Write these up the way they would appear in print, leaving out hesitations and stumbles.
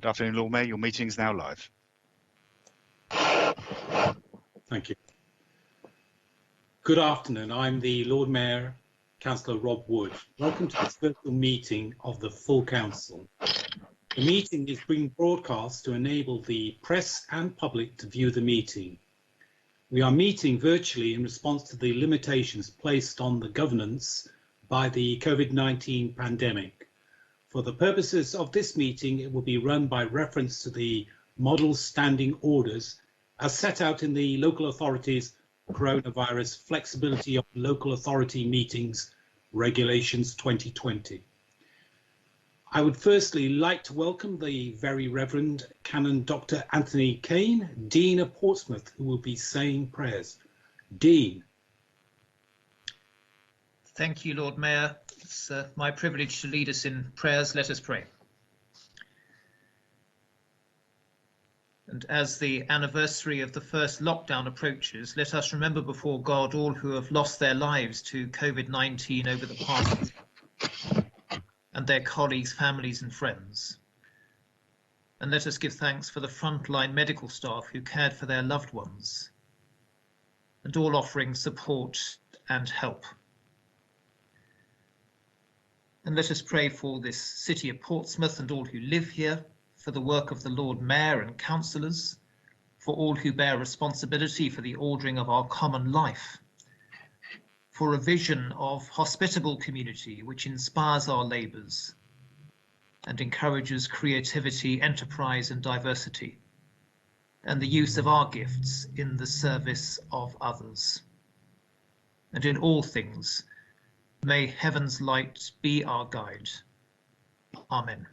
Good afternoon, Lord Mayor. Your meeting is now live. Thank you. Good afternoon. I'm the Lord Mayor, Councillor Rob Wood. Welcome to this virtual meeting of the full council. The meeting is being broadcast to enable the press and public to view the meeting. We are meeting virtually in response to the limitations placed on the governance by the COVID-19 pandemic. For the purposes of this meeting, it will be run by reference to the model standing orders as set out in the local authorities coronavirus flexibility of local authority meetings regulations 2020. I would firstly like to welcome the Very Reverend Canon Dr. Anthony Kane, Dean of Portsmouth, who will be saying prayers. Dean. Thank you, Lord Mayor. It's my privilege to lead us in prayers. Let us pray. And as the anniversary of the first lockdown approaches, let us remember before God all who have lost their lives to COVID-19 over the past year, and their colleagues, families and friends. And let us give thanks for the frontline medical staff who cared for their loved ones, and all offering support and help. And let us pray for this city of Portsmouth and all who live here, for the work of the Lord Mayor and councillors, for all who bear responsibility for the ordering of our common life, for a vision of hospitable community which inspires our labours and encourages creativity, enterprise and diversity, and the use of our gifts in the service of others. And in all things, may heaven's light be our guide. Amen.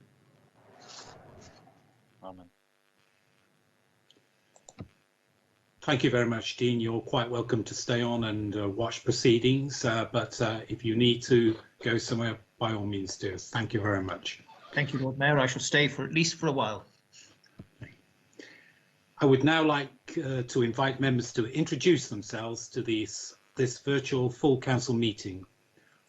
Amen. Thank you very much, Dean. You're quite welcome to stay on and watch proceedings, but if you need to go somewhere, by all means do. Thank you very much. Thank you, Lord Mayor. I shall stay for at least for a while. I would now like to invite members to introduce themselves to this virtual full council meeting.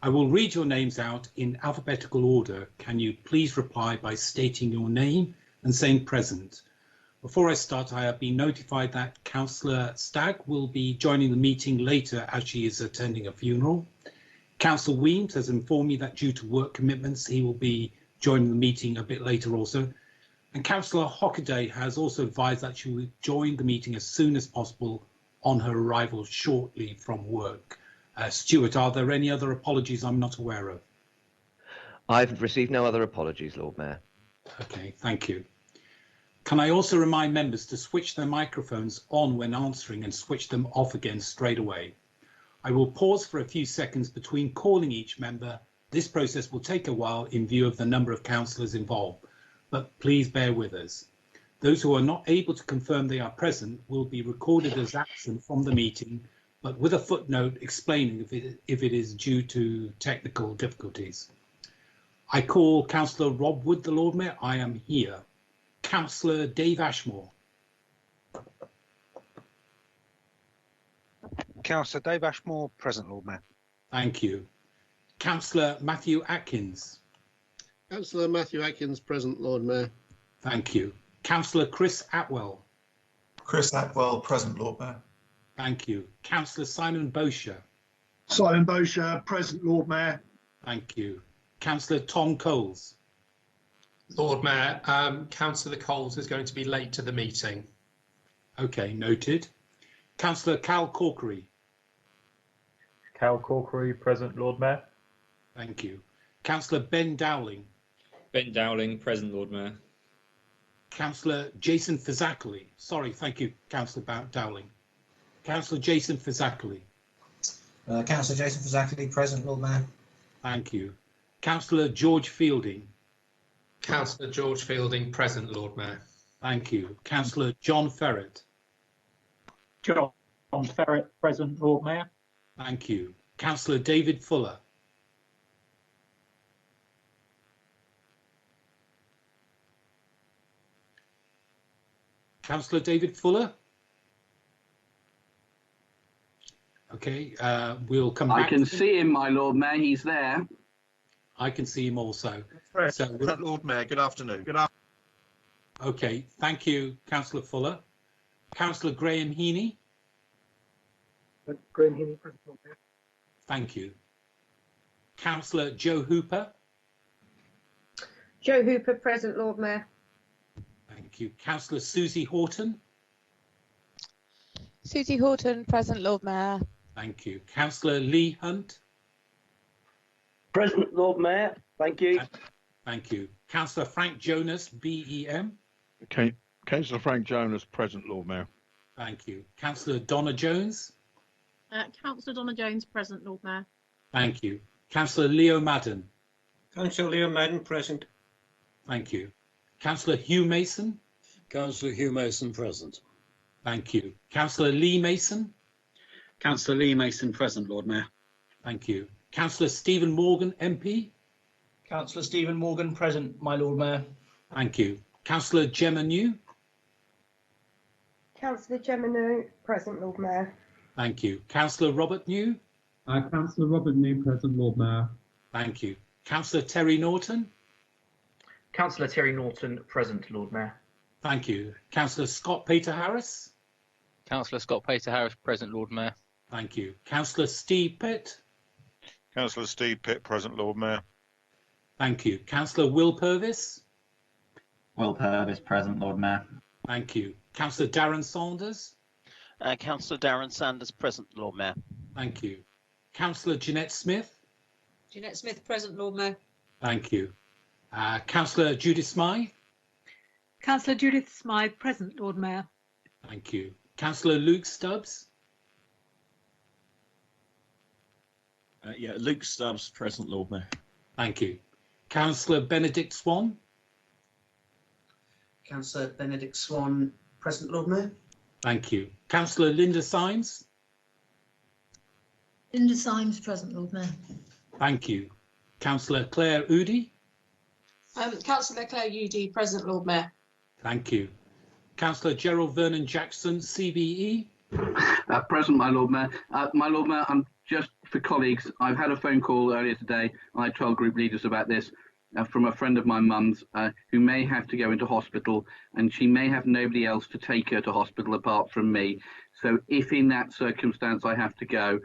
I will read your names out in alphabetical order. Can you please reply by stating your name and saying present? Before I start, I have been notified that Councillor Stagg will be joining the meeting later as she is attending a funeral. Councillor Weems has informed me that due to work commitments, he will be joining the meeting a bit later also. And Councillor Hockaday has also advised that she will join the meeting as soon as possible on her arrival shortly from work. Stuart, are there any other apologies I'm not aware of? I've received no other apologies, Lord Mayor. Okay, thank you. Can I also remind members to switch their microphones on when answering and switch them off again straight away? I will pause for a few seconds between calling each member. This process will take a while in view of the number of councillors involved, but please bear with us. Those who are not able to confirm they are present will be recorded as absent from the meeting, but with a footnote explaining if it is due to technical difficulties. I call Councillor Rob Wood, the Lord Mayor. I am here. Councillor Dave Ashmore. Councillor Dave Ashmore, present, Lord Mayor. Thank you. Councillor Matthew Atkins. Councillor Matthew Atkins, present, Lord Mayor. Thank you. Councillor Chris Atwell. Chris Atwell, present, Lord Mayor. Thank you. Councillor Simon Bosher. Simon Bosher, present, Lord Mayor. Thank you. Councillor Tom Coles. Lord Mayor, Councillor Coles is going to be late to the meeting. Okay, noted. Councillor Cal Corkery. Cal Corkery, present, Lord Mayor. Thank you. Councillor Ben Dowling. Ben Dowling, present, Lord Mayor. Councillor Jason Fazackley. Sorry, thank you, Councillor Dowling. Councillor Jason Fazackley. Councillor Jason Fazackley, present, Lord Mayor. Thank you. Councillor George Fielding. Councillor George Fielding, present, Lord Mayor. Thank you. Councillor John Ferret. John Ferret, present, Lord Mayor. Thank you. Councillor David Fuller. Councillor David Fuller. Okay, we'll come back. I can see him, my Lord Mayor. He's there. I can see him also. So, Lord Mayor, good afternoon. Okay, thank you, Councillor Fuller. Councillor Graham Heaney. Graham Heaney, Present Lord Mayor. Thank you. Councillor Joe Hooper. Joe Hooper, Present Lord Mayor. Thank you. Councillor Susie Horton. Susie Horton, Present Lord Mayor. Thank you. Councillor Lee Hunt. Present Lord Mayor. Thank you. Thank you. Councillor Frank Jonas, BEM. Okay. Councillor Frank Jonas, Present Lord Mayor. Thank you. Councillor Donna Jones. Councillor Donna Jones, Present Lord Mayor. Thank you. Councillor Leo Madden. Councillor Leo Madden, present. Thank you. Councillor Hugh Mason. Councillor Hugh Mason, present. Thank you. Councillor Lee Mason. Councillor Lee Mason, present, Lord Mayor. Thank you. Councillor Stephen Morgan, MP. Councillor Stephen Morgan, present, my Lord Mayor. Thank you. Councillor Gemma New. Councillor Gemma New, Present Lord Mayor. Thank you. Councillor Robert New. Councillor Robert New, Present Lord Mayor. Thank you. Councillor Terry Norton. Councillor Terry Norton, Present Lord Mayor. Thank you. Councillor Scott Peter Harris. Councillor Scott Peter Harris, Present Lord Mayor. Thank you. Councillor Steve Pitt. Councillor Steve Pitt, Present Lord Mayor. Thank you. Councillor Will Purvis. Will Purvis, Present Lord Mayor. Thank you. Councillor Darren Saunders. Councillor Darren Sanders, Present Lord Mayor. Thank you. Councillor Jeanette Smith. Jeanette Smith, Present Lord Mayor. Thank you. Councillor Judith Smythe. Councillor Judith Smythe, Present Lord Mayor. Thank you. Councillor Luke Stubbs. Yeah, Luke Stubbs, present, Lord Mayor. Thank you. Councillor Benedict Swan. Councillor Benedict Swan, Present Lord Mayor. Thank you. Councillor Linda Symes. Linda Symes, Present Lord Mayor. Thank you. Councillor Claire Oody. Councillor Claire UD, Present Lord Mayor. Thank you. Councillor Gerald Vernon Jackson, CBE. Present, my Lord Mayor. My Lord Mayor, I'm just for colleagues. I've had a phone call earlier today. I told group leaders about this from a friend of my mum's who may have to go into hospital, and she may have nobody else to take her to hospital apart from me. So if in that circumstance I have to go,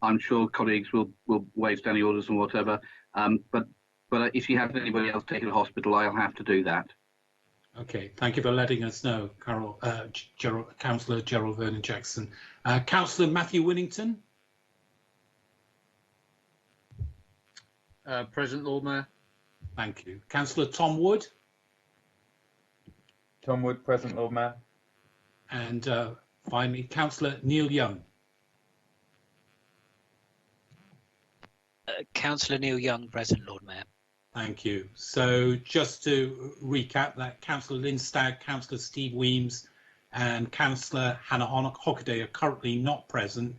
I'm sure colleagues will waive standing orders and whatever. But if she has anybody else taken to hospital, I'll have to do that. Okay, thank you for letting us know, Councillor Gerald Vernon Jackson. Councillor Matthew Winnington. Present Lord Mayor. Thank you. Councillor Tom Wood. Tom Wood, Present Lord Mayor. And finally, Councillor Neil Young. Councillor Neil Young, Present Lord Mayor. Thank you. So just to recap that, Councillor Lynn Stagg, Councillor Steve Weems and Councillor Hannah Hockaday are currently not present.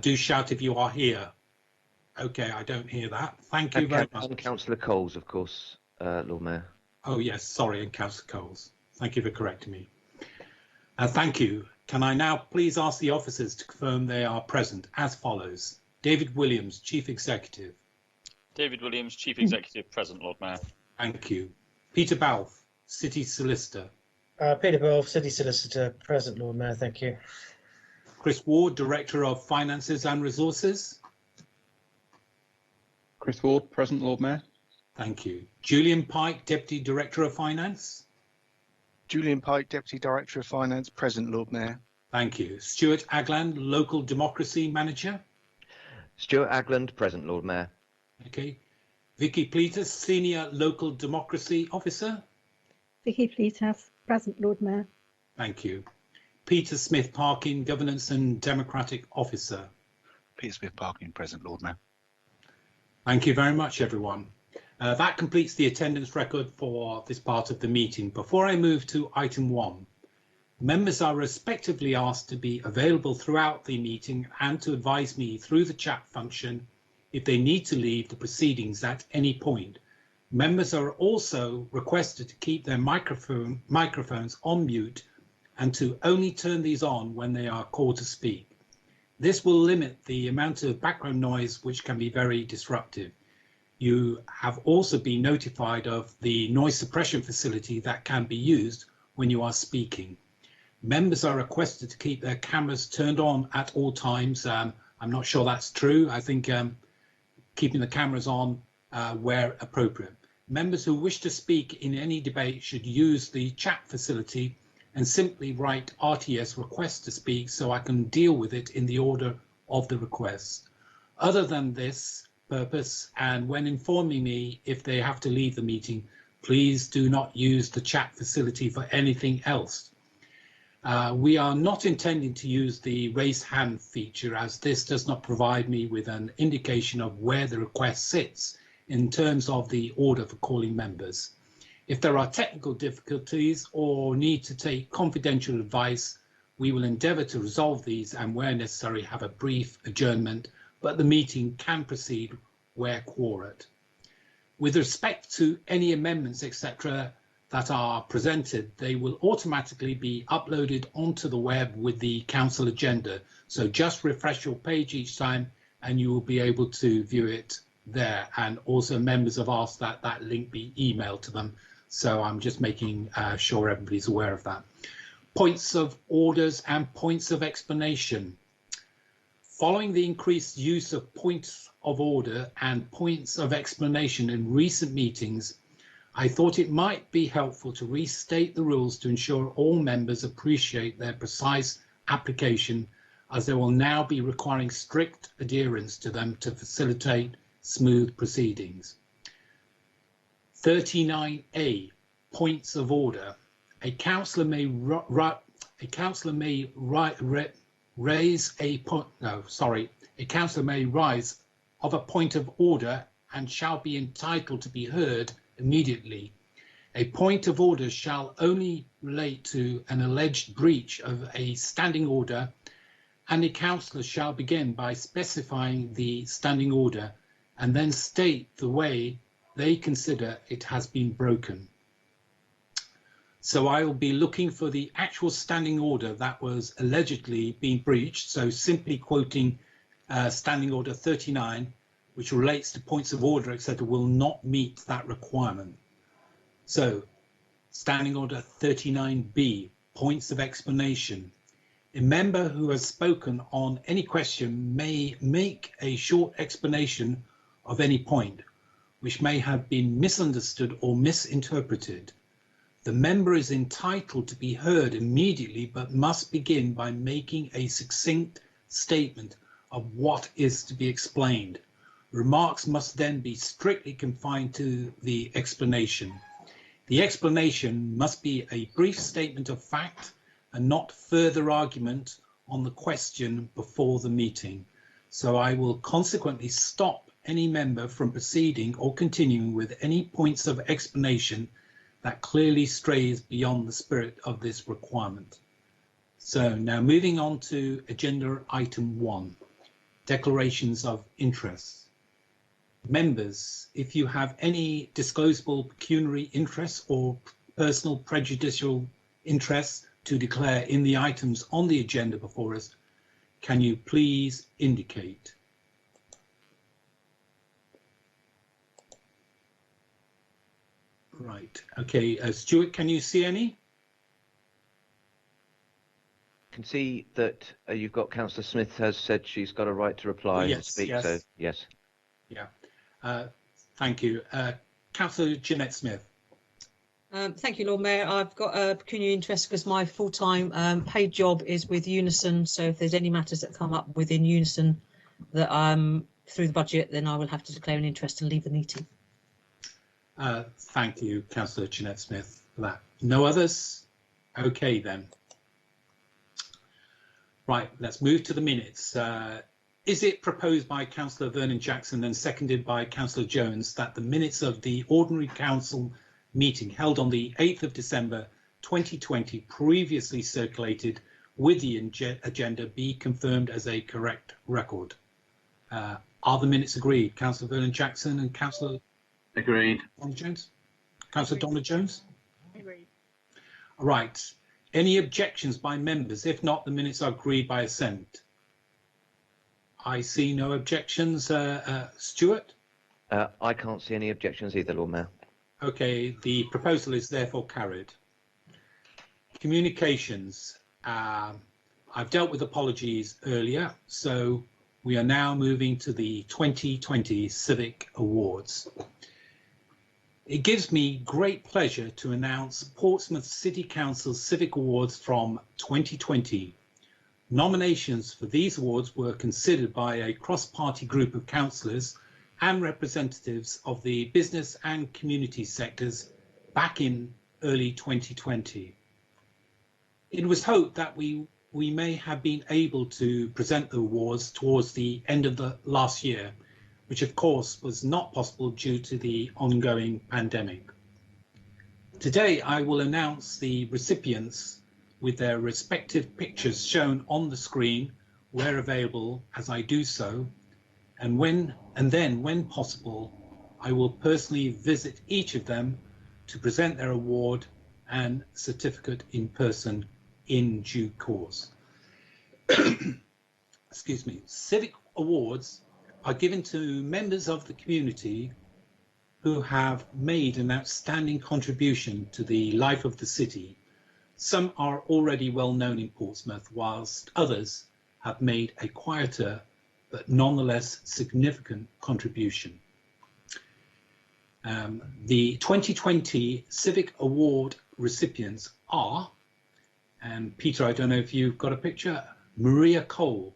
Do shout if you are here. Okay, I don't hear that. Thank you very much. And Councillor Coles, of course, Lord Mayor. Oh, yes, sorry, and Councillor Coles. Thank you for correcting me. Thank you. Can I now please ask the officers to confirm they are present as follows? David Williams, Chief Executive. David Williams, Chief Executive, Present Lord Mayor. Thank you. Peter Balfe, City Solicitor. Peter Balfe, City Solicitor, Present Lord Mayor, thank you. Chris Ward, Director of Finances and Resources. Chris Ward, Present Lord Mayor. Thank you. Julian Pike, Deputy Director of Finance. Julian Pike, Deputy Director of Finance, Present Lord Mayor. Thank you. Stuart Agland, Local Democracy Manager. Stuart Agland, Present Lord Mayor. Okay. Vicky Pletus, Senior Local Democracy Officer. Vicky Pletus, Present Lord Mayor. Thank you. Peter Smith Parkin, Governance and Democratic Officer. Peter Smith Parkin, Present Lord Mayor. Thank you very much, everyone. That completes the attendance record for this part of the meeting. Before I move to item 1, members are respectively asked to be available throughout the meeting and to advise me through the chat function if they need to leave the proceedings at any point. Members are also requested to keep their microphones on mute and to only turn these on when they are called to speak. This will limit the amount of background noise, which can be very disruptive. You have also been notified of the noise suppression facility that can be used when you are speaking. Members are requested to keep their cameras turned on at all times. I'm not sure that's true. I think keeping the cameras on where appropriate. Members who wish to speak in any debate should use the chat facility and simply write RTS request to speak so I can deal with it in the order of the request. Other than this purpose, and when informing me if they have to leave the meeting, please do not use the chat facility for anything else. We are not intending to use the raise hand feature, as this does not provide me with an indication of where the request sits in terms of the order for calling members. If there are technical difficulties or need to take confidential advice, we will endeavour to resolve these and where necessary have a brief adjournment, but the meeting can proceed where quorate. With respect to any amendments, etc., that are presented, they will automatically be uploaded onto the web with the council agenda. So just refresh your page each time and you will be able to view it there. And also members have asked that that link be emailed to them. So I'm just making sure everybody's aware of that. Points of orders and points of explanation. Following the increased use of points of order and points of explanation in recent meetings, I thought it might be helpful to restate the rules to ensure all members appreciate their precise application, as they will now be requiring strict adherence to them to facilitate smooth proceedings. 39A, points of order. A councillor may rise of a point of order and shall be entitled to be heard immediately. A point of order shall only relate to an alleged breach of a standing order, and a councillor shall begin by specifying the standing order and then state the way they consider it has been broken. So I will be looking for the actual standing order that was allegedly being breached. So simply quoting standing order 39, which relates to points of order, etc., will not meet that requirement. So standing order 39B, points of explanation. A member who has spoken on any question may make a short explanation of any point, which may have been misunderstood or misinterpreted. The member is entitled to be heard immediately, but must begin by making a succinct statement of what is to be explained. Remarks must then be strictly confined to the explanation. The explanation must be a brief statement of fact and not further argument on the question before the meeting. So I will consequently stop any member from proceeding or continuing with any points of explanation that clearly strays beyond the spirit of this requirement. So now moving on to agenda item 1, declarations of interest. Members, if you have any disclosable pecuniary interests or personal prejudicial interests to declare in the items on the agenda before us, can you please indicate? Right, okay, Stuart, can you see any? I can see that you've got Councillor Smith has said she's got a right to reply and speak, yes. so yes. Yeah, thank you. Councillor Jeanette Smith. Thank you, Lord Mayor. I've got a pecuniary interest because my full-time paid job is with Unison, so if there's any matters that come up within Unison that through the budget, then I will have to declare an interest and leave the meeting. Thank you, Councillor Jeanette Smith, for that. No others? Okay, then. Right, let's move to the minutes. Is it proposed by Councillor Vernon Jackson and seconded by Councillor Jones that the minutes of the ordinary council meeting held on the 8th of December 2020 previously circulated with the agenda be confirmed as a correct record? Are the minutes agreed? Councillor Vernon Jackson and Councillor Agreed. Donna Jones? Councillor Donna Jones? Agreed. Right. Any objections by members? If not, the minutes are agreed by assent. I see no objections. Stuart? I can't see any objections either, Lord Mayor. Okay, the proposal is therefore carried. Communications. I've dealt with apologies earlier, so we are now moving to the 2020 Civic Awards. It gives me great pleasure to announce Portsmouth City Council's Civic Awards from 2020. Nominations for these awards were considered by a cross-party group of councillors and representatives of the business and community sectors back in early 2020. It was hoped that we may have been able to present the awards towards the end of the last year, which of course was not possible due to the ongoing pandemic. Today, I will announce the recipients with their respective pictures shown on the screen where available as I do so, and then when possible, I will personally visit each of them to present their award and certificate in person in due course. Excuse me. Civic awards are given to members of the community who have made an outstanding contribution to the life of the city. Some are already well known in Portsmouth, whilst others have made a quieter but nonetheless significant contribution. The 2020 Civic Award recipients are, and Peter, I don't know if you've got a picture, Maria Cole.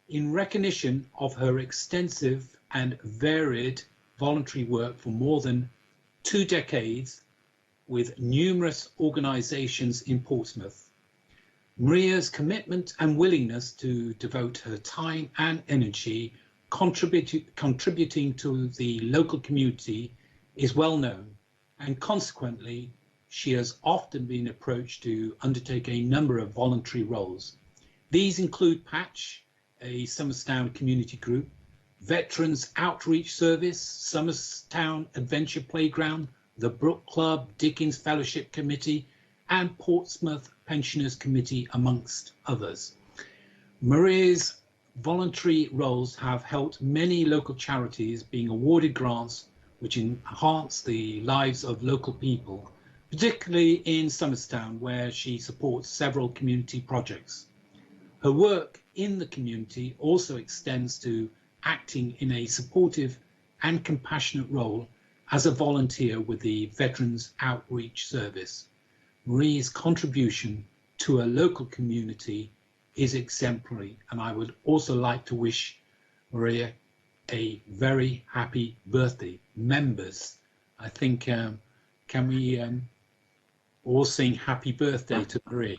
In recognition of her extensive and varied voluntary work for more than 2 decades with numerous organisations in Portsmouth, Maria's commitment and willingness to devote her time and energy contributing to the local community is well known, and consequently she has often been approached to undertake a number of voluntary roles. These include Patch, a Somerstown community group, Veterans Outreach Service, Somerstown Adventure Playground, the Brook Club, Dickens Fellowship Committee, and Portsmouth Pensioners Committee, amongst others. Maria's voluntary roles have helped many local charities being awarded grants which enhance the lives of local people, particularly in Somerstown, where she supports several community projects. Her work in the community also extends to acting in a supportive and compassionate role as a volunteer with the Veterans Outreach Service. Marie's contribution to a local community is exemplary, and I would also like to wish Maria a very happy birthday. Members, I think, can we all sing happy birthday to Maria?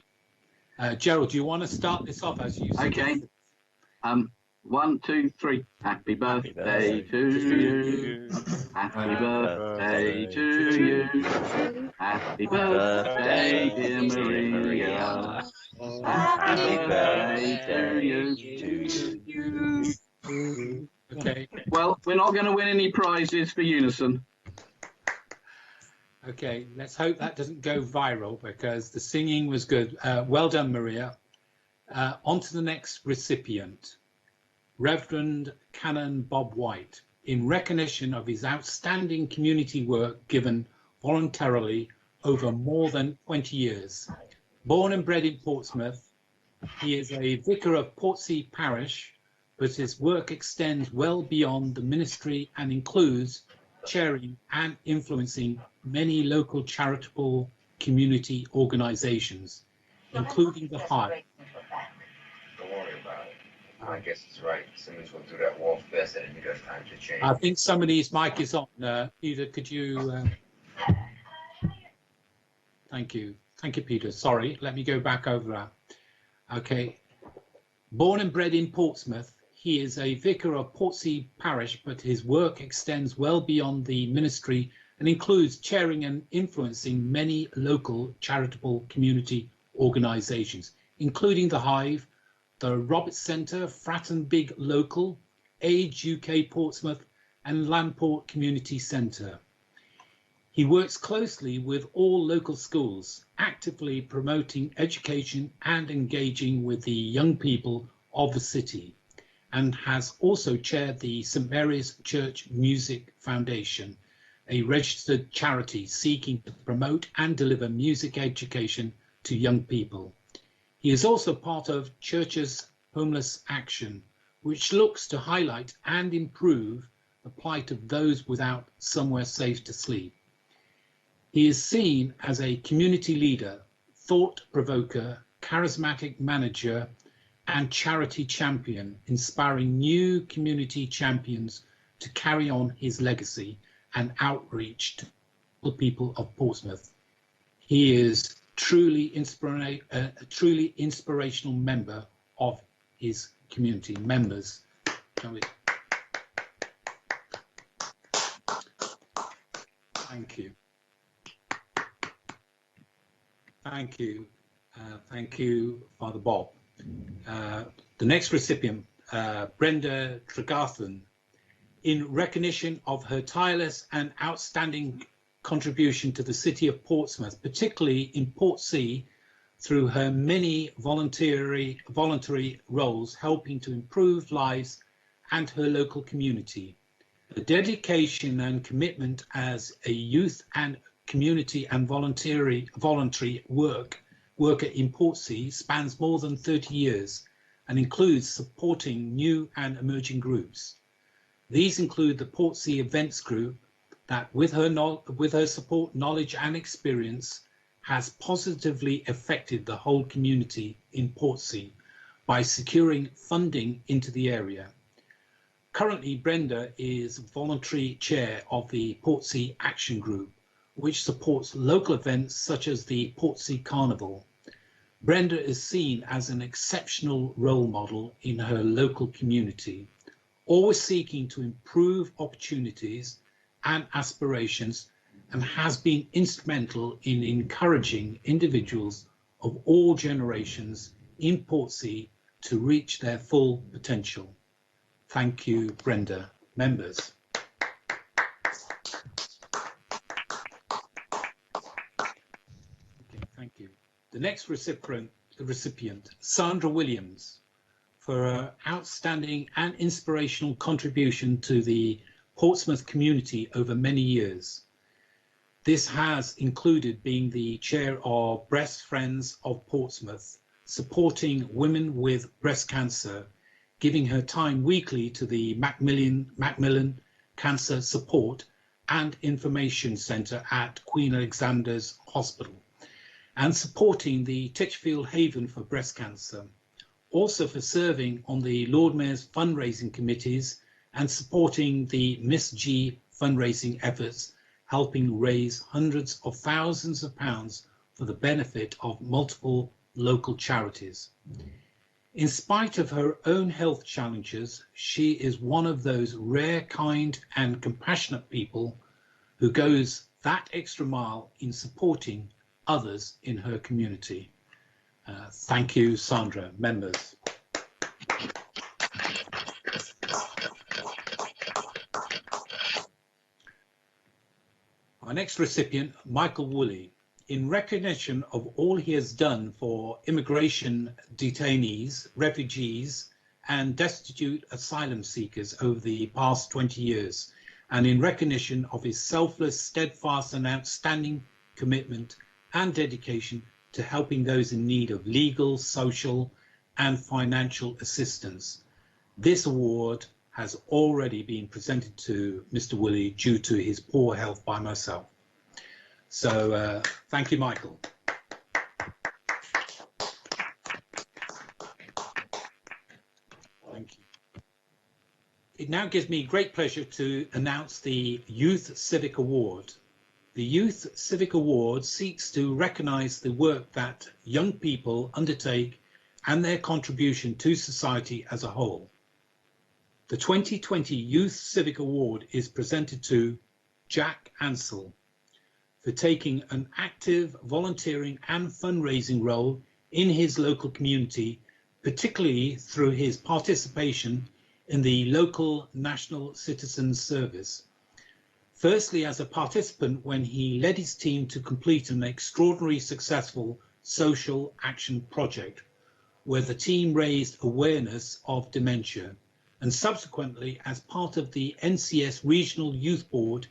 Gerald, do you want to start this off as you Okay. 1, 2, 3. Happy birthday to you. Happy birthday to you. Happy birthday, dear Maria. Happy birthday to you. Okay. Well, we're not going to win any prizes for Unison. Okay, let's hope that doesn't go viral because the singing was good. Well done, Maria. On to the next recipient, Reverend Canon Bob White, in recognition of his outstanding community work given voluntarily over more than 20 years. Born and bred in Portsmouth, he is a vicar of Portsea Parish, but his work extends well beyond the ministry and includes chairing and influencing many local charitable community organisations, including the Hive. Don't worry about it. I guess it's right. Somebody's going to do that wall first, and then you got time to change. I think somebody's mic is on. Peter, could you? Thank you. Thank you, Peter. Sorry, let me go back over that. Okay. Born and bred in Portsmouth, he is a vicar of Portsea Parish, but his work extends well beyond the ministry and includes chairing and influencing many local charitable community organisations, including the Hive, the Roberts Centre, Fratton Big Local, Age UK Portsmouth, and Landport Community Centre. He works closely with all local schools, actively promoting education and engaging with the young people of the city, and has also chaired the St Mary's Church Music Foundation, a registered charity seeking to promote and deliver music education to young people. He is also part of Church's Homeless Action, which looks to highlight and improve the plight of those without somewhere safe to sleep. He is seen as a community leader, thought provoker, charismatic manager, and charity champion, inspiring new community champions to carry on his legacy and outreach to the people of Portsmouth. He is a truly inspirational member of his community. Members, shall we? Thank you. Thank you. Thank you, Father Bob. The next recipient, Brenda Tregarthen, in recognition of her tireless and outstanding contribution to the city of Portsmouth, particularly in Portsea, through her many voluntary roles helping to improve lives and her local community. The dedication and commitment as a youth and community and voluntary worker in Portsea spans more than 30 years and includes supporting new and emerging groups. These include the Portsea Events Group that, with her support, knowledge and experience, has positively affected the whole community in Portsea by securing funding into the area. Currently, Brenda is voluntary chair of the Portsea Action Group, which supports local events such as the Portsea Carnival. Brenda is seen as an exceptional role model in her local community, always seeking to improve opportunities and aspirations, and has been instrumental in encouraging individuals of all generations in Portsea to reach their full potential. Thank you, Brenda. Members. Okay, thank you. The next recipient, Sandra Williams, for her outstanding and inspirational contribution to the Portsmouth community over many years. This has included being the chair of Breast Friends of Portsmouth, supporting women with breast cancer, giving her time weekly to the Macmillan Cancer Support and Information Centre at Queen Alexander's Hospital, and supporting the Titchfield Haven for breast cancer. Also for serving on the Lord Mayor's fundraising committees and supporting the Miss G fundraising efforts, helping raise hundreds of thousands of pounds for the benefit of multiple local charities. In spite of her own health challenges, she is one of those rare, kind and compassionate people who goes that extra mile in supporting others in her community. Thank you, Sandra. Members. Our next recipient, Michael Woolley, in recognition of all he has done for immigration detainees, refugees, and destitute asylum seekers over the past 20 years, and in recognition of his selfless, steadfast, and outstanding commitment and dedication to helping those in need of legal, social, and financial assistance. This award has already been presented to Mr. Woolley due to his poor health by myself. So thank you, Michael. Thank you. It now gives me great pleasure to announce the Youth Civic Award. The Youth Civic Award seeks to recognise the work that young people undertake and their contribution to society as a whole. The 2020 Youth Civic Award is presented to Jack Ansell for taking an active volunteering and fundraising role in his local community, particularly through his participation in the local National Citizen Service. Firstly, as a participant when he led his team to complete an extraordinarily successful social action project where the team raised awareness of dementia, and subsequently as part of the NCS Regional Youth Board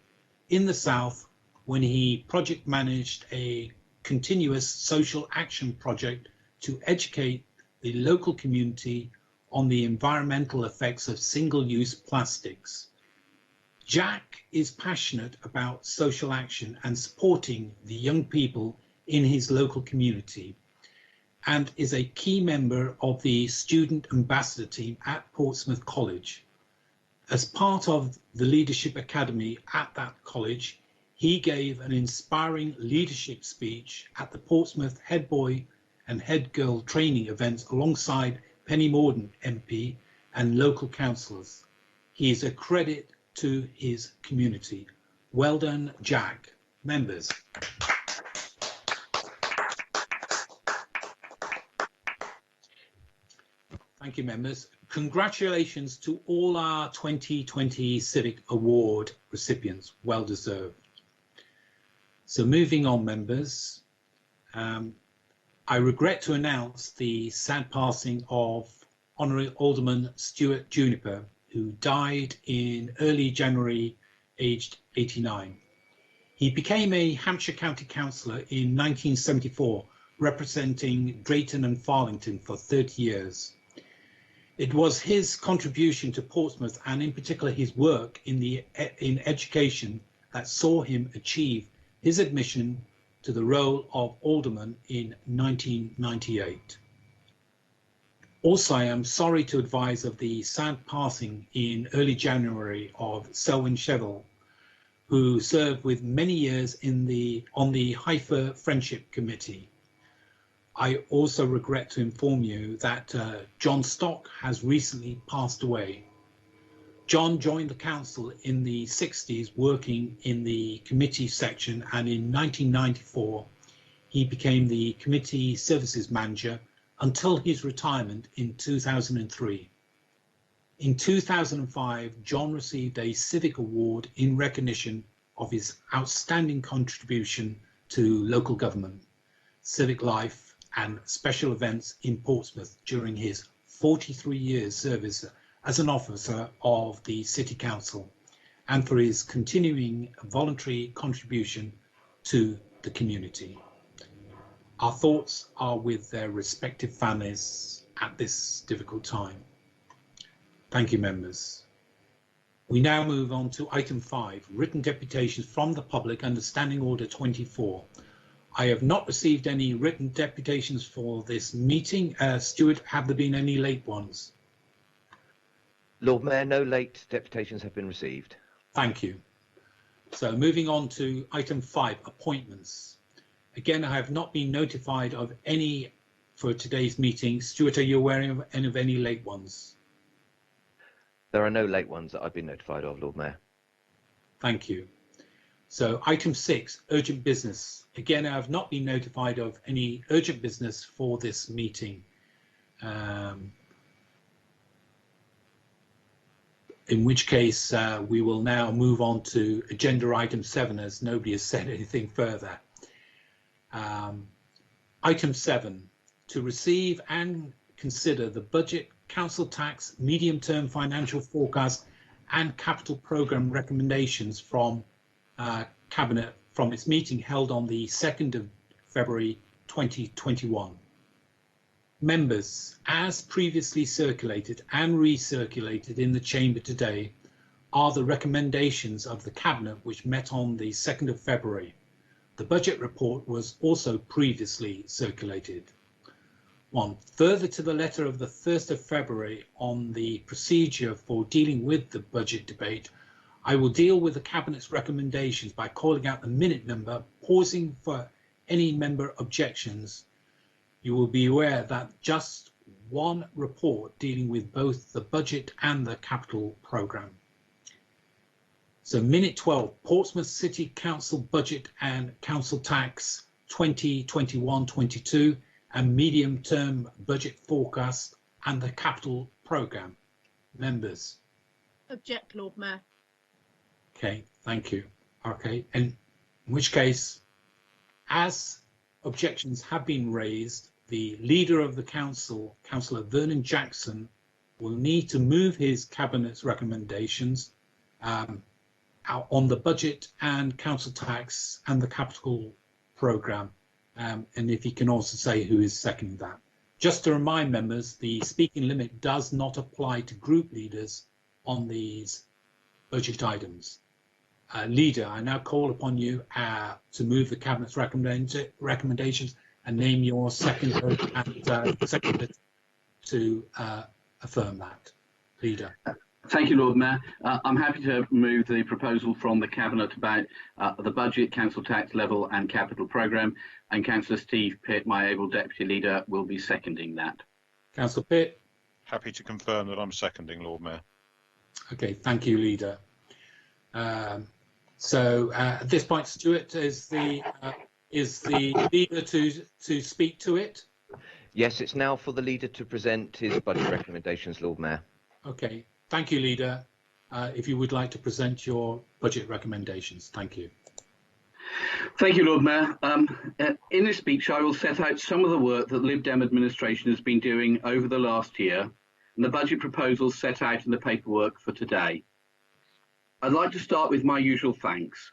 in the South when he project managed a continuous social action project to educate the local community on the environmental effects of single-use plastics. Jack is passionate about social action and supporting the young people in his local community, and is a key member of the student ambassador team at Portsmouth College. As part of the Leadership Academy at that college, he gave an inspiring leadership speech at the Portsmouth Head Boy and Head Girl training events alongside Penny Mordaunt MP and local councillors. He is a credit to his community. Well done, Jack. Members. Thank you, members. Congratulations to all our 2020 Civic Award recipients. Well deserved. So moving on, members. I regret to announce the sad passing of Honourable Alderman Stuart Juniper, who died in early January, aged 89. He became a Hampshire County Councillor in 1974, representing Drayton and Farlington for 30 years. It was his contribution to Portsmouth, and in particular his work in education, that saw him achieve his admission to the role of Alderman in 1998. Also, I am sorry to advise of the sad passing in early January of Selwyn Sheville, who served with many years on the Haifa Friendship Committee. I also regret to inform you that John Stock has recently passed away. John joined the council in the 60s, working in the committee section, and in 1994 he became the committee services manager until his retirement in 2003. In 2005, John received a Civic Award in recognition of his outstanding contribution to local government, civic life and special events in Portsmouth during his 43 years service as an officer of the City Council, and for his continuing voluntary contribution to the community. Our thoughts are with their respective families at this difficult time. Thank you, members. We now move on to item 5, written deputations from the public under Standing Order 24. I have not received any written deputations for this meeting. Stuart, have there been any late ones? Lord Mayor, no late deputations have been received. Thank you. So moving on to item 5, appointments. Again, I have not been notified of any for today's meeting. Stuart, are you aware of any late ones? There are no late ones that I've been notified of, Lord Mayor. Thank you. So item 6, urgent business. Again, I have not been notified of any urgent business for this meeting. In which case, we will now move on to agenda item 7, as nobody has said anything further. Item 7, to receive and consider the budget, council tax, medium-term financial forecast and capital programme recommendations from Cabinet from its meeting held on the 2nd of February 2021. Members, as previously circulated and recirculated in the chamber today, are the recommendations of the Cabinet which met on the 2nd of February. The budget report was also previously circulated. 1. Further to the letter of the 1st of February on the procedure for dealing with the budget debate, I will deal with the Cabinet's recommendations by calling out the minute number, pausing for any member objections. You will be aware that just one report dealing with both the budget and the capital programme. So minute 12, Portsmouth City Council budget and council tax 2021-22 and medium-term budget forecast and the capital programme. Members? Object, Lord Mayor. Okay, thank you. Okay, and in which case, as objections have been raised, the leader of the council, Councillor Vernon Jackson, will need to move his Cabinet's recommendations on the budget and council tax and the capital programme and if you can also say who is seconding that. Just to remind members, the speaking limit does not apply to group leaders on these budget items. Leader, I now call upon you to move the Cabinet's recommendations and name your seconder and seconder to affirm that. Leader. Thank you, Lord Mayor. I'm happy to move the proposal from the Cabinet about the budget, council tax level and capital programme, and Councillor Steve Pitt, my able Deputy Leader, will be seconding that. Councillor Pitt. Happy to confirm that I'm seconding, Lord Mayor. Okay, thank you, Leader. So at this point, Stuart, is the Leader to speak to it? Yes, it's now for the Leader to present his budget recommendations, Lord Mayor. Okay. Thank you, Leader. If you would like to present your budget recommendations, thank you. Thank you, Lord Mayor. In this speech, I will set out some of the work that Lib Dem administration has been doing over the last year and the budget proposals set out in the paperwork for today. I'd like to start with my usual thanks.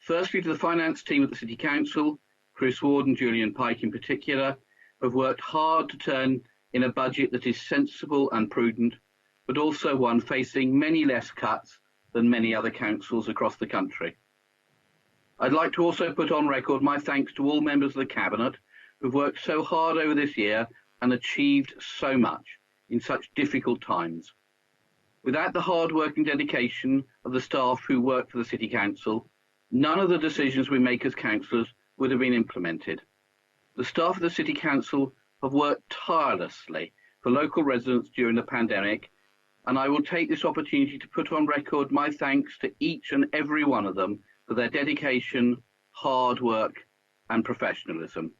Firstly, to the finance team at the City Council, Chris Ward and Julian Pike in particular, who have worked hard to turn in a budget that is sensible and prudent, but also one facing many less cuts than many other councils across the country. I'd like to also put on record my thanks to all members of the Cabinet who've worked so hard over this year and achieved so much in such difficult times. Without the hard work and dedication of the staff who work for the City Council, none of the decisions we make as councillors would have been implemented. The staff of the City Council have worked tirelessly for local residents during the pandemic, and I will take this opportunity to put on record my thanks to each and every one of them for their dedication, hard work and professionalism.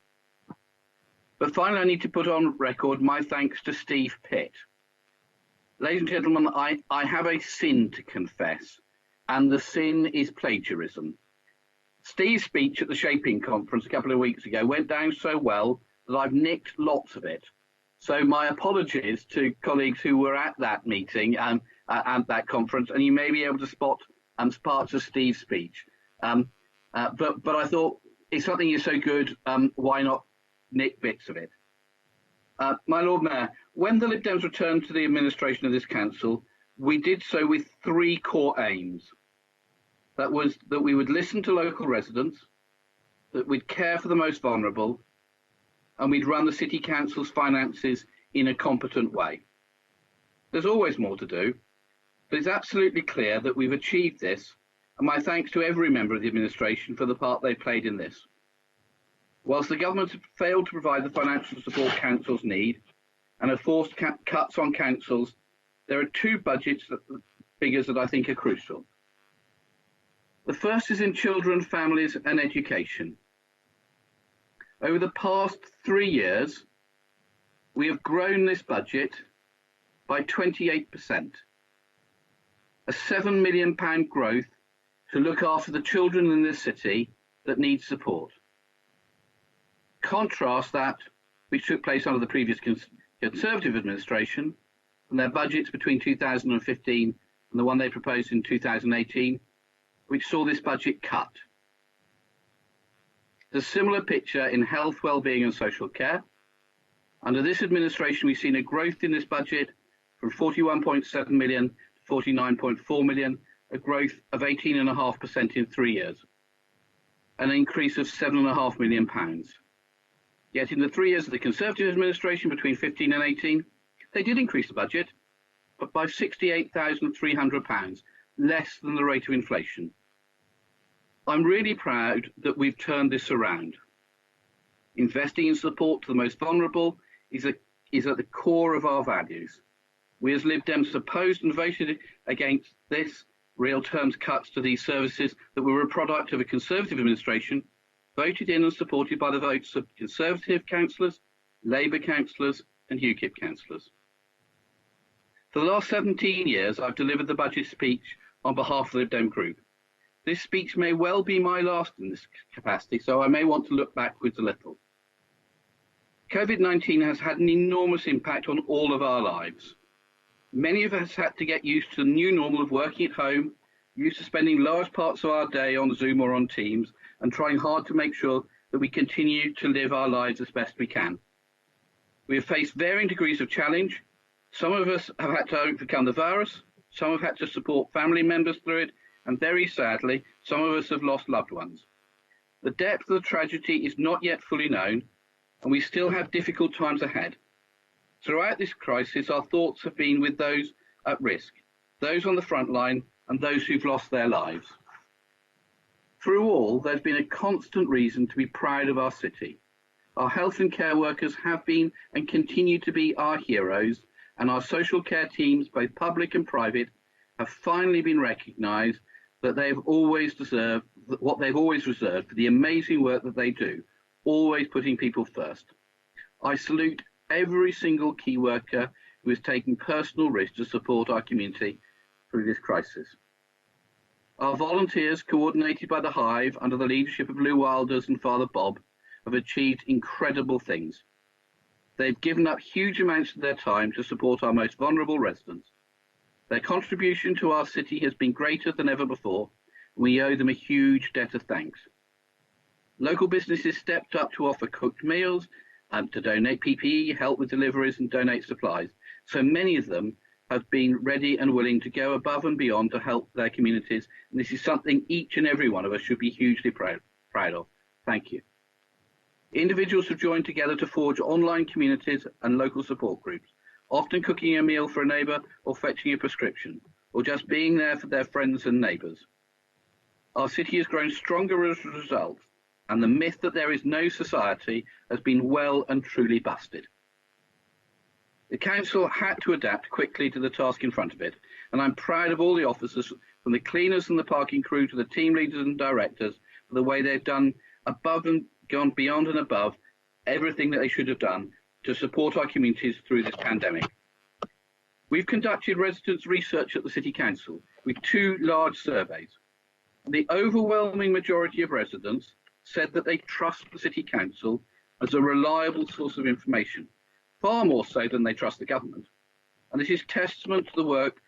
But finally, I need to put on record my thanks to Steve Pitt. Ladies and gentlemen, I have a sin to confess, and the sin is plagiarism. Steve's speech at the Shaping Conference a couple of weeks ago went down so well that I've nicked lots of it. So my apologies to colleagues who were at that meeting and at that conference, and you may be able to spot parts of Steve's speech. But I thought, if something is so good, why not nick bits of it? My Lord Mayor, when the Lib Dems returned to the administration of this council, we did so with three core aims. That was that we would listen to local residents, that we'd care for the most vulnerable, and we'd run the City Council's finances in a competent way. There's always more to do, but it's absolutely clear that we've achieved this, and my thanks to every member of the administration for the part they played in this. Whilst the government have failed to provide the financial support councils need and have forced cuts on councils, there are two figures that I think are crucial. The first is in children, families and education. Over the past 3 years, we have grown this budget by 28%, a £7 million growth to look after the children in this city that need support. Contrast that, which took place under the previous Conservative administration, and their budgets between 2015 and the one they proposed in 2018, which saw this budget cut. There's a similar picture in health, well-being and social care. Under this administration, we've seen a growth in this budget from 41.7 million to 49.4 million, a growth of 18.5% in 3 years, an increase of £7.5 million. Yet in the 3 years of the Conservative administration between 15 and 18, they did increase the budget, but by £68,300, less than the rate of inflation. I'm really proud that we've turned this around. Investing in support to the most vulnerable is at the core of our values. We as Lib Dems opposed and voted against this real terms cuts to these services that were a product of a Conservative administration, voted in and supported by the votes of Conservative councillors, Labour councillors and UKIP councillors. For the last 17 years, I've delivered the budget speech on behalf of the Lib Dem group. This speech may well be my last in this capacity, so I may want to look backwards a little. COVID-19 has had an enormous impact on all of our lives. Many of us had to get used to the new normal of working at home, used to spending large parts of our day on Zoom or on Teams, and trying hard to make sure that we continue to live our lives as best we can. We have faced varying degrees of challenge. Some of us have had to overcome the virus, some have had to support family members through it, and very sadly, some of us have lost loved ones. The depth of the tragedy is not yet fully known, and we still have difficult times ahead. Throughout this crisis, our thoughts have been with those at risk, those on the front line, and those who've lost their lives. Through all, there's been a constant reason to be proud of our city. Our health and care workers have been and continue to be our heroes, and our social care teams, both public and private, have finally been recognised that they've always deserved what they've always reserved for the amazing work that they do, always putting people first. I salute every single key worker who is taking personal risks to support our community through this crisis. Our volunteers, coordinated by the Hive under the leadership of Lou Wilders and Father Bob, have achieved incredible things. They've given up huge amounts of their time to support our most vulnerable residents. Their contribution to our city has been greater than ever before, and we owe them a huge debt of thanks. Local businesses stepped up to offer cooked meals, to donate PPE, help with deliveries and donate supplies. So many of them have been ready and willing to go above and beyond to help their communities, and this is something each and every one of us should be hugely proud of. Thank you. Individuals have joined together to forge online communities and local support groups, often cooking a meal for a neighbour or fetching a prescription, or just being there for their friends and neighbours. Our city has grown stronger as a result, and the myth that there is no society has been well and truly busted. The council had to adapt quickly to the task in front of it, and I'm proud of all the officers, from the cleaners and the parking crew to the team leaders and directors, for the way they've done above and gone beyond and above everything that they should have done to support our communities through this pandemic. We've conducted residents' research at the City Council with 2 large surveys. The overwhelming majority of residents said that they trust the City Council as a reliable source of information, far more so than they trust the government. And this is testament to the work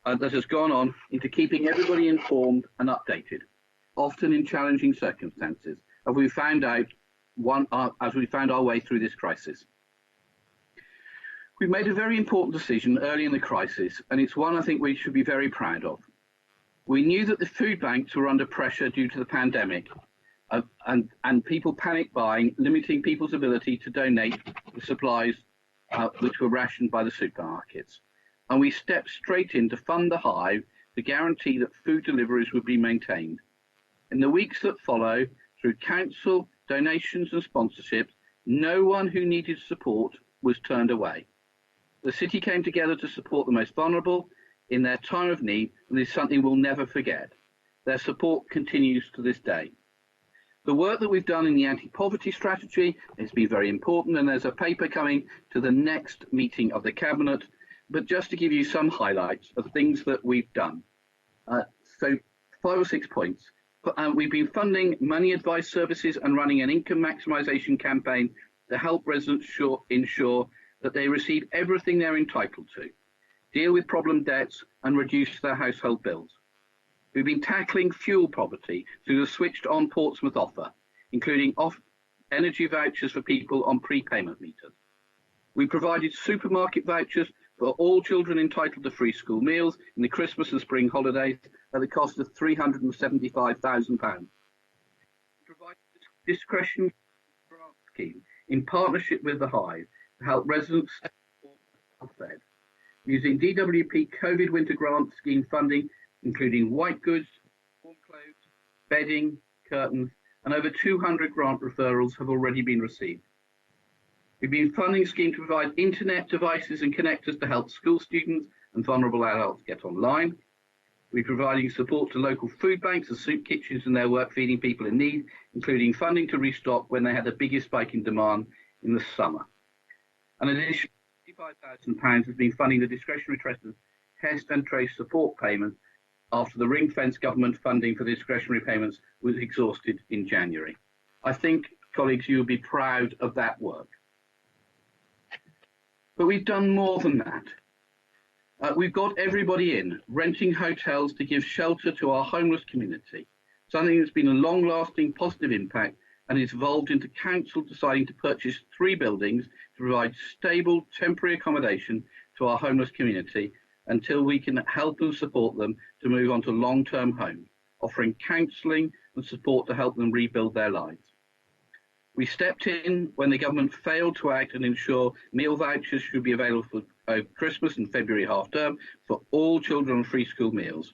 that has gone on into keeping everybody informed and updated, often in challenging circumstances, as we found our way through this crisis. We've made a very important decision early in the crisis, and it's one I think we should be very proud of. We knew that the food banks were under pressure due to the pandemic, and people panic buying, limiting people's ability to donate the supplies which were rationed by the supermarkets. And we stepped straight in to fund the Hive to guarantee that food deliveries would be maintained. In the weeks that follow, through council, donations and sponsorships, no one who needed support was turned away. The city came together to support the most vulnerable in their time of need, and this is something we'll never forget. Their support continues to this day. The work that we've done in the anti-poverty strategy has been very important, and there's a paper coming to the next meeting of the Cabinet, but just to give you some highlights of things that we've done. So 5 or 6 points. We've been funding money advice services and running an income maximisation campaign to help residents ensure that they receive everything they're entitled to, deal with problem debts and reduce their household bills. We've been tackling fuel poverty through the switched on Portsmouth offer, including energy vouchers for people on prepayment meters. We provided supermarket vouchers for all children entitled to free school meals in the Christmas and spring holidays at the cost of £375,000. We provided a discretionary grant scheme in partnership with the Hive to help residents fed, using DWP COVID winter grant scheme funding, including white goods, warm clothes, bedding, curtains, and over 200 grant referrals have already been received. We've been funding a scheme to provide internet devices and connectors to help school students and vulnerable adults get online. We're providing support to local food banks and soup kitchens in their work feeding people in need, including funding to restock when they had the biggest spike in demand in the summer. An additional £55,000 has been funding the discretionary test and trace support payment after the ring-fence government funding for the discretionary payments was exhausted in January. I think, colleagues, you'll be proud of that work. But we've done more than that. We've got everybody in, renting hotels to give shelter to our homeless community, something that's been a long-lasting positive impact and it's evolved into council deciding to purchase 3 buildings to provide stable temporary accommodation to our homeless community until we can help and support them to move on to long-term homes, offering counselling and support to help them rebuild their lives. We stepped in when the government failed to act and ensure meal vouchers should be available for Christmas and February half term for all children on free school meals.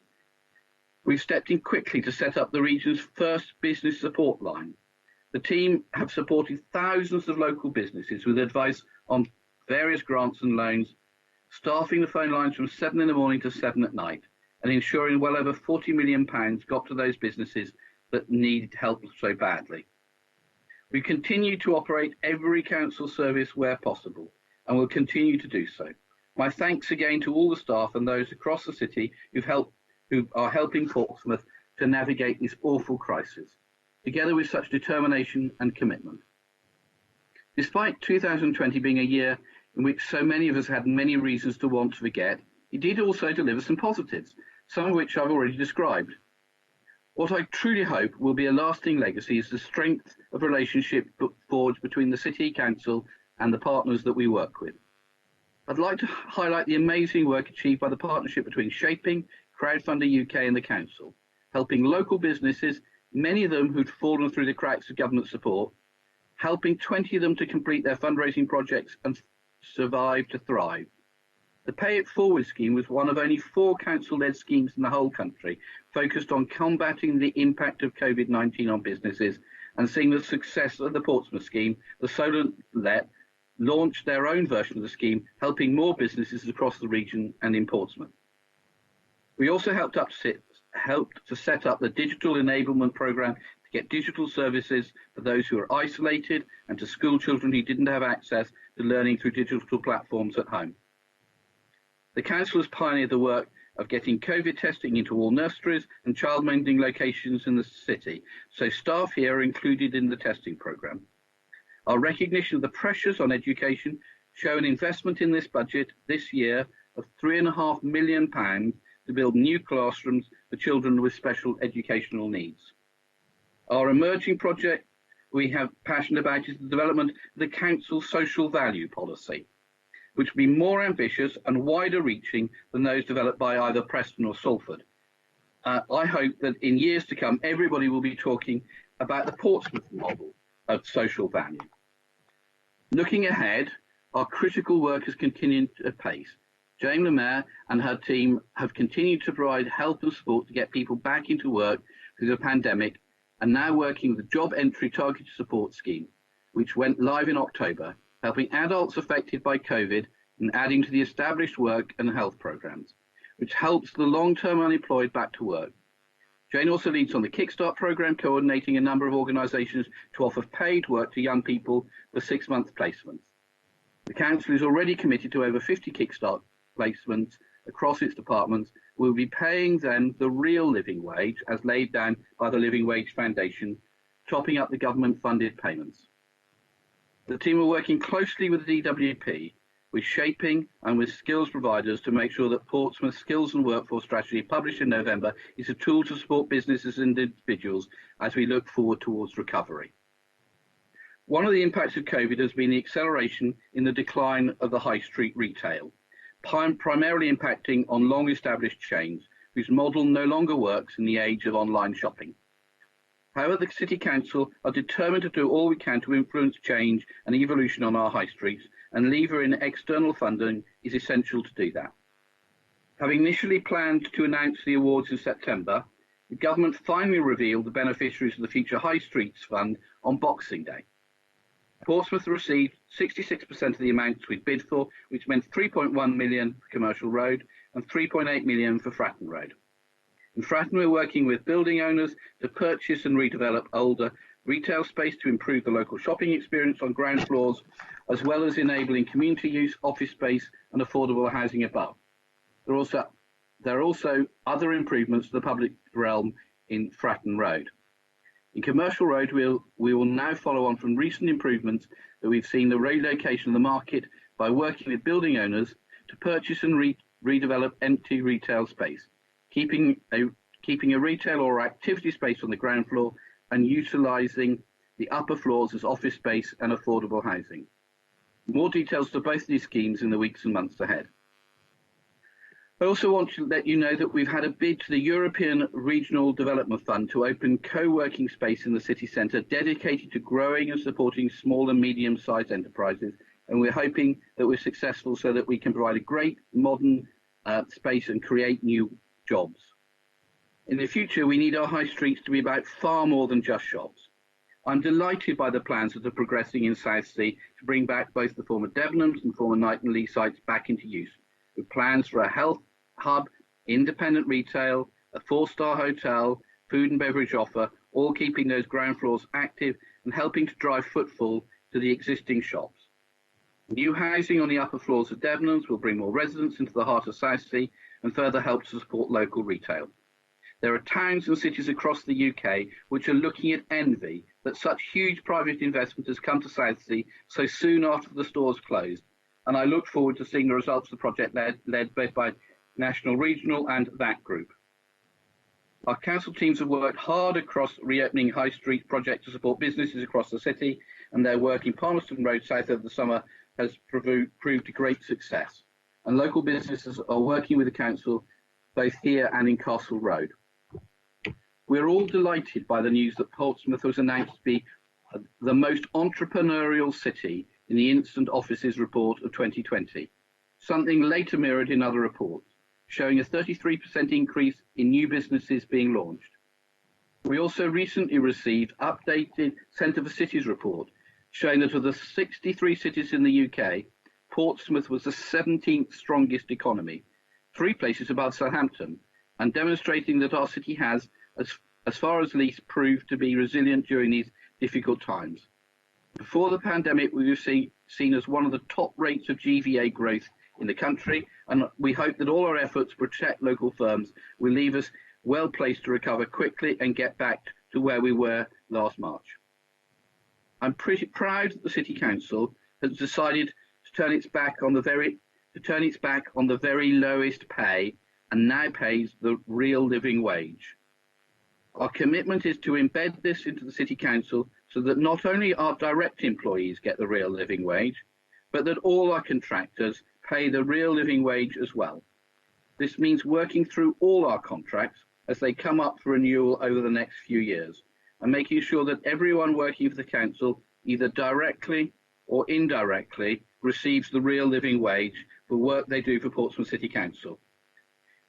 We've stepped in quickly to set up the region's first business support line. The team have supported thousands of local businesses with advice on various grants and loans, staffing the phone lines from 7 in the morning to 7 at night, and ensuring well over £40 million got to those businesses that needed help so badly. We continue to operate every council service where possible, and will continue to do so. My thanks again to all the staff and those across the city who are helping Portsmouth to navigate this awful crisis, together with such determination and commitment. Despite 2020 being a year in which so many of us had many reasons to want to forget, it did also deliver some positives, some of which I've already described. What I truly hope will be a lasting legacy is the strength of relationship forged between the City Council and the partners that we work with. I'd like to highlight the amazing work achieved by the partnership between Shaping, Crowdfunder UK and the Council, helping local businesses, many of them who'd fallen through the cracks of government support, helping 20 of them to complete their fundraising projects and survive to thrive. The Pay It Forward scheme was one of only 4 council-led schemes in the whole country, focused on combating the impact of COVID-19 on businesses, and seeing the success of the Portsmouth scheme, the Solent launched their own version of the scheme, helping more businesses across the region and in Portsmouth. We also helped to set up the Digital Enablement Programme to get digital services for those who are isolated and to school children who didn't have access to learning through digital platforms at home. The Council has pioneered the work of getting COVID testing into all nurseries and child-minding locations in the city, so staff here are included in the testing programme. Our recognition of the pressures on education show an investment in this budget this year of £3.5 million to build new classrooms for children with special educational needs. Our emerging project we have passionate about is the development of the Council's social value policy, which will be more ambitious and wider reaching than those developed by either Preston or Salford. I hope that in years to come, everybody will be talking about the Portsmouth model of social value. Looking ahead, our critical work has continued at pace. Jane Lemaire and her team have continued to provide help and support to get people back into work through the pandemic, and now working with the Job Entry Targeted Support Scheme, which went live in October, helping adults affected by COVID and adding to the established work and health programmes, which helps the long-term unemployed back to work. Jane also leads on the Kickstart programme, coordinating a number of organisations to offer paid work to young people for 6-month placements. The Council is already committed to over 50 Kickstart placements across its departments. We'll be paying them the real living wage as laid down by the Living Wage Foundation, topping up the government-funded payments. The team are working closely with the DWP, with Shaping and with skills providers to make sure that Portsmouth Skills and Workforce Strategy, published in November, is a tool to support businesses and individuals as we look forward towards recovery. One of the impacts of COVID has been the acceleration in the decline of the high street retail, primarily impacting on long-established chains whose model no longer works in the age of online shopping. However, the City Council are determined to do all we can to influence change and evolution on our high streets, and lever in external funding is essential to do that. Having initially planned to announce the awards in September, the government finally revealed the beneficiaries of the Future High Streets Fund on Boxing Day. Portsmouth received 66% of the amounts we bid for, which meant 3.1 million for Commercial Road and 3.8 million for Fratton Road. In Fratton, we're working with building owners to purchase and redevelop older retail space to improve the local shopping experience on ground floors, as well as enabling community use, office space and affordable housing above. There are also other improvements to the public realm in Fratton Road. In Commercial Road, we will now follow on from recent improvements that we've seen the relocation of the market by working with building owners to purchase and redevelop empty retail space, keeping a retail or activity space on the ground floor and utilising the upper floors as office space and affordable housing. More details to both of these schemes in the weeks and months ahead. I also want to let you know that we've had a bid to the European Regional Development Fund to open co-working space in the city centre dedicated to growing and supporting small and medium-sized enterprises, and we're hoping that we're successful so that we can provide a great modern space and create new jobs. In the future, we need our high streets to be about far more than just shops. I'm delighted by the plans that are progressing in Southsea to bring back both the former Debenhams and former Knight and Lee sites back into use, with plans for a health hub, independent retail, a 4-star hotel, food and beverage offer, all keeping those ground floors active and helping to drive footfall to the existing shops. New housing on the upper floors of Debenhams will bring more residents into the heart of Southsea and further help to support local retail. There are towns and cities across the UK which are looking at envy that such huge private investment has come to Southsea so soon after the stores closed, and I look forward to seeing the results of the project led both by National, Regional and that group. Our council teams have worked hard across reopening High Street project to support businesses across the city, and their work in Palmerston Road south over the summer has proved a great success. And local businesses are working with the council both here and in Castle Road. We're all delighted by the news that Portsmouth was announced to be the most entrepreneurial city in the Instant Offices report of 2020, something later mirrored in other reports, showing a 33% increase in new businesses being launched. We also recently received updated Centre for Cities report, showing that of the 63 cities in the UK, Portsmouth was the 17th strongest economy, 3 places above Southampton, and demonstrating that our city has, as far as least, proved to be resilient during these difficult times. Before the pandemic, we were seen as one of the top rates of GVA growth in the country, and we hope that all our efforts to protect local firms will leave us well placed to recover quickly and get back to where we were last March. I'm pretty proud that the City Council has decided to turn its back on the very lowest pay and now pays the real living wage. Our commitment is to embed this into the City Council so that not only our direct employees get the real living wage, but that all our contractors pay the real living wage as well. This means working through all our contracts as they come up for renewal over the next few years, and making sure that everyone working for the council, either directly or indirectly, receives the real living wage for work they do for Portsmouth City Council.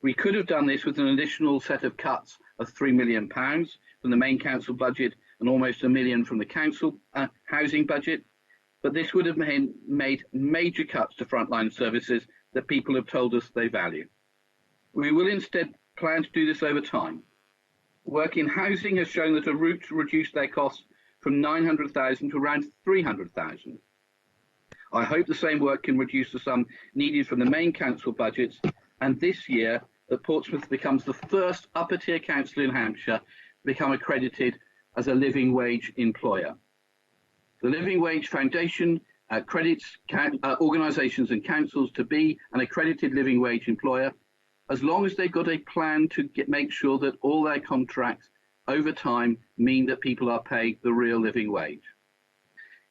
We could have done this with an additional set of cuts of £3 million from the main council budget and almost £1 million from the council housing budget, but this would have made major cuts to frontline services that people have told us they value. We will instead plan to do this over time. Work in housing has shown that a route to reduce their costs from 900,000 to around 300,000. I hope the same work can reduce the sum needed from the main council budgets, and this year that Portsmouth becomes the first upper tier council in Hampshire to become accredited as a living wage employer. The Living Wage Foundation credits organisations and councils to be an accredited living wage employer, as long as they've got a plan to make sure that all their contracts over time mean that people are paid the real living wage.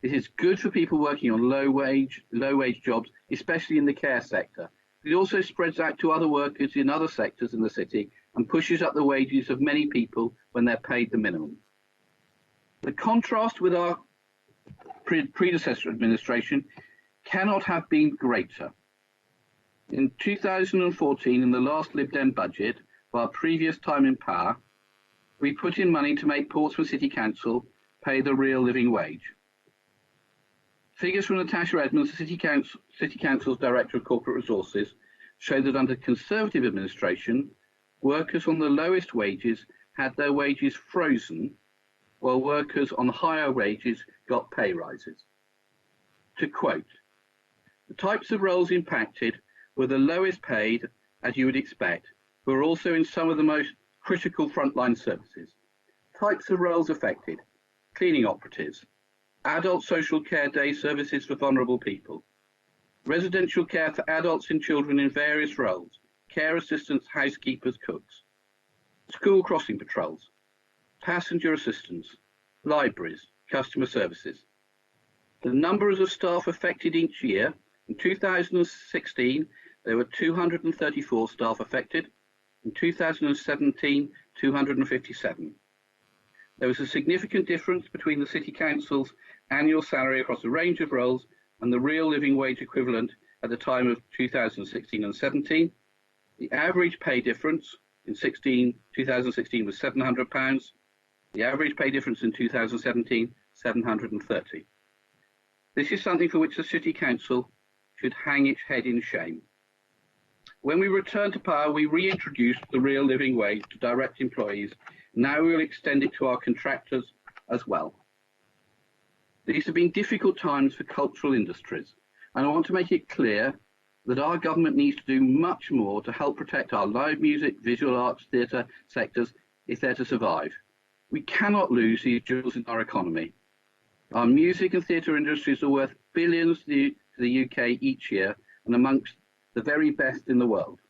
It is good for people working on low wage jobs, especially in the care sector. It also spreads out to other workers in other sectors in the city and pushes up the wages of many people when they're paid the minimum. The contrast with our predecessor administration cannot have been greater. In 2014, in the last Lib Dem budget of our previous time in power, we put in money to make Portsmouth City Council pay the real living wage. Figures from Natasha Edmonds, the City Council's Director of Corporate Resources, show that under Conservative administration, workers on the lowest wages had their wages frozen, while workers on higher wages got pay rises. To quote, the types of roles impacted were the lowest paid, as you would expect, but were also in some of the most critical frontline services. Types of roles affected: cleaning operatives, adult social care day services for vulnerable people, residential care for adults and children in various roles, care assistants, housekeepers, cooks, school crossing patrols, passenger assistants, libraries, customer services. The numbers of staff affected each year. In 2016, there were 234 staff affected. In 2017, 257. There was a significant difference between the City Council's annual salary across a range of roles and the real living wage equivalent at the time of 2016 and 17. The average pay difference in 2016 was £700. The average pay difference in 2017, 730. This is something for which the City Council should hang its head in shame. When we returned to power, we reintroduced the real living wage to direct employees. Now we will extend it to our contractors as well. These have been difficult times for cultural industries, and I want to make it clear that our government needs to do much more to help protect our live music, visual arts, theatre sectors if they're to survive. We cannot lose these jewels in our economy. Our music and theatre industries are worth billions to the UK each year and amongst the very best in the world.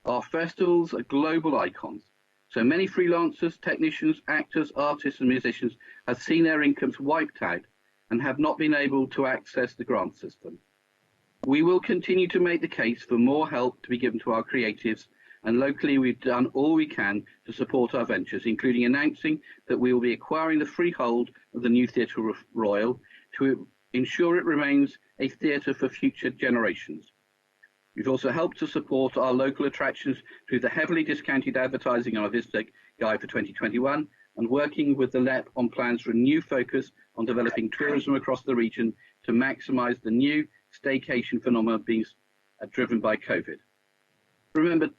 Our festivals are global icons. So many freelancers, technicians, actors, artists and musicians have seen their incomes wiped out and have not been able to access the grant system. We will continue to make the case for more help to be given to our creatives, and locally we've done all we can to support our ventures, including announcing that we will be acquiring the freehold of the new Theatre Royal to ensure it remains a theatre for future generations. We've also helped to support our local attractions through the heavily discounted advertising on our visitor guide for 2021 and working with the LEP on plans for a new focus on developing tourism across the region to maximise the new staycation phenomenon being driven by COVID. Remember,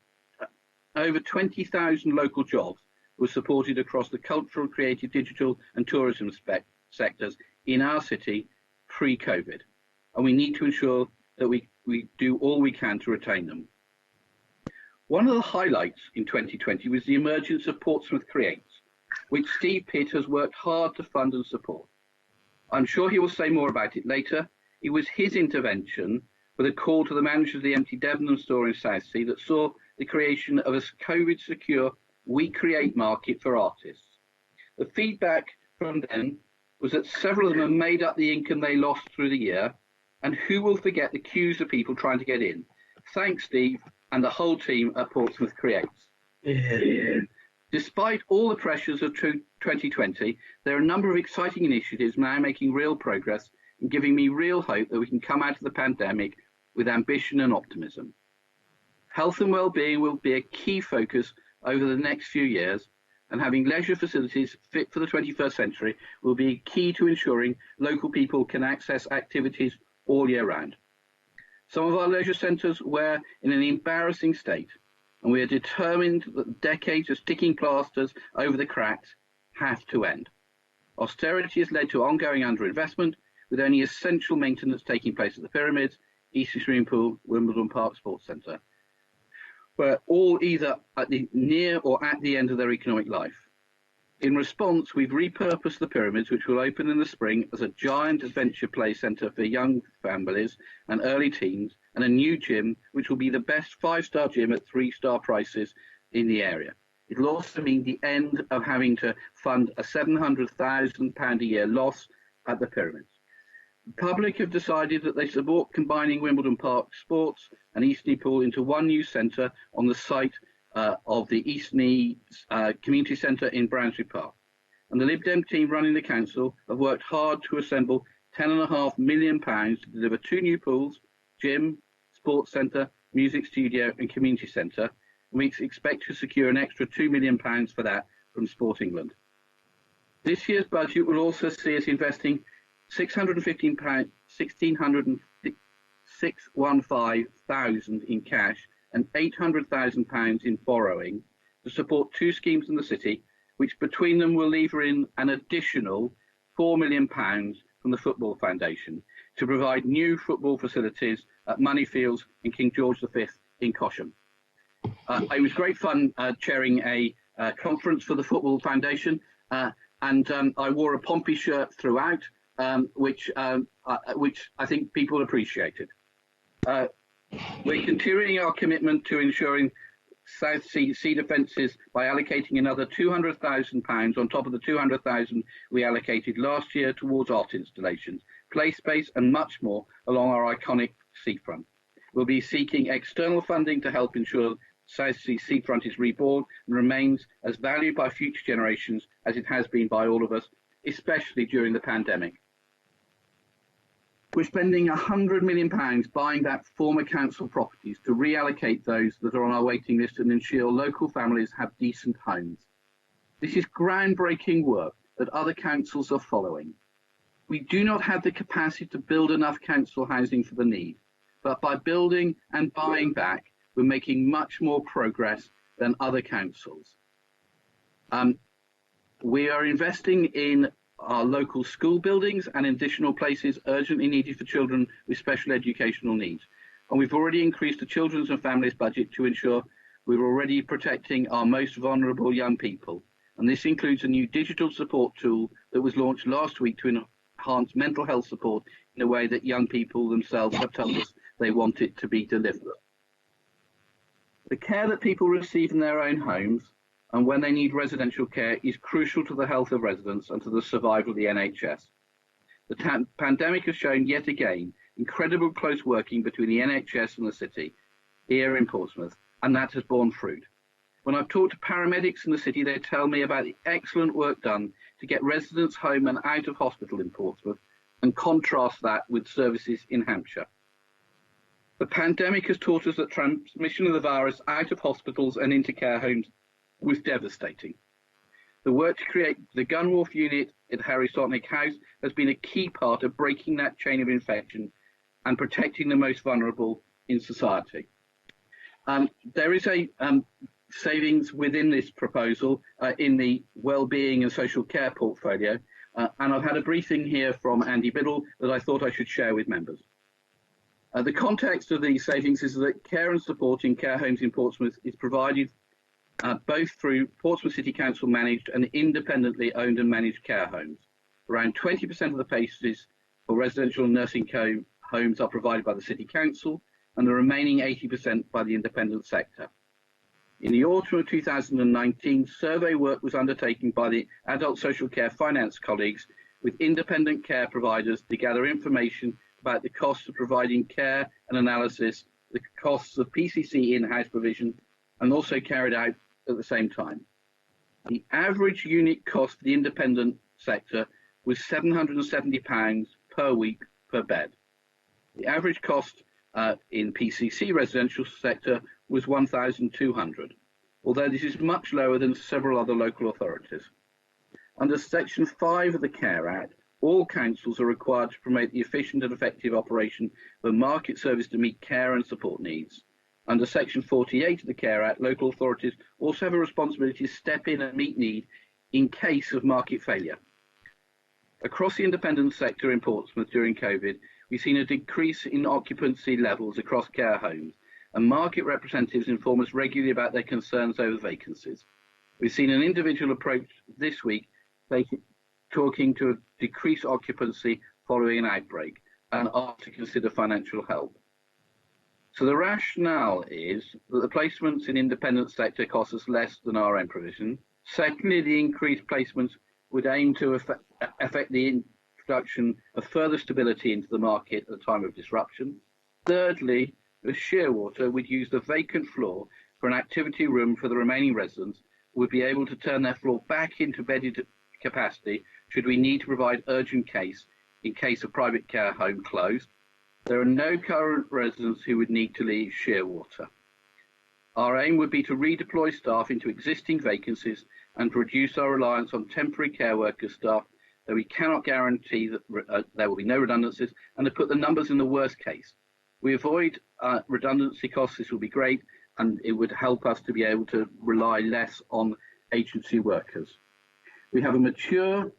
over 20,000 local jobs were supported across the cultural, creative, digital and tourism sectors in our city pre-COVID, and we need to ensure that we do all we can to retain them. One of the highlights in 2020 was the emergence of Portsmouth Creates, which Steve Pitt has worked hard to fund and support. I'm sure he will say more about it later. It was his intervention with a call to the manager of the empty Debenham store in Southsea that saw the creation of a COVID-secure We Create market for artists. The feedback from them was that several of them have made up the income they lost through the year, and who will forget the queues of people trying to get in? Thanks, Steve, and the whole team at Portsmouth Creates. Yeah. Despite all the pressures of 2020, there are a number of exciting initiatives now making real progress and giving me real hope that we can come out of the pandemic with ambition and optimism. Health and well-being will be a key focus over the next few years, and having leisure facilities fit for the 21st century will be key to ensuring local people can access activities all year round. Some of our leisure centres were in an embarrassing state, and we are determined that decades of sticking plasters over the cracks have to end. Austerity has led to ongoing underinvestment, with only essential maintenance taking place at the Pyramids, Eastleigh Swimming Pool, Wimbledon Park Sports Centre, were all either at the near or at the end of their economic life. In response, we've repurposed the Pyramids, which will open in the spring as a giant adventure play centre for young families and early teens, and a new gym, which will be the best 5-star gym at 3-star prices in the area. It'll also mean the end of having to fund a £700,000 a year loss at the Pyramids. The public have decided that they support combining Wimbledon Park Sports and Eastleigh Pool into one new centre on the site of the Eastleigh Community Centre in Bransbury Park. And the Lib Dem team running the council have worked hard to assemble £10.5 million to deliver 2 new pools, gym, sports centre, music studio and community centre. And we expect to secure an extra £2 million for that from Sport England. This year's budget will also see us investing £615,000 in cash and £800,000 in borrowing to support 2 schemes in the city, which between them will lever in an additional £4 million from the Football Foundation to provide new football facilities at Moneyfields and King George V in Cosham. It was great fun chairing a conference for the Football Foundation, and I wore a Pompey shirt throughout, which I think people appreciated. We're continuing our commitment to ensuring South Sea defences by allocating another £200,000 on top of the £200,000 we allocated last year towards art installations, play space and much more along our iconic seafront. We'll be seeking external funding to help ensure South Sea seafront is reborn and remains as valued by future generations as it has been by all of us, especially during the pandemic. We're spending £100 million buying back former council properties to reallocate those that are on our waiting list and ensure local families have decent homes. This is groundbreaking work that other councils are following. We do not have the capacity to build enough council housing for the need, but by building and buying back, we're making much more progress than other councils. We are investing in our local school buildings and additional places urgently needed for children with special educational needs. And we've already increased the children's and families budget to ensure we're already protecting our most vulnerable young people. And this includes a new digital support tool that was launched last week to enhance mental health support in a way that young people themselves have told us they want it to be delivered. The care that people receive in their own homes and when they need residential care is crucial to the health of residents and to the survival of the NHS. The pandemic has shown yet again incredible close working between the NHS and the city here in Portsmouth, and that has borne fruit. When I've talked to paramedics in the city, they tell me about the excellent work done to get residents home and out of hospital in Portsmouth, and contrast that with services in Hampshire. The pandemic has taught us that transmission of the virus out of hospitals and into care homes was devastating. The work to create the gun wharf unit at Harry Stotnick House has been a key part of breaking that chain of infection and protecting the most vulnerable in society. There is a savings within this proposal in the wellbeing and social care portfolio, and I've had a briefing here from Andy Biddle that I thought I should share with members. The context of these savings is that care and support in care homes in Portsmouth is provided both through Portsmouth City Council managed and independently owned and managed care homes. Around 20% of the places for residential and nursing homes are provided by the City Council, and the remaining 80% by the independent sector. In the autumn of 2019, survey work was undertaken by the Adult Social Care Finance colleagues with independent care providers to gather information about the costs of providing care and analysis, the costs of PCC in-house provision, and also carried out at the same time. The average unit cost for the independent sector was £770 per week per bed. The average cost in PCC residential sector was £1,200, although this is much lower than several other local authorities. Under Section 5 of the Care Act, all councils are required to promote the efficient and effective operation of a market service to meet care and support needs. Under Section 48 of the Care Act, local authorities also have a responsibility to step in and meet need in case of market failure. Across the independent sector in Portsmouth during COVID, we've seen a decrease in occupancy levels across care homes, and market representatives inform us regularly about their concerns over vacancies. We've seen an individual approach this week talking to a decreased occupancy following an outbreak and asked to consider financial help. So the rationale is that the placements in independent sector cost us less than our own provision. Secondly, the increased placements would aim to affect the introduction of further stability into the market at a time of disruption. Thirdly, with Shearwater would use the vacant floor for an activity room for the remaining residents, would be able to turn their floor back into bedded capacity should we need to provide urgent case in case a private care home closed. There are no current residents who would need to leave Shearwater. Our aim would be to redeploy staff into existing vacancies and to reduce our reliance on temporary care worker staff, though we cannot guarantee that there will be no redundancies, and to put the numbers in the worst case. We avoid redundancy costs, this will be great, and it would help us to be able to rely less on agency workers. We have a mature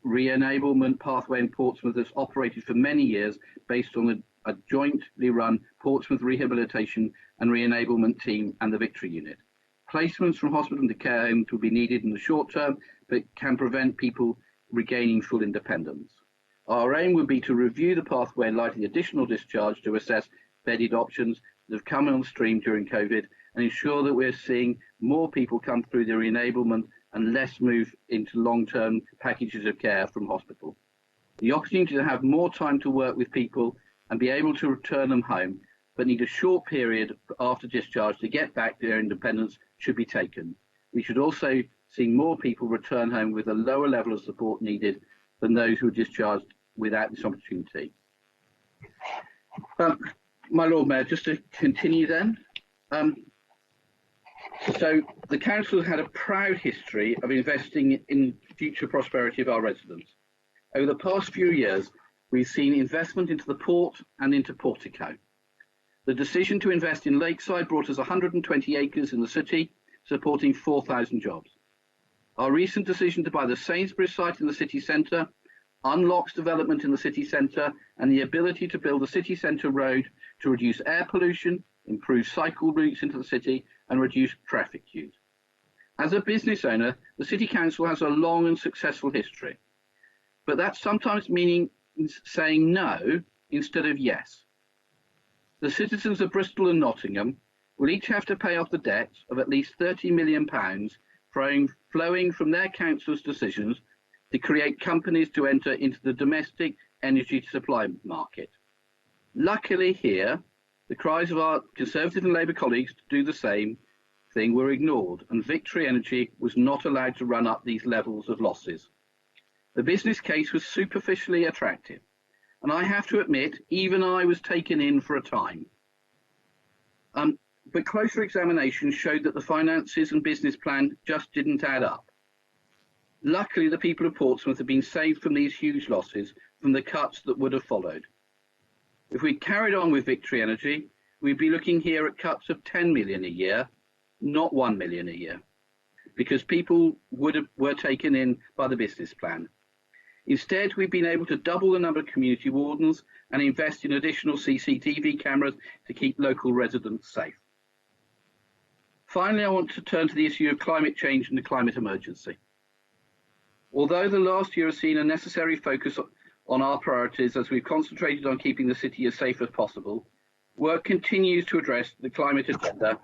re-enablement pathway in Portsmouth that's operated for many years based on a jointly run Portsmouth Rehabilitation and Re-enablement Team and the Victory Unit. Placements from hospital into care homes will be needed in the short term, but can prevent people regaining full independence. Our aim would be to review the pathway in light of the additional discharge to assess bedded options that have come on stream during COVID and ensure that we're seeing more people come through their enablement and less move into long-term packages of care from hospital. The opportunity to have more time to work with people and be able to return them home, but need a short period after discharge to get back to their independence, should be taken. We should also see more people return home with a lower level of support needed than those who are discharged without this opportunity. My Lord Mayor, just to continue then. So the council has had a proud history of investing in future prosperity of our residents. Over the past few years, we've seen investment into the port and into Portico. The decision to invest in Lakeside brought us 120 acres in the city, supporting 4,000 jobs. Our recent decision to buy the Sainsbury's site in the city centre unlocks development in the city centre and the ability to build a city centre road to reduce air pollution, improve cycle routes into the city and reduce traffic queues. As a business owner, the City Council has a long and successful history, but that's sometimes meaning saying no instead of yes. The citizens of Bristol and Nottingham will each have to pay off the debt of at least £30 million flowing from their council's decisions to create companies to enter into the domestic energy supply market. Luckily here, the cries of our Conservative and Labour colleagues to do the same thing were ignored, and Victory Energy was not allowed to run up these levels of losses. The business case was superficially attractive, and I have to admit, even I was taken in for a time. But closer examination showed that the finances and business plan just didn't add up. Luckily, the people of Portsmouth have been saved from these huge losses from the cuts that would have followed. If we carried on with Victory Energy, we'd be looking here at cuts of 10 million a year, not 1 million a year, because people were taken in by the business plan. Instead, we've been able to double the number of community wardens and invest in additional CCTV cameras to keep local residents safe. Finally, I want to turn to the issue of climate change and the climate emergency. Although the last year has seen a necessary focus on our priorities as we've concentrated on keeping the city as safe as possible, work continues to address the climate agenda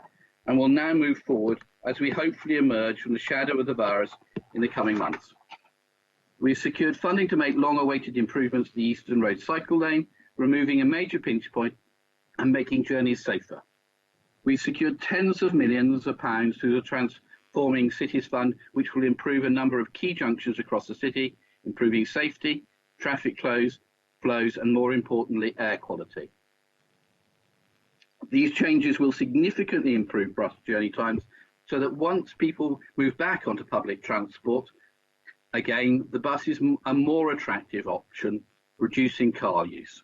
and will now move forward as we hopefully emerge from the shadow of the virus in the coming months. We've secured funding to make long-awaited improvements to the Eastern Road cycle lane, removing a major pinch point and making journeys safer. We've secured tens of millions of pounds through the Transforming Cities Fund, which will improve a number of key junctions across the city, improving safety, traffic flows, and more importantly, air quality. These changes will significantly improve bus journey times so that once people move back onto public transport, again, the bus is a more attractive option, reducing car use.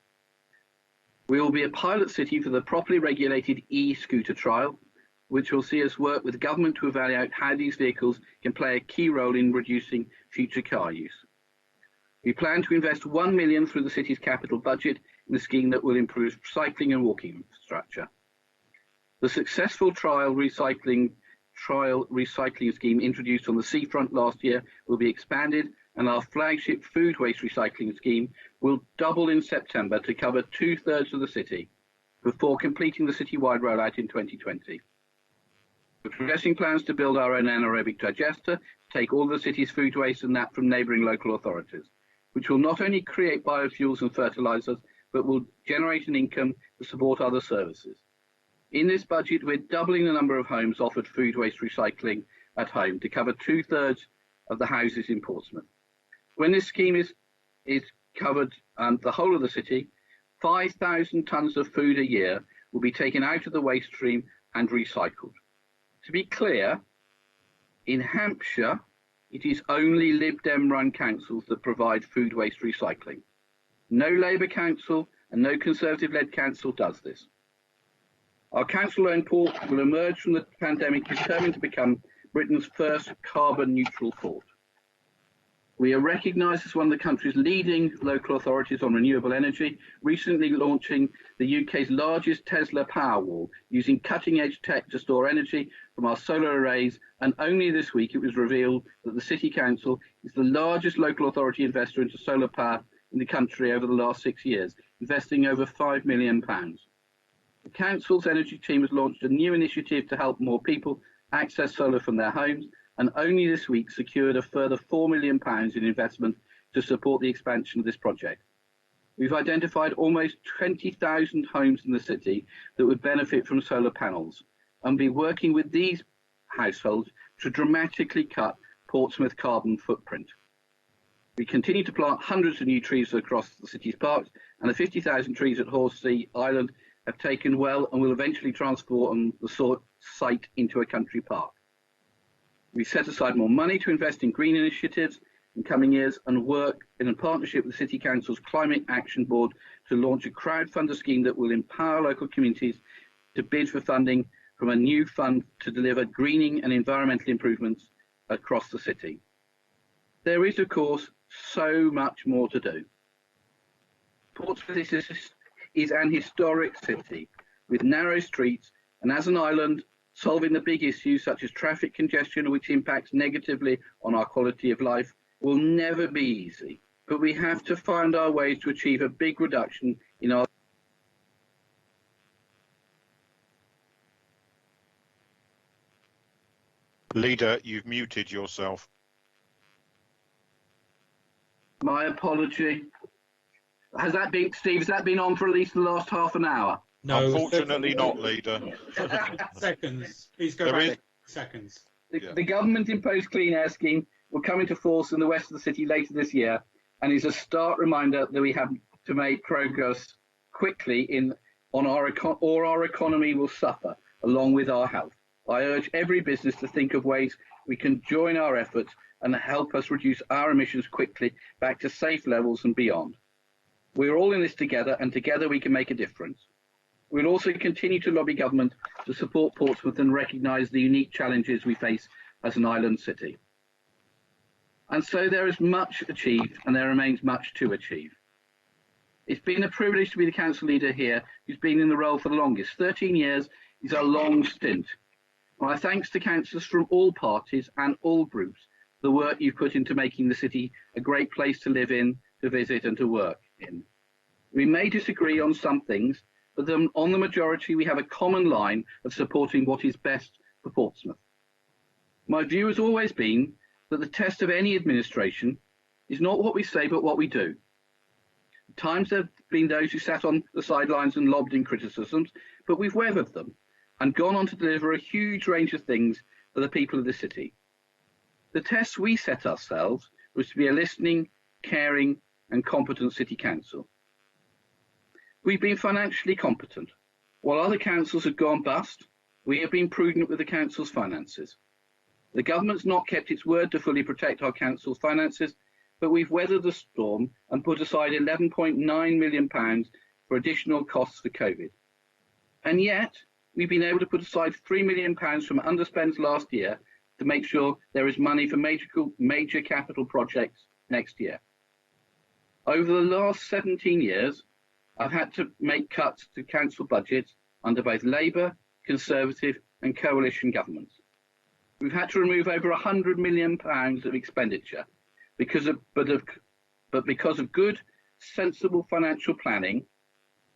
We will be a pilot city for the properly regulated e-scooter trial, which will see us work with the government to evaluate how these vehicles can play a key role in reducing future car use. We plan to invest £1 million through the city's capital budget in a scheme that will improve cycling and walking infrastructure. The successful trial recycling scheme introduced on the seafront last year will be expanded, and our flagship food waste recycling scheme will double in September to cover 2/3 of the city before completing the citywide rollout in 2020. We're progressing plans to build our own anaerobic digester to take all the city's food waste and that from neighbouring local authorities, which will not only create biofuels and fertilisers, but will generate an income to support other services. In this budget, we're doubling the number of homes offered food waste recycling at home to cover 2/3 of the houses in Portsmouth. When this scheme is covered the whole of the city, 5,000 tonnes of food a year will be taken out of the waste stream and recycled. To be clear, in Hampshire, it is only Lib Dem run councils that provide food waste recycling. No Labour council and no Conservative-led council does this. Our council-owned port will emerge from the pandemic determined to become Britain's first carbon-neutral port. We are recognised as one of the country's leading local authorities on renewable energy, recently launching the UK's largest Tesla Powerwall, using cutting-edge tech to store energy from our solar arrays, and only this week it was revealed that the City Council is the largest local authority investor into solar power in the country over the last 6 years, investing over £5 million. The Council's energy team has launched a new initiative to help more people access solar from their homes, and only this week secured a further £4 million in investment to support the expansion of this project. We've identified almost 20,000 homes in the city that would benefit from solar panels, and be working with these households to dramatically cut Portsmouth carbon footprint. We continue to plant hundreds of new trees across the city's parks, and the 50,000 trees at Horsey Island have taken well and will eventually transform the site into a country park. We set aside more money to invest in green initiatives in coming years and work in a partnership with the City Council's Climate Action Board to launch a crowdfunder scheme that will empower local communities to bid for funding from a new fund to deliver greening and environmental improvements across the city. There is, of course, so much more to do. Portsmouth is an historic city with narrow streets, and as an island, solving the big issues such as traffic congestion, which impacts negatively on our quality of life, will never be easy. But we have to find our ways to achieve a big reduction in our Leader, you've muted yourself. My apology. Has that been, Steve, has that been on for at least the last half an hour? No. Unfortunately not, Leader. Seconds. Please go There back. is- Seconds. The government-imposed clean air scheme will come into force in the west of the city later this year, and is a stark reminder that we have to make progress quickly or our economy will suffer along with our health. I urge every business to think of ways we can join our efforts and help us reduce our emissions quickly back to safe levels and beyond. We're all in this together, and together we can make a difference. We'll also continue to lobby government to support Portsmouth and recognise the unique challenges we face as an island city. And so there is much achieved, and there remains much to achieve. It's been a privilege to be the council leader here, who's been in the role for the longest. 13 years is a long stint. My thanks to councillors from all parties and all groups for the work you've put into making the city a great place to live in, to visit and to work in. We may disagree on some things, but on the majority we have a common line of supporting what is best for Portsmouth. My view has always been that the test of any administration is not what we say but what we do. At times there have been those who sat on the sidelines and lobbed in criticisms, but we've weathered them and gone on to deliver a huge range of things for the people of the city. The test we set ourselves was to be a listening, caring and competent city council. We've been financially competent. While other councils have gone bust, we have been prudent with the council's finances. The government's not kept its word to fully protect our council's finances, but we've weathered the storm and put aside £11.9 million for additional costs for COVID. And yet, we've been able to put aside £3 million from underspends last year to make sure there is money for major capital projects next year. Over the last 17 years, I've had to make cuts to council budgets under both Labour, Conservative and coalition governments. We've had to remove over £100 million of expenditure because of good, sensible financial planning.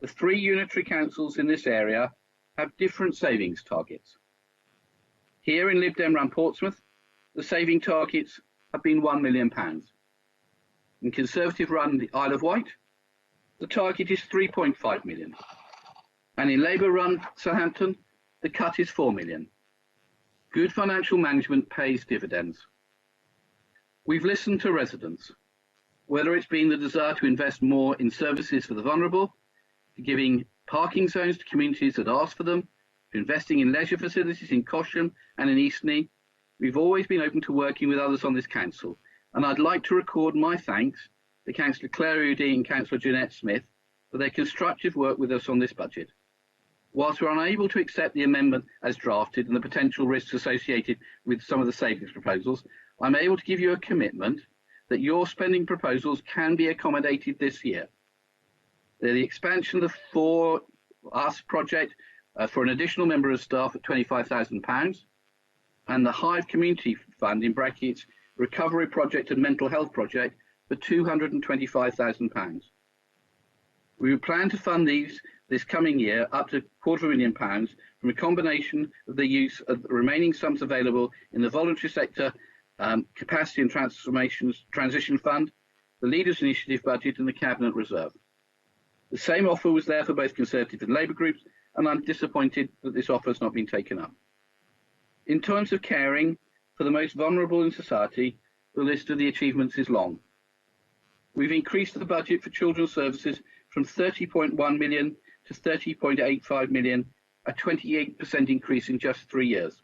The 3 unitary councils in this area have different savings targets. Here in Lib Dem run Portsmouth, the saving targets have been £1 million. In Conservative run the Isle of Wight, the target is £3.5 million. And in Labour run Southampton, the cut is £4 million. Good financial management pays dividends. We've listened to residents, whether it's been the desire to invest more in services for the vulnerable, to giving parking zones to communities that ask for them, to investing in leisure facilities in Cosham and in Eastney. We've always been open to working with others on this council, and I'd like to record my thanks to Councillor Claire Udy and Councillor Jeanette Smith for their constructive work with us on this budget. Whilst we're unable to accept the amendment as drafted and the potential risks associated with some of the savings proposals, I'm able to give you a commitment that your spending proposals can be accommodated this year. They're the expansion of the For Us project for an additional member of staff at £25,000 and the Hive Community Fund in brackets Recovery Project and Mental Health Project for £225,000. We plan to fund these this coming year up to £250,000 from a combination of the use of the remaining sums available in the voluntary sector capacity and transition fund, the Leaders Initiative budget and the Cabinet Reserve. The same offer was there for both Conservative and Labour groups, and I'm disappointed that this offer has not been taken up. In terms of caring for the most vulnerable in society, the list of the achievements is long. We've increased the budget for children's services from 30.1 million to 30.85 million, a 28% increase in just 3 years.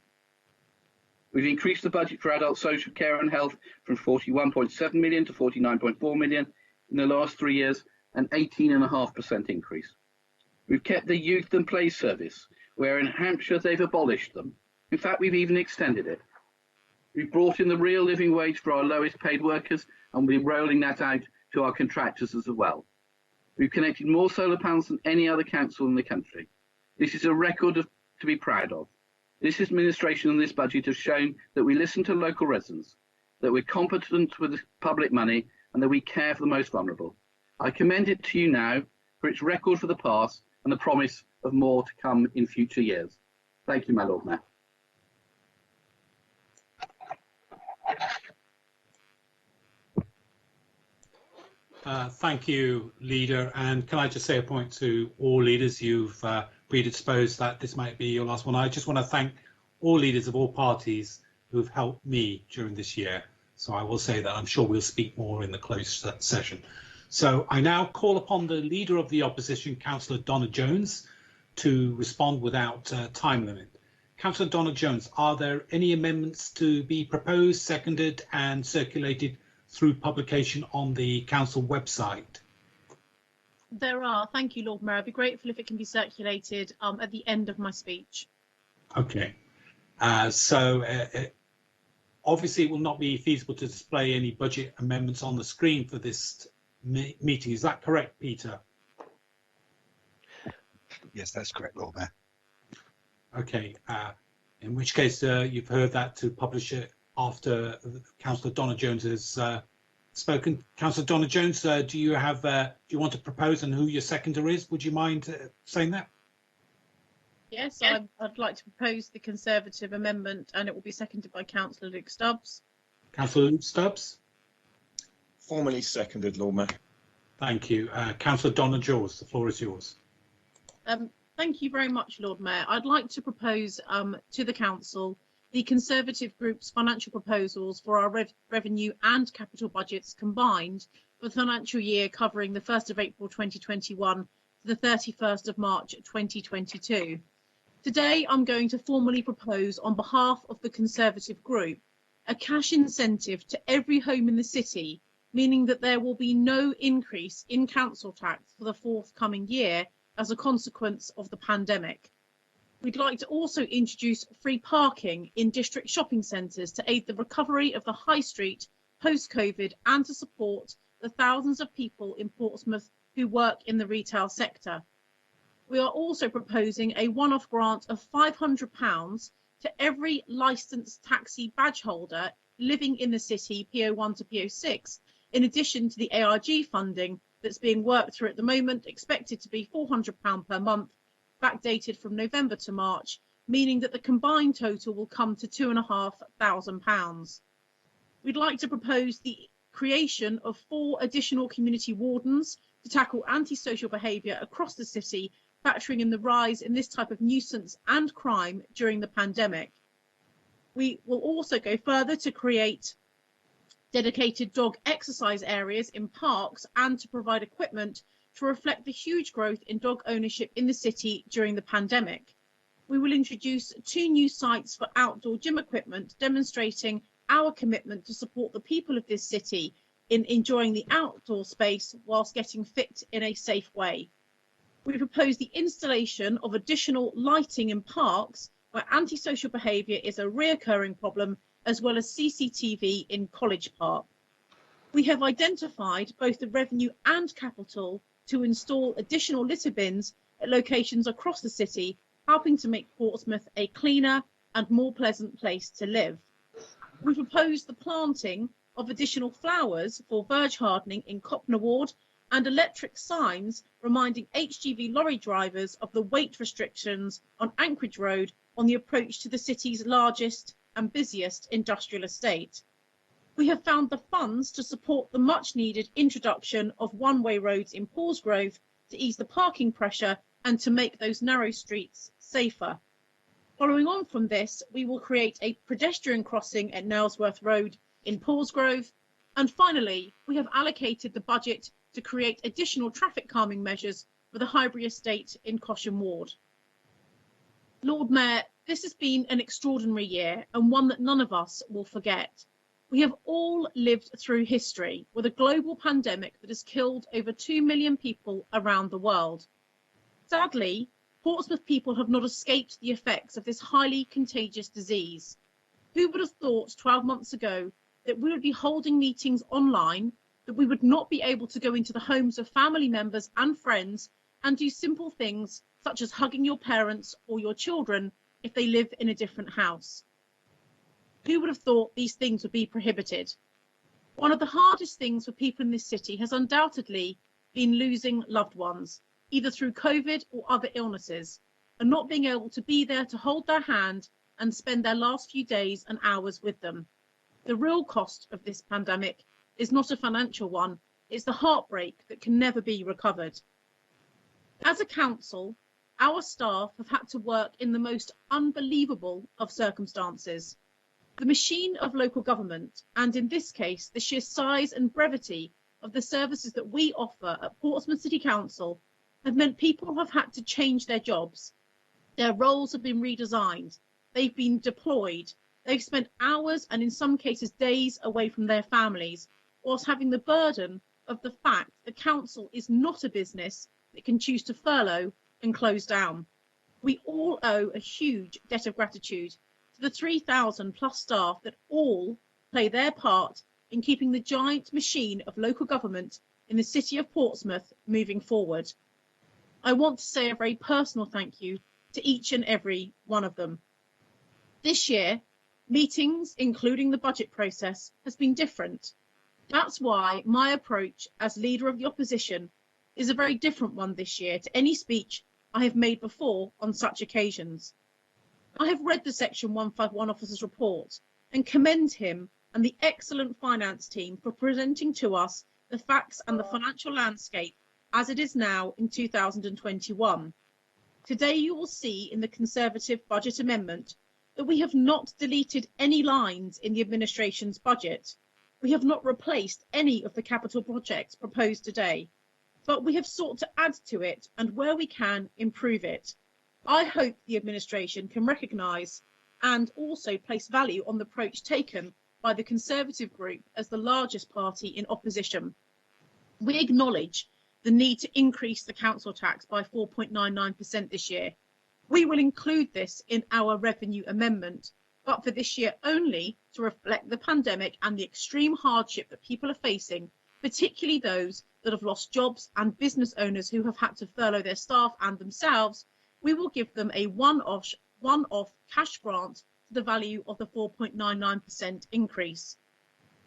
We've increased the budget for adult social care and health from 41.7 million to 49.4 million in the last 3 years, an 18.5% increase. We've kept the youth and play service, where in Hampshire they've abolished them. In fact, we've even extended it. We've brought in the real living wage for our lowest paid workers, and we're rolling that out to our contractors as well. We've connected more solar panels than any other council in the country. This is a record to be proud of. This administration and this budget have shown that we listen to local residents, that we're competent with the public money, and that we care for the most vulnerable. I commend it to you now for its record for the past and the promise of more to come in future years. Thank you, my Lord Mayor. Thank you, Leader. And can I just say a point to all leaders? You've predisposed that this might be your last one. I just want to thank all leaders of all parties who've helped me during this year. So I will say that I'm sure we'll speak more in the closed session. So I now call upon the Leader of the Opposition, Councillor Donna Jones, to respond without time limit. Councillor Donna Jones, are there any amendments to be proposed, seconded and circulated through publication on the council website? There are. Thank you, Lord Mayor. I'd be grateful if it can be circulated at the end of my speech. Okay. Obviously it will not be feasible to display any budget amendments on the screen for this meeting. Is that correct, Peter? Yes, that's correct, Lord Mayor. Okay. In which case, you've heard that to publish it after Councillor Donna Jones has spoken. Councillor Donna Jones, do you want to propose and who your seconder is? Would you mind saying that? Yes, I'd like to propose the Conservative amendment, and it will be seconded by Councillor Luke Stubbs. Councillor Luke Stubbs? Formally seconded, Lord Mayor. Thank you. Councillor Donna Jones, the floor is yours. Thank you very much, Lord Mayor. I'd like to propose to the Council the Conservative Group's financial proposals for our revenue and capital budgets combined for the financial year covering the 1st of April 2021 to the 31st of March 2022. Today, I'm going to formally propose on behalf of the Conservative Group a cash incentive to every home in the city, meaning that there will be no increase in council tax for the forthcoming year as a consequence of the pandemic. We'd like to also introduce free parking in district shopping centres to aid the recovery of the high street post-COVID and to support the thousands of people in Portsmouth who work in the retail sector. We are also proposing a one-off grant of £500 to every licensed taxi badge holder living in the city PO1 to PO6, in addition to the ARG funding that's being worked through at the moment, expected to be £400 per month, backdated from November to March, meaning that the combined total will come to £2,500. We'd like to propose the creation of 4 additional community wardens to tackle antisocial behaviour across the city, factoring in the rise in this type of nuisance and crime during the pandemic. We will also go further to create dedicated dog exercise areas in parks and to provide equipment to reflect the huge growth in dog ownership in the city during the pandemic. We will introduce 2 new sites for outdoor gym equipment, demonstrating our commitment to support the people of this city in enjoying the outdoor space whilst getting fit in a safe way. We propose the installation of additional lighting in parks where antisocial behaviour is a reoccurring problem, as well as CCTV in College Park. We have identified both the revenue and capital to install additional litter bins at locations across the city, helping to make Portsmouth a cleaner and more pleasant place to live. We propose the planting of additional flowers for verge hardening in Copner Ward and electric signs reminding HGV lorry drivers of the weight restrictions on Anchorage Road on the approach to the city's largest and busiest industrial estate. We have found the funds to support the much needed introduction of one-way roads in Portsmouth to ease the parking pressure and to make those narrow streets safer. Following on from this, we will create a pedestrian crossing at Nailsworth Road in Paulsgrove. And finally, we have allocated the budget to create additional traffic calming measures for the Highbury estate in Cosham Ward. Lord Mayor, this has been an extraordinary year and one that none of us will forget. We have all lived through history with a global pandemic that has killed over 2 million people around the world. Sadly, Portsmouth people have not escaped the effects of this highly contagious disease. Who would have thought 12 months ago that we would be holding meetings online, that we would not be able to go into the homes of family members and friends and do simple things such as hugging your parents or your children if they live in a different house? Who would have thought these things would be prohibited? One of the hardest things for people in this city has undoubtedly been losing loved ones, either through COVID or other illnesses, and not being able to be there to hold their hand and spend their last few days and hours with them. The real cost of this pandemic is not a financial one, it's the heartbreak that can never be recovered. As a council, our staff have had to work in the most unbelievable of circumstances. The machine of local government, and in this case, the sheer size and brevity of the services that we offer at Portsmouth City Council, have meant people have had to change their jobs. Their roles have been redesigned. They've been deployed. They've spent hours and in some cases days away from their families, whilst having the burden of the fact the council is not a business that can choose to furlough and close down. We all owe a huge debt of gratitude to the 3,000 plus staff that all play their part in keeping the giant machine of local government in the city of Portsmouth moving forward. I want to say a very personal thank you to each and every one of them. This year, meetings, including the budget process, has been different. That's why my approach as leader of the opposition is a very different one this year to any speech I have made before on such occasions. I have read the Section 151 officer's report and commend him and the excellent finance team for presenting to us the facts and the financial landscape as it is now in 2021. Today you will see in the Conservative budget amendment that we have not deleted any lines in the administration's budget. We have not replaced any of the capital projects proposed today, but we have sought to add to it and where we can improve it. I hope the administration can recognise and also place value on the approach taken by the Conservative group as the largest party in opposition. We acknowledge the need to increase the council tax by 4.99% this year. We will include this in our revenue amendment, but for this year only to reflect the pandemic and the extreme hardship that people are facing, particularly those that have lost jobs and business owners who have had to furlough their staff and themselves. We will give them a one-off cash grant to the value of the 4.99% increase.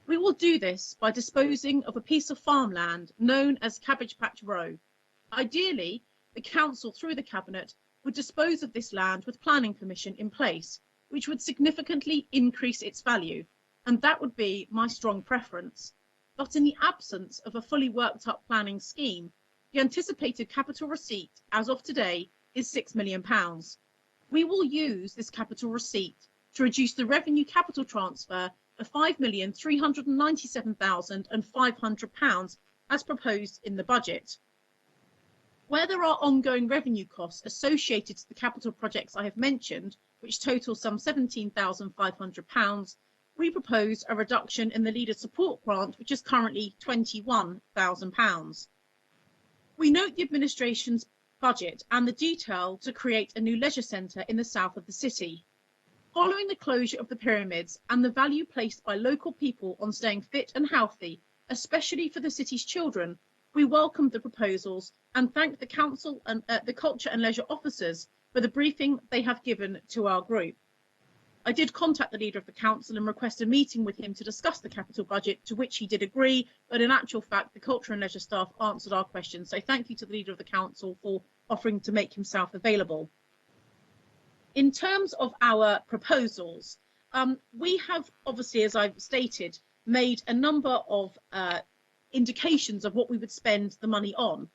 We will do this by disposing of a piece of farmland known as Cabbage Patch Row. Ideally, the council through the cabinet would dispose of this land with planning permission in place, which would significantly increase its value, and that would be my strong preference. But in the absence of a fully worked up planning scheme, the anticipated capital receipt as of today is £6 million. We will use this capital receipt to reduce the revenue capital transfer of £5,397,500 as proposed in the budget. Where there are ongoing revenue costs associated to the capital projects I have mentioned, which total some £17,500, we propose a reduction in the leader support grant, which is currently £21,000. We note the administration's budget and the detail to create a new leisure centre in the south of the city. Following the closure of the pyramids and the value placed by local people on staying fit and healthy, especially for the city's children, we welcome the proposals and thank the council and the culture and leisure officers for the briefing they have given to our group. I did contact the leader of the council and request a meeting with him to discuss the capital budget, to which he did agree, but in actual fact the culture and leisure staff answered our questions. So thank you to the leader of the council for offering to make himself available. In terms of our proposals, we have obviously, as I've stated, made a number of indications of what we would spend the money on.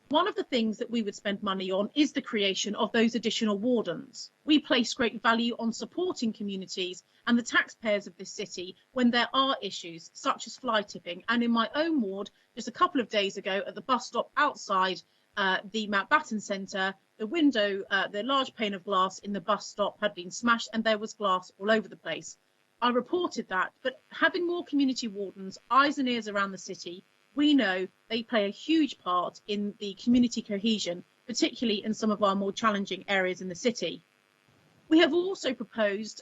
One of the things that we would spend money on is the creation of those additional wardens. We place great value on supporting communities and the taxpayers of this city when there are issues such as fly tipping. And in my own ward, just a couple of days ago at the bus stop outside the Mountbatten Centre, the large pane of glass in the bus stop had been smashed and there was glass all over the place. I reported that, but having more community wardens, eyes and ears around the city, we know they play a huge part in the community cohesion, particularly in some of our more challenging areas in the city. We have also proposed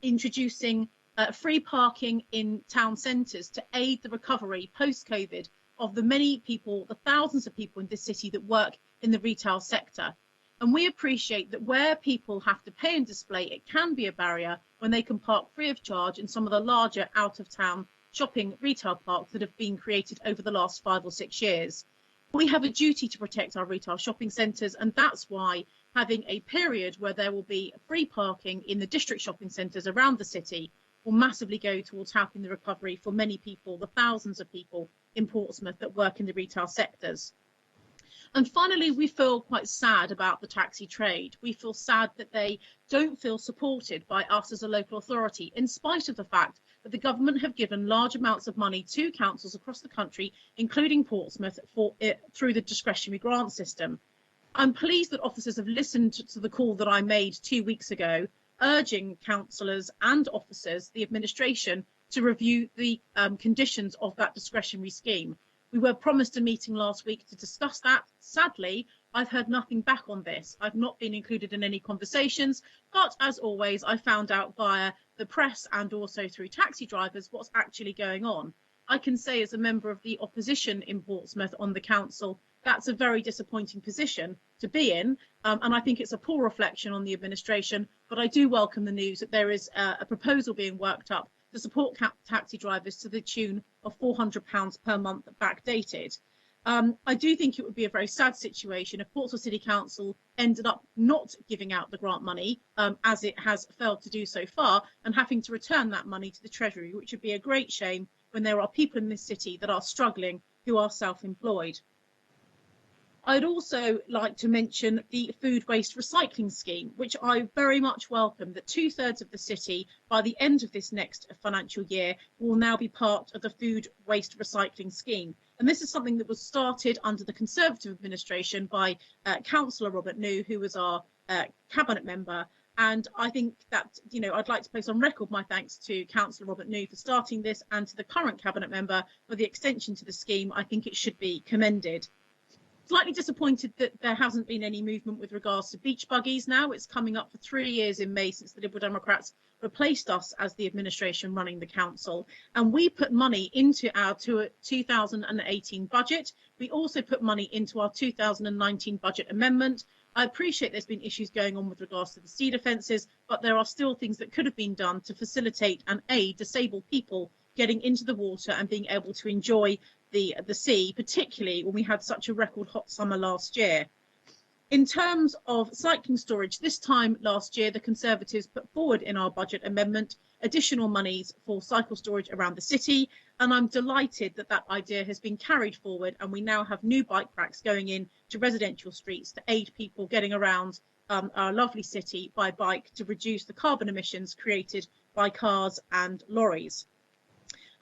introducing free parking in town centres to aid the recovery post-COVID of the many people, the thousands of people in this city that work in the retail sector. And we appreciate that where people have to pay and display, it can be a barrier when they can park free of charge in some of the larger out-of-town shopping retail parks that have been created over the last 5 or 6 years. We have a duty to protect our retail shopping centres, and that's why having a period where there will be free parking in the district shopping centres around the city will massively go towards helping the recovery for many people, the thousands of people in Portsmouth that work in the retail sectors. And finally, we feel quite sad about the taxi trade. We feel sad that they don't feel supported by us as a local authority, in spite of the fact that the government have given large amounts of money to councils across the country, including Portsmouth, through the discretionary grant system. I'm pleased that officers have listened to the call that I made 2 weeks ago, urging councillors and officers, the administration, to review the conditions of that discretionary scheme. We were promised a meeting last week to discuss that. Sadly, I've heard nothing back on this. I've not been included in any conversations, but as always, I found out via the press and also through taxi drivers what's actually going on. I can say as a member of the opposition in Portsmouth on the council, that's a very disappointing position to be in, and I think it's a poor reflection on the administration, but I do welcome the news that there is a proposal being worked up to support taxi drivers to the tune of £400 per month backdated. I do think it would be a very sad situation if Portsmouth City Council ended up not giving out the grant money, as it has failed to do so far, and having to return that money to the Treasury, which would be a great shame when there are people in this city that are struggling who are self-employed. I'd also like to mention the food waste recycling scheme, which I very much welcome, that 2/3 of the city by the end of this next financial year will now be part of the food waste recycling scheme. And this is something that was started under the Conservative administration by Councillor Robert New, who was our cabinet member. And I think that, I'd like to place on record my thanks to Councillor Robert New for starting this, and to the current cabinet member for the extension to the scheme. I think it should be commended. Slightly disappointed that there hasn't been any movement with regards to beach buggies now. It's coming up for 3 years in May since the Liberal Democrats replaced us as the administration running the council. And we put money into our 2018 budget. We also put money into our 2019 budget amendment. I appreciate there's been issues going on with regards to the sea defences, but there are still things that could have been done to facilitate and aid disabled people getting into the water and being able to enjoy the sea, particularly when we had such a record hot summer last year. In terms of cycling storage, this time last year, the Conservatives put forward in our budget amendment additional monies for cycle storage around the city, and I'm delighted that that idea has been carried forward, and we now have new bike racks going in to residential streets to aid people getting around our lovely city by bike to reduce the carbon emissions created by cars and lorries.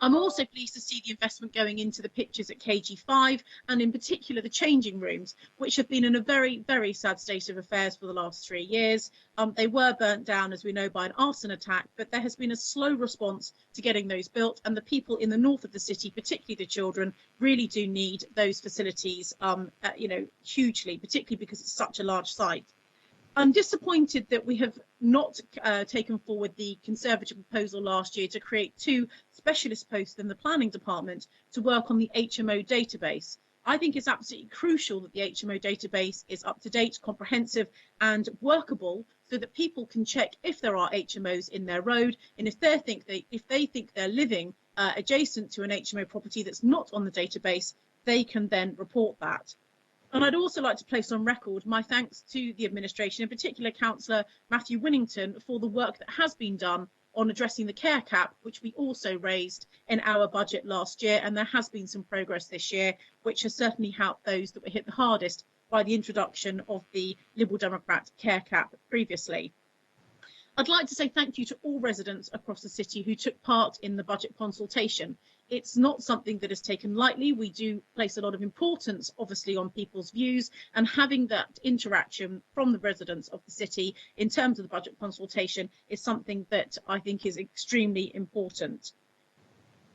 I'm also pleased to see the investment going into the pitches at KG5, and in particular the changing rooms, which have been in a very, very sad state of affairs for the last 3 years. They were burnt down, as we know, by an arson attack, but there has been a slow response to getting those built, and the people in the north of the city, particularly the children, really do need those facilities, hugely, particularly because it's such a large site. I'm disappointed that we have not taken forward the Conservative proposal last year to create 2 specialist posts in the planning department to work on the HMO database. I think it's absolutely crucial that the HMO database is up to date, comprehensive and workable, so that people can check if there are HMOs in their road, and if they think they're living adjacent to an HMO property that's not on the database, they can then report that. And I'd also like to place on record my thanks to the administration, in particular Councillor Matthew Winnington, for the work that has been done on addressing the care cap, which we also raised in our budget last year. And there has been some progress this year, which has certainly helped those that were hit the hardest by the introduction of the Liberal Democrat care cap previously. I'd like to say thank you to all residents across the city who took part in the budget consultation. It's not something that is taken lightly. We do place a lot of importance, obviously, on people's views, and having that interaction from the residents of the city in terms of the budget consultation is something that I think is extremely important.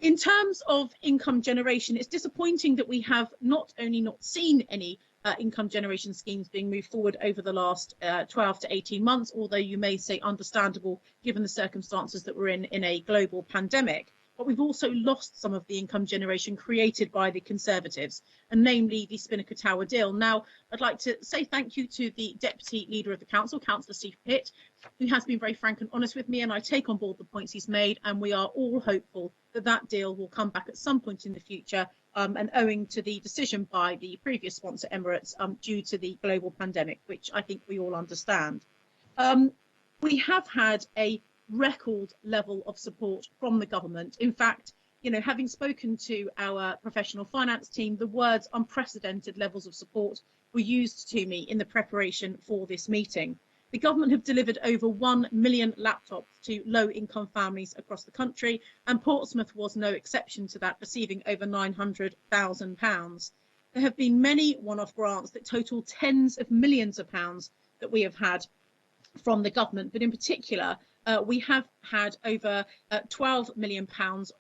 In terms of income generation, it's disappointing that we have not only not seen any income generation schemes being moved forward over the last 12 to 18 months, although you may say understandable given the circumstances that we're in a global pandemic. But we've also lost some of the income generation created by the Conservatives, and namely the Spinnaker Tower deal. Now, I'd like to say thank you to the Deputy Leader of the Council, Councillor Steve Pitt, who has been very frank and honest with me, and I take on board the points he's made, and we are all hopeful that that deal will come back at some point in the future, and owing to the decision by the previous sponsor, Emirates, due to the global pandemic, which I think we all understand. We have had a record level of support from the government. In fact, having spoken to our professional finance team, the words unprecedented levels of support were used to me in the preparation for this meeting. The government have delivered over 1 million laptops to low-income families across the country, and Portsmouth was no exception to that, receiving over £900,000. There have been many one-off grants that total tens of millions of pounds that we have had from the government, but in particular, we have had over £12 million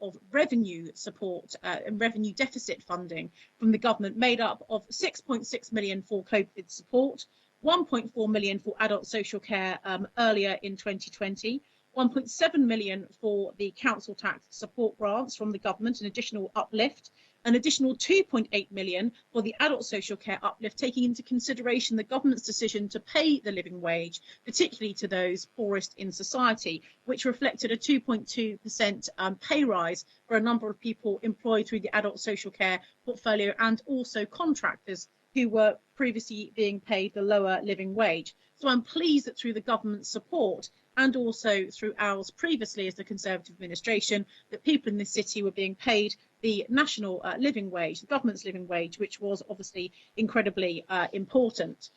of revenue support and revenue deficit funding from the government, made up of £6.6 million for COVID support, £1.4 million for adult social care earlier in 2020, £1.7 million for the council tax support grants from the government, an additional uplift, an additional £2.8 million for the adult social care uplift, taking into consideration the government's decision to pay the living wage, particularly to those poorest in society, which reflected a 2.2% pay rise for a number of people employed through the adult social care portfolio, and also contractors who were previously being paid the lower living wage. So I'm pleased that through the government's support, and also through ours previously as the Conservative administration, that people in this city were being paid the national living wage, the government's living wage, which was obviously incredibly important.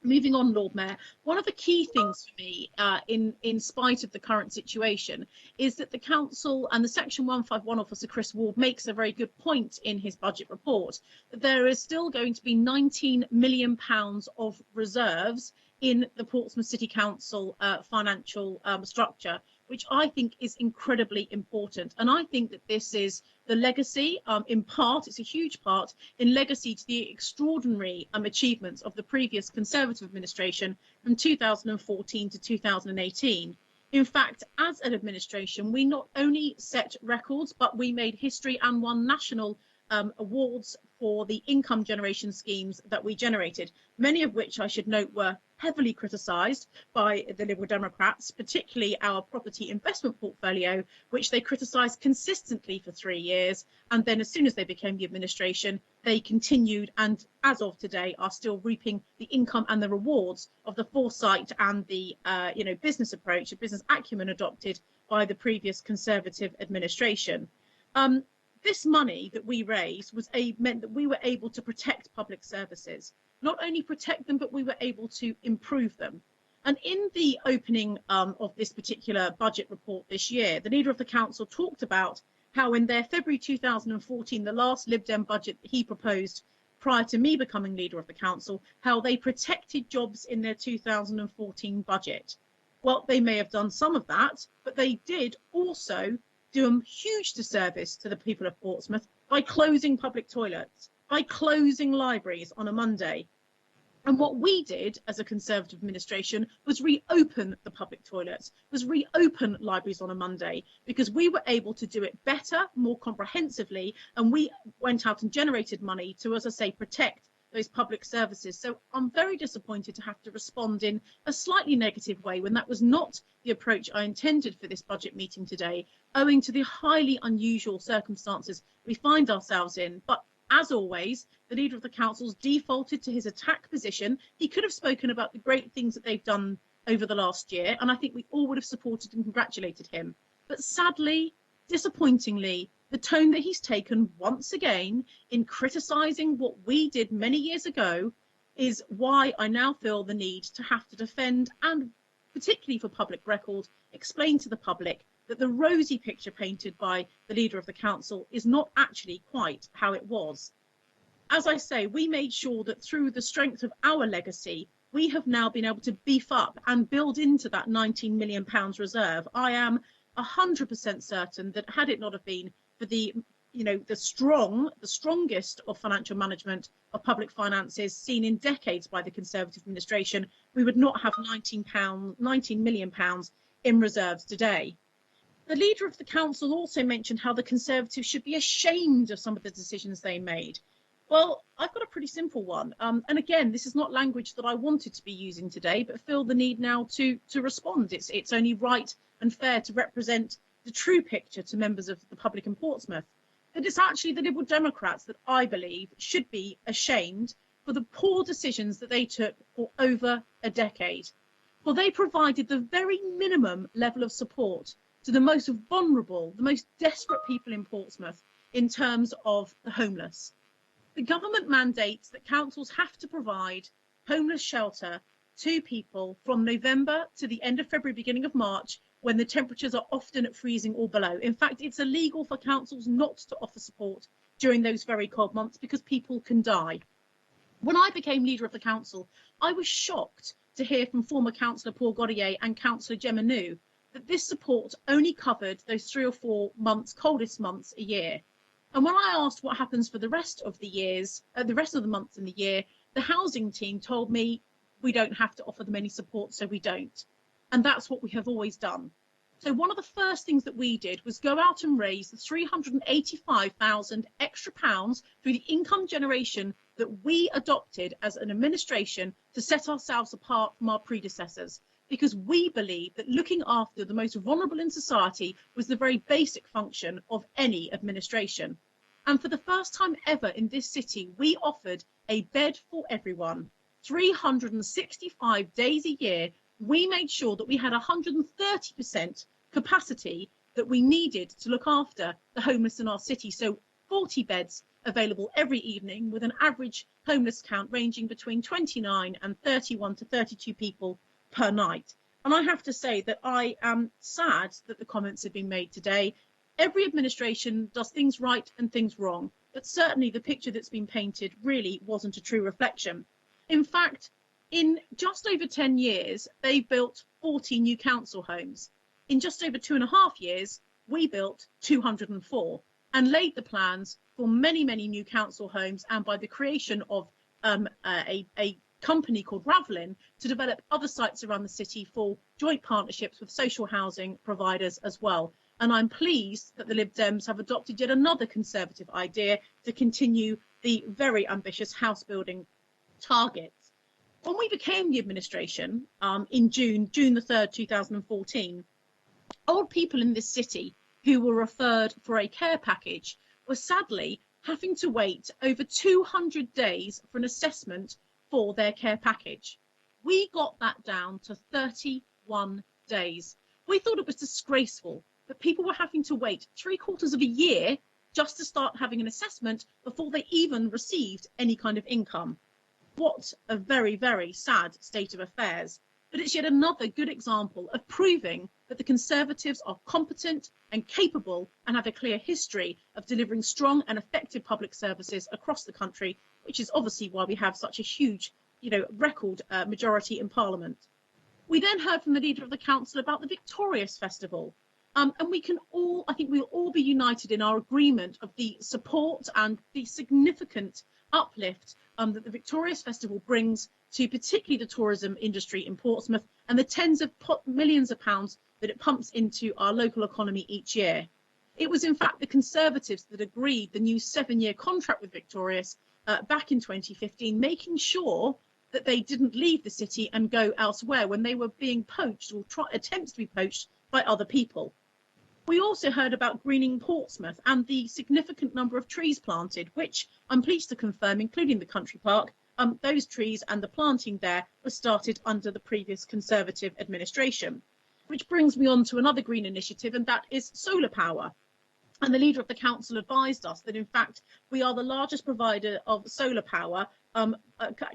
Moving on, Lord Mayor, one of the key things for me, in spite of the current situation, is that the council and the Section 151 officer, Chris Ward, makes a very good point in his budget report, that there is still going to be £19 million of reserves in the Portsmouth City Council financial structure, which I think is incredibly important. And I think that this is the legacy, in part, it's a huge part, in legacy to the extraordinary achievements of the previous Conservative administration from 2014 to 2018. In fact, as an administration, we not only set records, but we made history and won national awards for the income generation schemes that we generated, many of which I should note were heavily criticised by the Liberal Democrats, particularly our property investment portfolio, which they criticised consistently for 3 years. And then as soon as they became the administration, they continued, and as of today are still reaping the income and the rewards of the foresight and the business approach, the business acumen adopted by the previous Conservative administration. This money that we raised meant that we were able to protect public services. Not only protect them, but we were able to improve them. And in the opening of this particular budget report this year, the Leader of the Council talked about how in their February 2014, the last Lib Dem budget that he proposed prior to me becoming Leader of the Council, how they protected jobs in their 2014 budget. Well, they may have done some of that, but they did also do a huge disservice to the people of Portsmouth by closing public toilets, by closing libraries on a Monday. And what we did as a Conservative administration was reopen the public toilets, was reopen libraries on a Monday, because we were able to do it better, more comprehensively, and we went out and generated money to, as I say, protect those public services. So I'm very disappointed to have to respond in a slightly negative way when that was not the approach I intended for this budget meeting today, owing to the highly unusual circumstances we find ourselves in. But as always, the Leader of the Council's defaulted to his attack position. He could have spoken about the great things that they've done over the last year, and I think we all would have supported and congratulated him. But sadly, disappointingly, the tone that he's taken once again in criticising what we did many years ago is why I now feel the need to have to defend and, particularly for public record, explain to the public that the rosy picture painted by the Leader of the Council is not actually quite how it was. As I say, we made sure that through the strength of our legacy, we have now been able to beef up and build into that £19 million reserve. I am 100% certain that had it not have been for the strongest of financial management of public finances seen in decades by the Conservative administration, we would not have £19 million in reserves today. The Leader of the Council also mentioned how the Conservatives should be ashamed of some of the decisions they made. Well, I've got a pretty simple one. And again, this is not language that I wanted to be using today, but feel the need now to respond. It's only right and fair to represent the true picture to members of the public in Portsmouth. That it's actually the Liberal Democrats that I believe should be ashamed for the poor decisions that they took for over a decade. For they provided the very minimum level of support to the most vulnerable, the most desperate people in Portsmouth in terms of the homeless. The government mandates that councils have to provide homeless shelter to people from November to the end of February, beginning of March, when the temperatures are often at freezing or below. In fact, it's illegal for councils not to offer support during those very cold months because people can die. When I became Leader of the Council, I was shocked to hear from former Councillor Paul Godier and Councillor Gemma New that this support only covered those 3 or 4 months, coldest months a year. And when I asked what happens for the rest of the years, the rest of the months in the year, the housing team told me we don't have to offer them any support, so we don't. And that's what we have always done. So one of the first things that we did was go out and raise the £385,000 extra pounds through the income generation that we adopted as an administration to set ourselves apart from our predecessors, because we believe that looking after the most vulnerable in society was the very basic function of any administration. And for the first time ever in this city, we offered a bed for everyone. 365 days a year, we made sure that we had 130% capacity that we needed to look after the homeless in our city. So 40 beds available every evening, with an average homeless count ranging between 29 and 31 to 32 people per night. And I have to say that I am sad that the comments have been made today. Every administration does things right and things wrong, but certainly the picture that's been painted really wasn't a true reflection. In fact, in just over 10 years, they built 40 new council homes. In just over 2.5 years, we built 204 and laid the plans for many, many new council homes, and by the creation of a company called Ravelin to develop other sites around the city for joint partnerships with social housing providers as well. And I'm pleased that the Lib Dems have adopted yet another Conservative idea to continue the very ambitious house building targets. When we became the administration in June the 3rd, 2014, old people in this city who were referred for a care package were sadly having to wait over 200 days for an assessment for their care package. We got that down to 31 days. We thought it was disgraceful that people were having to wait 3/4 of a year just to start having an assessment before they even received any kind of income. What a very, very sad state of affairs. But it's yet another good example of proving that the Conservatives are competent and capable and have a clear history of delivering strong and effective public services across the country, which is obviously why we have such a huge, record majority in Parliament. We then heard from the Leader of the Council about the Victorious Festival. And we can all, I think we'll all be united in our agreement of the support and the significant uplift that the Victorious Festival brings to particularly the tourism industry in Portsmouth, and the tens of millions of pounds that it pumps into our local economy each year. It was in fact the Conservatives that agreed the new 7-year contract with Victorious, back in 2015, making sure that they didn't leave the city and go elsewhere when they were being poached or attempts to be poached by other people. We also heard about greening Portsmouth and the significant number of trees planted, which I'm pleased to confirm, including the country park, those trees and the planting there was started under the previous Conservative administration. Which brings me on to another green initiative, and that is solar power. And the leader of the council advised us that, in fact, we are the largest provider of solar power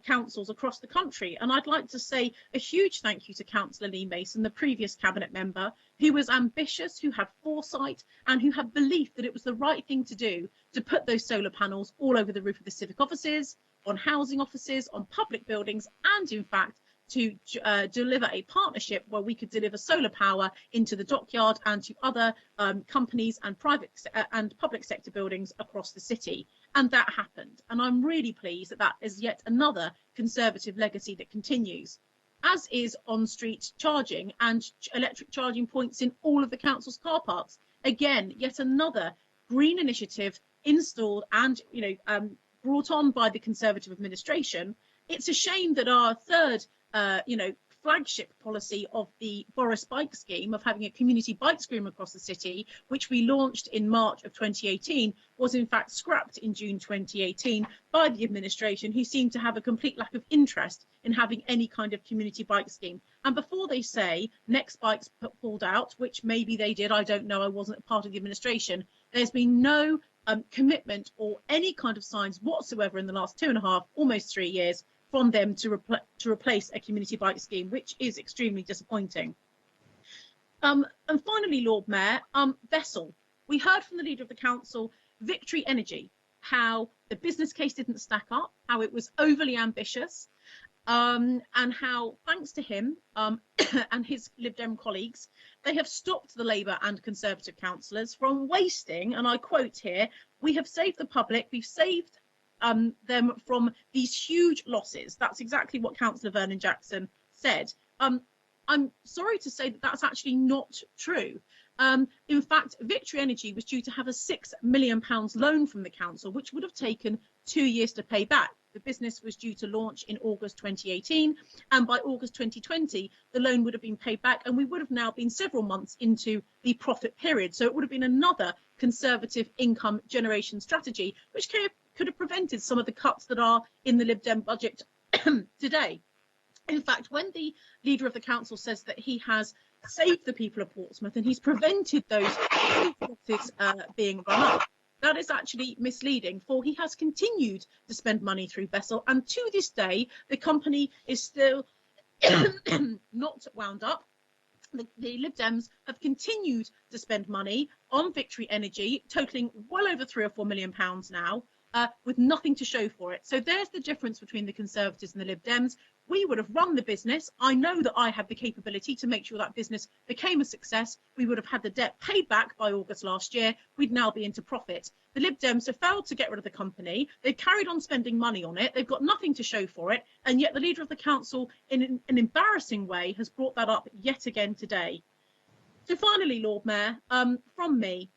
councils across the country. And I'd like to say a huge thank you to Councillor Lee Mason, the previous cabinet member, who was ambitious, who had foresight, and who had belief that it was the right thing to do to put those solar panels all over the roof of the civic offices, on housing offices, on public buildings, and in fact, to deliver a partnership where we could deliver solar power into the dockyard and to other companies and private and public sector buildings across the city. And that happened. And I'm really pleased that that is yet another Conservative legacy that continues, as is on-street charging and electric charging points in all of the council's car parks. Again, yet another green initiative installed and brought on by the Conservative administration. It's a shame that our third flagship policy of the Boris Bike Scheme, of having a community bike scheme across the city, which we launched in March of 2018, was in fact scrapped in June 2018 by the administration, who seemed to have a complete lack of interest in having any kind of community bike scheme. And before they say Next Bikes pulled out, which maybe they did, I don't know, I wasn't a part of the administration, there's been no commitment or any kind of signs whatsoever in the last 2.5, almost 3 years, from them to replace a community bike scheme, which is extremely disappointing. And finally, Lord Mayor, Vessel. We heard from the leader of the council, Victory Energy, how the business case didn't stack up, how it was overly ambitious, and how, thanks to him and his Lib Dem colleagues, they have stopped the Labour and Conservative councillors from wasting, and I quote here, "We have saved the public, we've saved them from these huge losses." That's exactly what Councillor Vernon Jackson said. I'm sorry to say that that's actually not true. In fact, Victory Energy was due to have a £6 million loan from the council, which would have taken 2 years to pay back. The business was due to launch in August 2018, and by August 2020, the loan would have been paid back, and we would have now been several months into the profit period. So it would have been another Conservative income generation strategy, which could have prevented some of the cuts that are in the Lib Dem budget today. In fact, when the leader of the council says that he has saved the people of Portsmouth and he's prevented those losses being run up, that is actually misleading, for he has continued to spend money through Vessel, and to this day the company is still not wound up. The Lib Dems have continued to spend money on Victory Energy, totalling well over £3 or £4 million now, with nothing to show for it. So there's the difference between the Conservatives and the Lib Dems. We would have run the business. I know that I had the capability to make sure that business became a success. We would have had the debt paid back by August last year. We'd now be into profit. The Lib Dems have failed to get rid of the company. They've carried on spending money on it. They've got nothing to show for it. And yet the leader of the council, in an embarrassing way, has brought that up yet again today. So finally, Lord Mayor, from me,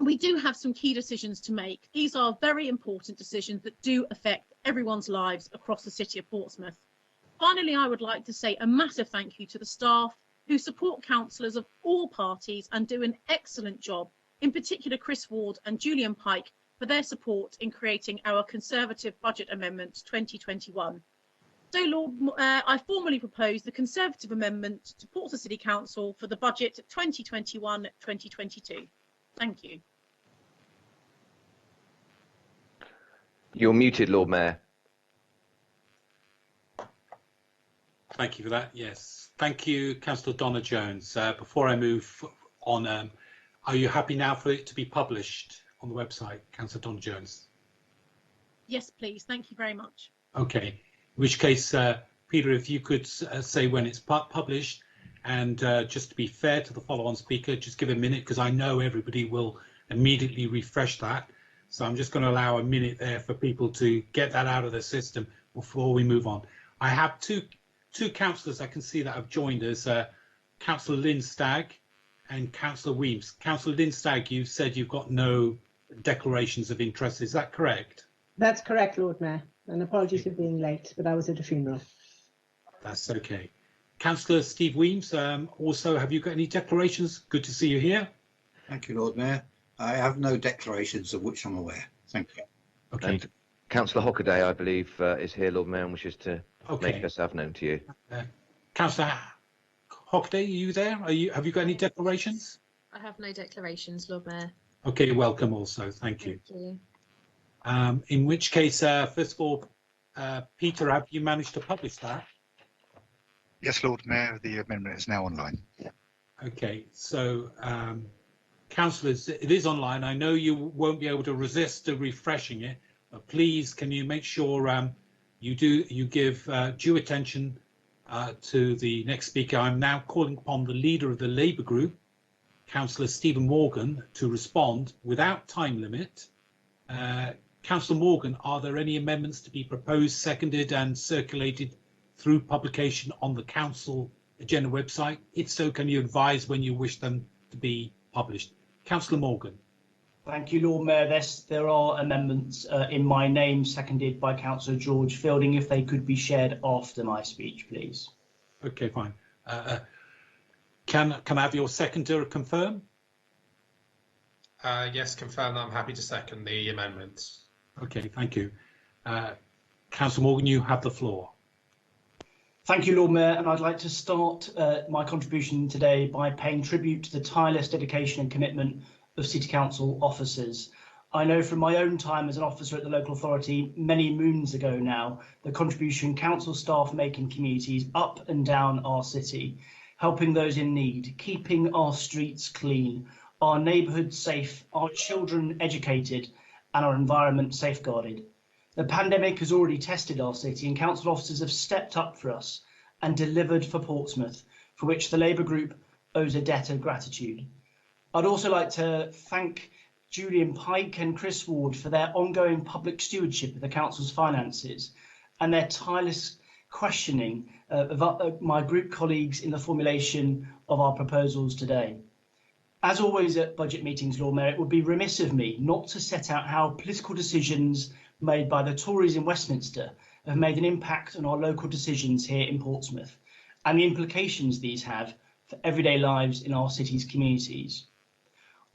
we do have some key decisions to make. These are very important decisions that do affect everyone's lives across the city of Portsmouth. Finally, I would like to say a massive thank you to the staff who support councillors of all parties and do an excellent job, in particular Chris Ward and Julian Pike, for their support in creating our Conservative Budget Amendment 2021. So, Lord, I formally propose the Conservative Amendment to Portsmouth City Council for the budget 2021-2022. Thank you. You're muted, Lord Mayor. Thank you for that. Yes. Thank you, Councillor Donna Jones. Before I move on, are you happy now for it to be published on the website, Councillor Donna Jones? Yes, please. Thank you very much. Okay. In which case, Peter, if you could say when it's published, and just to be fair to the follow-on speaker, just give a minute, because I know everybody will immediately refresh that. So I'm just going to allow a minute there for people to get that out of the system before we move on. I have two councillors I can see that have joined us, Councillor Lynn Stagg and Councillor Weems. Councillor Lynn Stagg, you said you've got no declarations of interest. Is that correct? That's correct, Lord Mayor. And apologies for being late, but I was at a funeral. That's okay. Councillor Steve Weems, also, have you got any declarations? Good to see you here. Thank you, Lord Mayor. I have no declarations of which I'm aware. Thank you. Okay. And Councillor Hockaday, I believe, is here, Lord Mayor, and wishes to Okay. make herself known to you. Councillor Hockaday, are you there? Have you got any declarations? I have no declarations, Lord Mayor. Okay, welcome also. Thank you. Thank you. In which case, first of all, Peter, have you managed to publish that? Yes, Lord Mayor, the amendment is now online. Okay, so councillors, it is online. I know you won't be able to resist refreshing it, but please, can you make sure you give due attention to the next speaker. I'm now calling upon the leader of the Labour Group, Councillor Stephen Morgan, to respond without time limit. Councillor Morgan, are there any amendments to be proposed, seconded and circulated through publication on the council agenda website? If so, can you advise when you wish them to be published? Councillor Morgan. Thank you, Lord Mayor. There are amendments in my name, seconded by Councillor George Fielding. If they could be shared after my speech, please. Okay, fine. Can I have your seconder confirm? Yes, confirm that I'm happy to second the amendments. Okay, thank you. Councillor Morgan, you have the floor. Thank you, Lord Mayor, and I'd like to start my contribution today by paying tribute to the tireless dedication and commitment of City Council officers. I know from my own time as an officer at the local authority many moons ago now, the contribution council staff make in communities up and down our city, helping those in need, keeping our streets clean, our neighbourhoods safe, our children educated, and our environment safeguarded. The pandemic has already tested our city, and council officers have stepped up for us and delivered for Portsmouth, for which the Labour Group owes a debt of gratitude. I'd also like to thank Julian Pike and Chris Ward for their ongoing public stewardship of the council's finances and their tireless questioning of my group colleagues in the formulation of our proposals today. As always at budget meetings, Lord Mayor, it would be remiss of me not to set out how political decisions made by the Tories in Westminster have made an impact on our local decisions here in Portsmouth and the implications these have for everyday lives in our city's communities.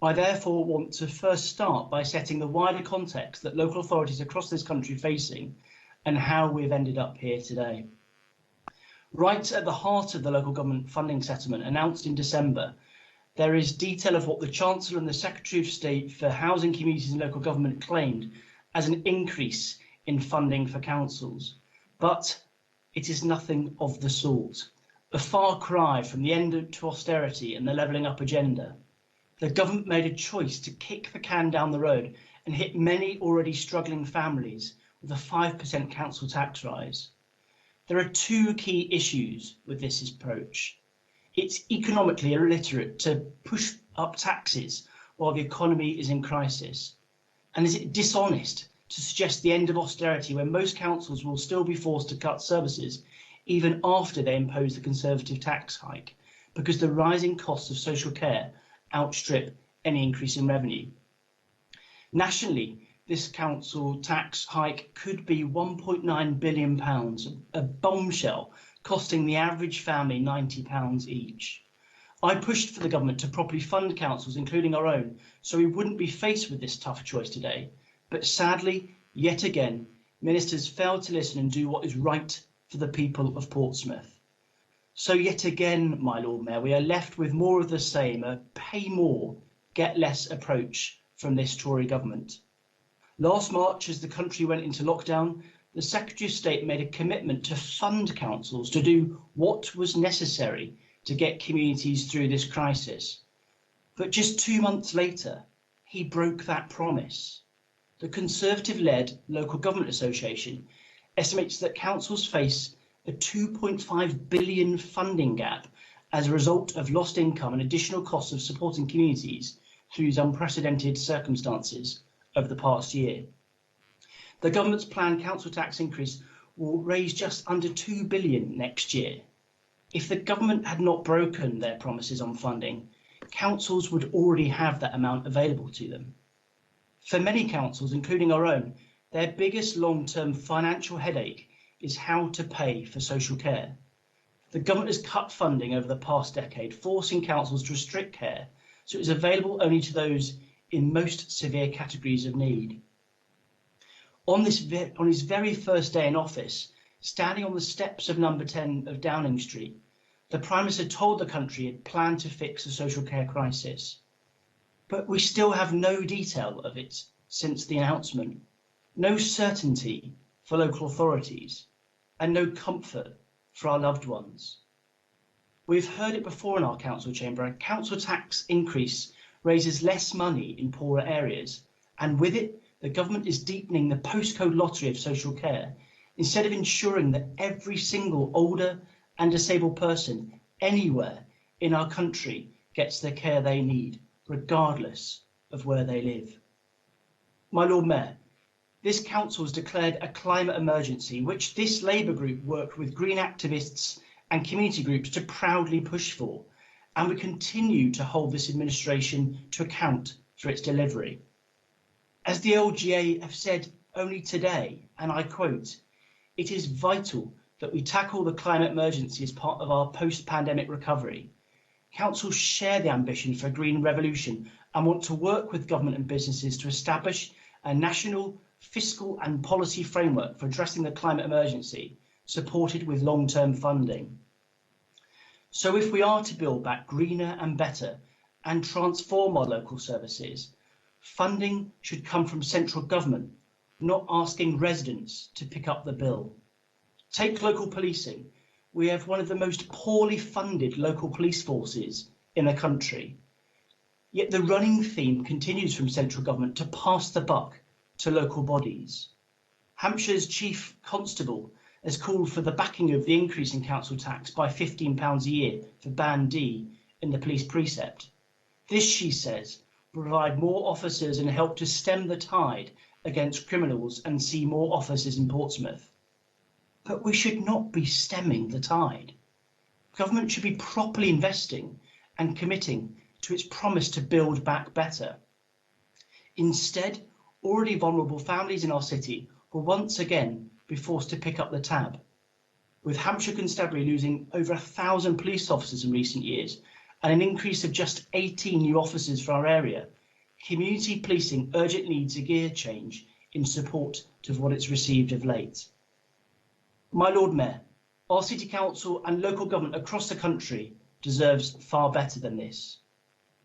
I therefore want to first start by setting the wider context that local authorities across this country are facing and how we've ended up here today. Right at the heart of the local government funding settlement announced in December, there is detail of what the Chancellor and the Secretary of State for Housing, Communities and Local Government claimed as an increase in funding for councils. But it is nothing of the sort. A far cry from the end to austerity and the levelling up agenda. The government made a choice to kick the can down the road and hit many already struggling families with a 5% council tax rise. There are two key issues with this approach. It's economically illiterate to push up taxes while the economy is in crisis. And is it dishonest to suggest the end of austerity when most councils will still be forced to cut services even after they impose the Conservative tax hike, because the rising costs of social care outstrip any increase in revenue? Nationally, this council tax hike could be £1.9 billion, a bombshell costing the average family £90 each. I pushed for the government to properly fund councils, including our own, so we wouldn't be faced with this tough choice today. But sadly, yet again, ministers failed to listen and do what is right for the people of Portsmouth. So yet again, my Lord Mayor, we are left with more of the same, a pay more, get less approach from this Tory government. Last March, as the country went into lockdown, the Secretary of State made a commitment to fund councils to do what was necessary to get communities through this crisis. But just 2 months later, he broke that promise. The Conservative-led Local Government Association estimates that councils face a £2.5 billion funding gap as a result of lost income and additional costs of supporting communities through these unprecedented circumstances over the past year. The government's planned council tax increase will raise just under £2 billion next year. If the government had not broken their promises on funding, councils would already have that amount available to them. For many councils, including our own, Their biggest long-term financial headache is how to pay for social care. The government has cut funding over the past decade, forcing councils to restrict care so it is available only to those in most severe categories of need. On his very first day in office, standing on the steps of number 10 of Downing Street, the Prime Minister told the country it planned to fix the social care crisis. But we still have no detail of it since the announcement, no certainty for local authorities, and no comfort for our loved ones. We've heard it before in our council chamber. A council tax increase raises less money in poorer areas, and with it, the government is deepening the postcode lottery of social care instead of ensuring that every single older and disabled person anywhere in our country gets the care they need, regardless of where they live. My Lord Mayor, this council has declared a climate emergency, which this Labour group worked with green activists and community groups to proudly push for, and we continue to hold this administration to account for its delivery. As the LGA have said only today, and I quote, "It is vital that we tackle the climate emergency as part of our post-pandemic recovery. Councils share the ambition for a green revolution and want to work with government and businesses to establish a national fiscal and policy framework for addressing the climate emergency, supported with long-term funding. So if we are to build back greener and better and transform our local services, funding should come from central government, not asking residents to pick up the bill. Take local policing. We have one of the most poorly funded local police forces in the country. Yet the running theme continues from central government to pass the buck to local bodies. Hampshire's Chief Constable has called for the backing of the increase in council tax by £15 a year for Band D in the police precept. This, she says, will provide more officers and help to stem the tide against criminals and see more officers in Portsmouth. But we should not be stemming the tide. Government should be properly investing and committing to its promise to build back better. Instead, already vulnerable families in our city will once again be forced to pick up the tab. With Hampshire Constabulary losing over 1,000 police officers in recent years and an increase of just 18 new officers for our area, community policing urgently needs a gear change in support of what it's received of late. My Lord Mayor, our City Council and local government across the country deserves far better than this.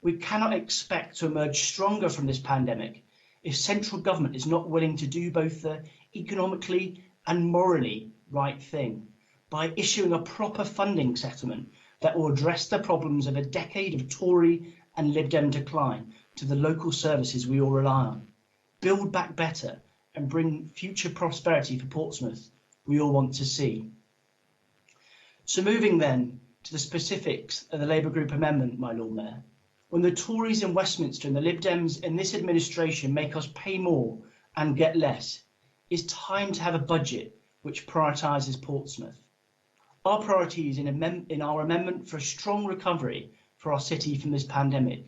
We cannot expect to emerge stronger from this pandemic if central government is not willing to do both the economically and morally right thing by issuing a proper funding settlement that will address the problems of a decade of Tory and Lib Dem decline to the local services we all rely on, build back better and bring future prosperity for Portsmouth we all want to see. So moving then to the specifics of the Labour Group amendment, my Lord Mayor, when the Tories in Westminster and the Lib Dems in this administration make us pay more and get less, it's time to have a budget which prioritises Portsmouth. Our priorities in our amendment for a strong recovery for our city from this pandemic,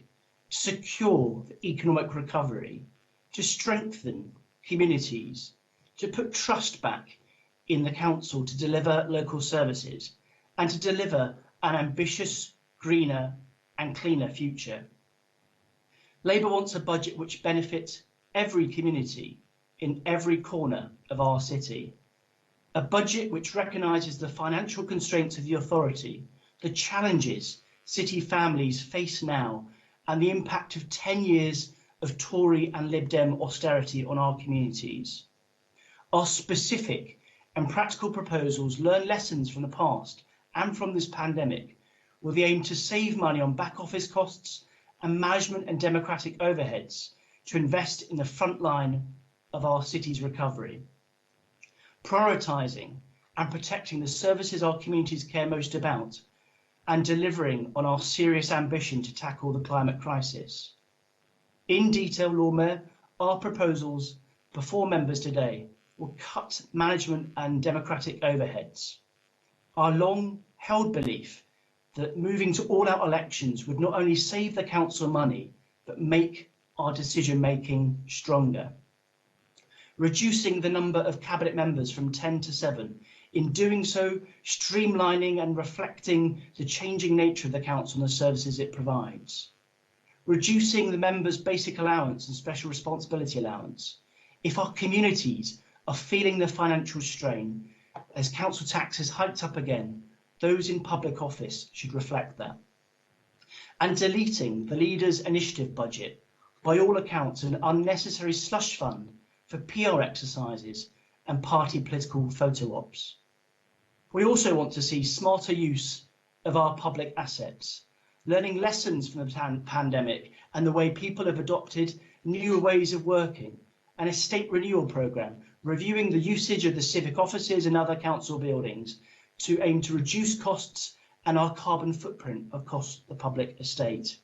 secure the economic recovery, to strengthen communities, to put trust back in the council to deliver local services, and to deliver an ambitious, greener and cleaner future. Labour wants a budget which benefits every community in every corner of our city. A budget which recognises the financial constraints of the authority, the challenges city families face now, and the impact of 10 years of Tory and Lib Dem austerity on our communities. Our specific and practical proposals learn lessons from the past and from this pandemic, with the aim to save money on back office costs and management and democratic overheads to invest in the front line of our city's recovery. Prioritising and protecting the services our communities care most about, and delivering on our serious ambition to tackle the climate crisis. In detail, Lord Mayor, our proposals before members today will cut management and democratic overheads. Our long-held belief that moving to all-out elections would not only save the council money, but make our decision-making stronger. reducing the number of cabinet members from 10 to 7. In doing so, streamlining and reflecting the changing nature of the council and the services it provides. Reducing the members' basic allowance and special responsibility allowance. If our communities are feeling the financial strain, as council tax is hiked up again, those in public office should reflect that. And deleting the Leaders' Initiative budget, by all accounts an unnecessary slush fund for PR exercises and party political photo ops. We also want to see smarter use of our public assets, learning lessons from the pandemic and the way people have adopted newer ways of working, an estate renewal programme, reviewing the usage of the civic offices and other council buildings to aim to reduce costs and our carbon footprint across the public estate.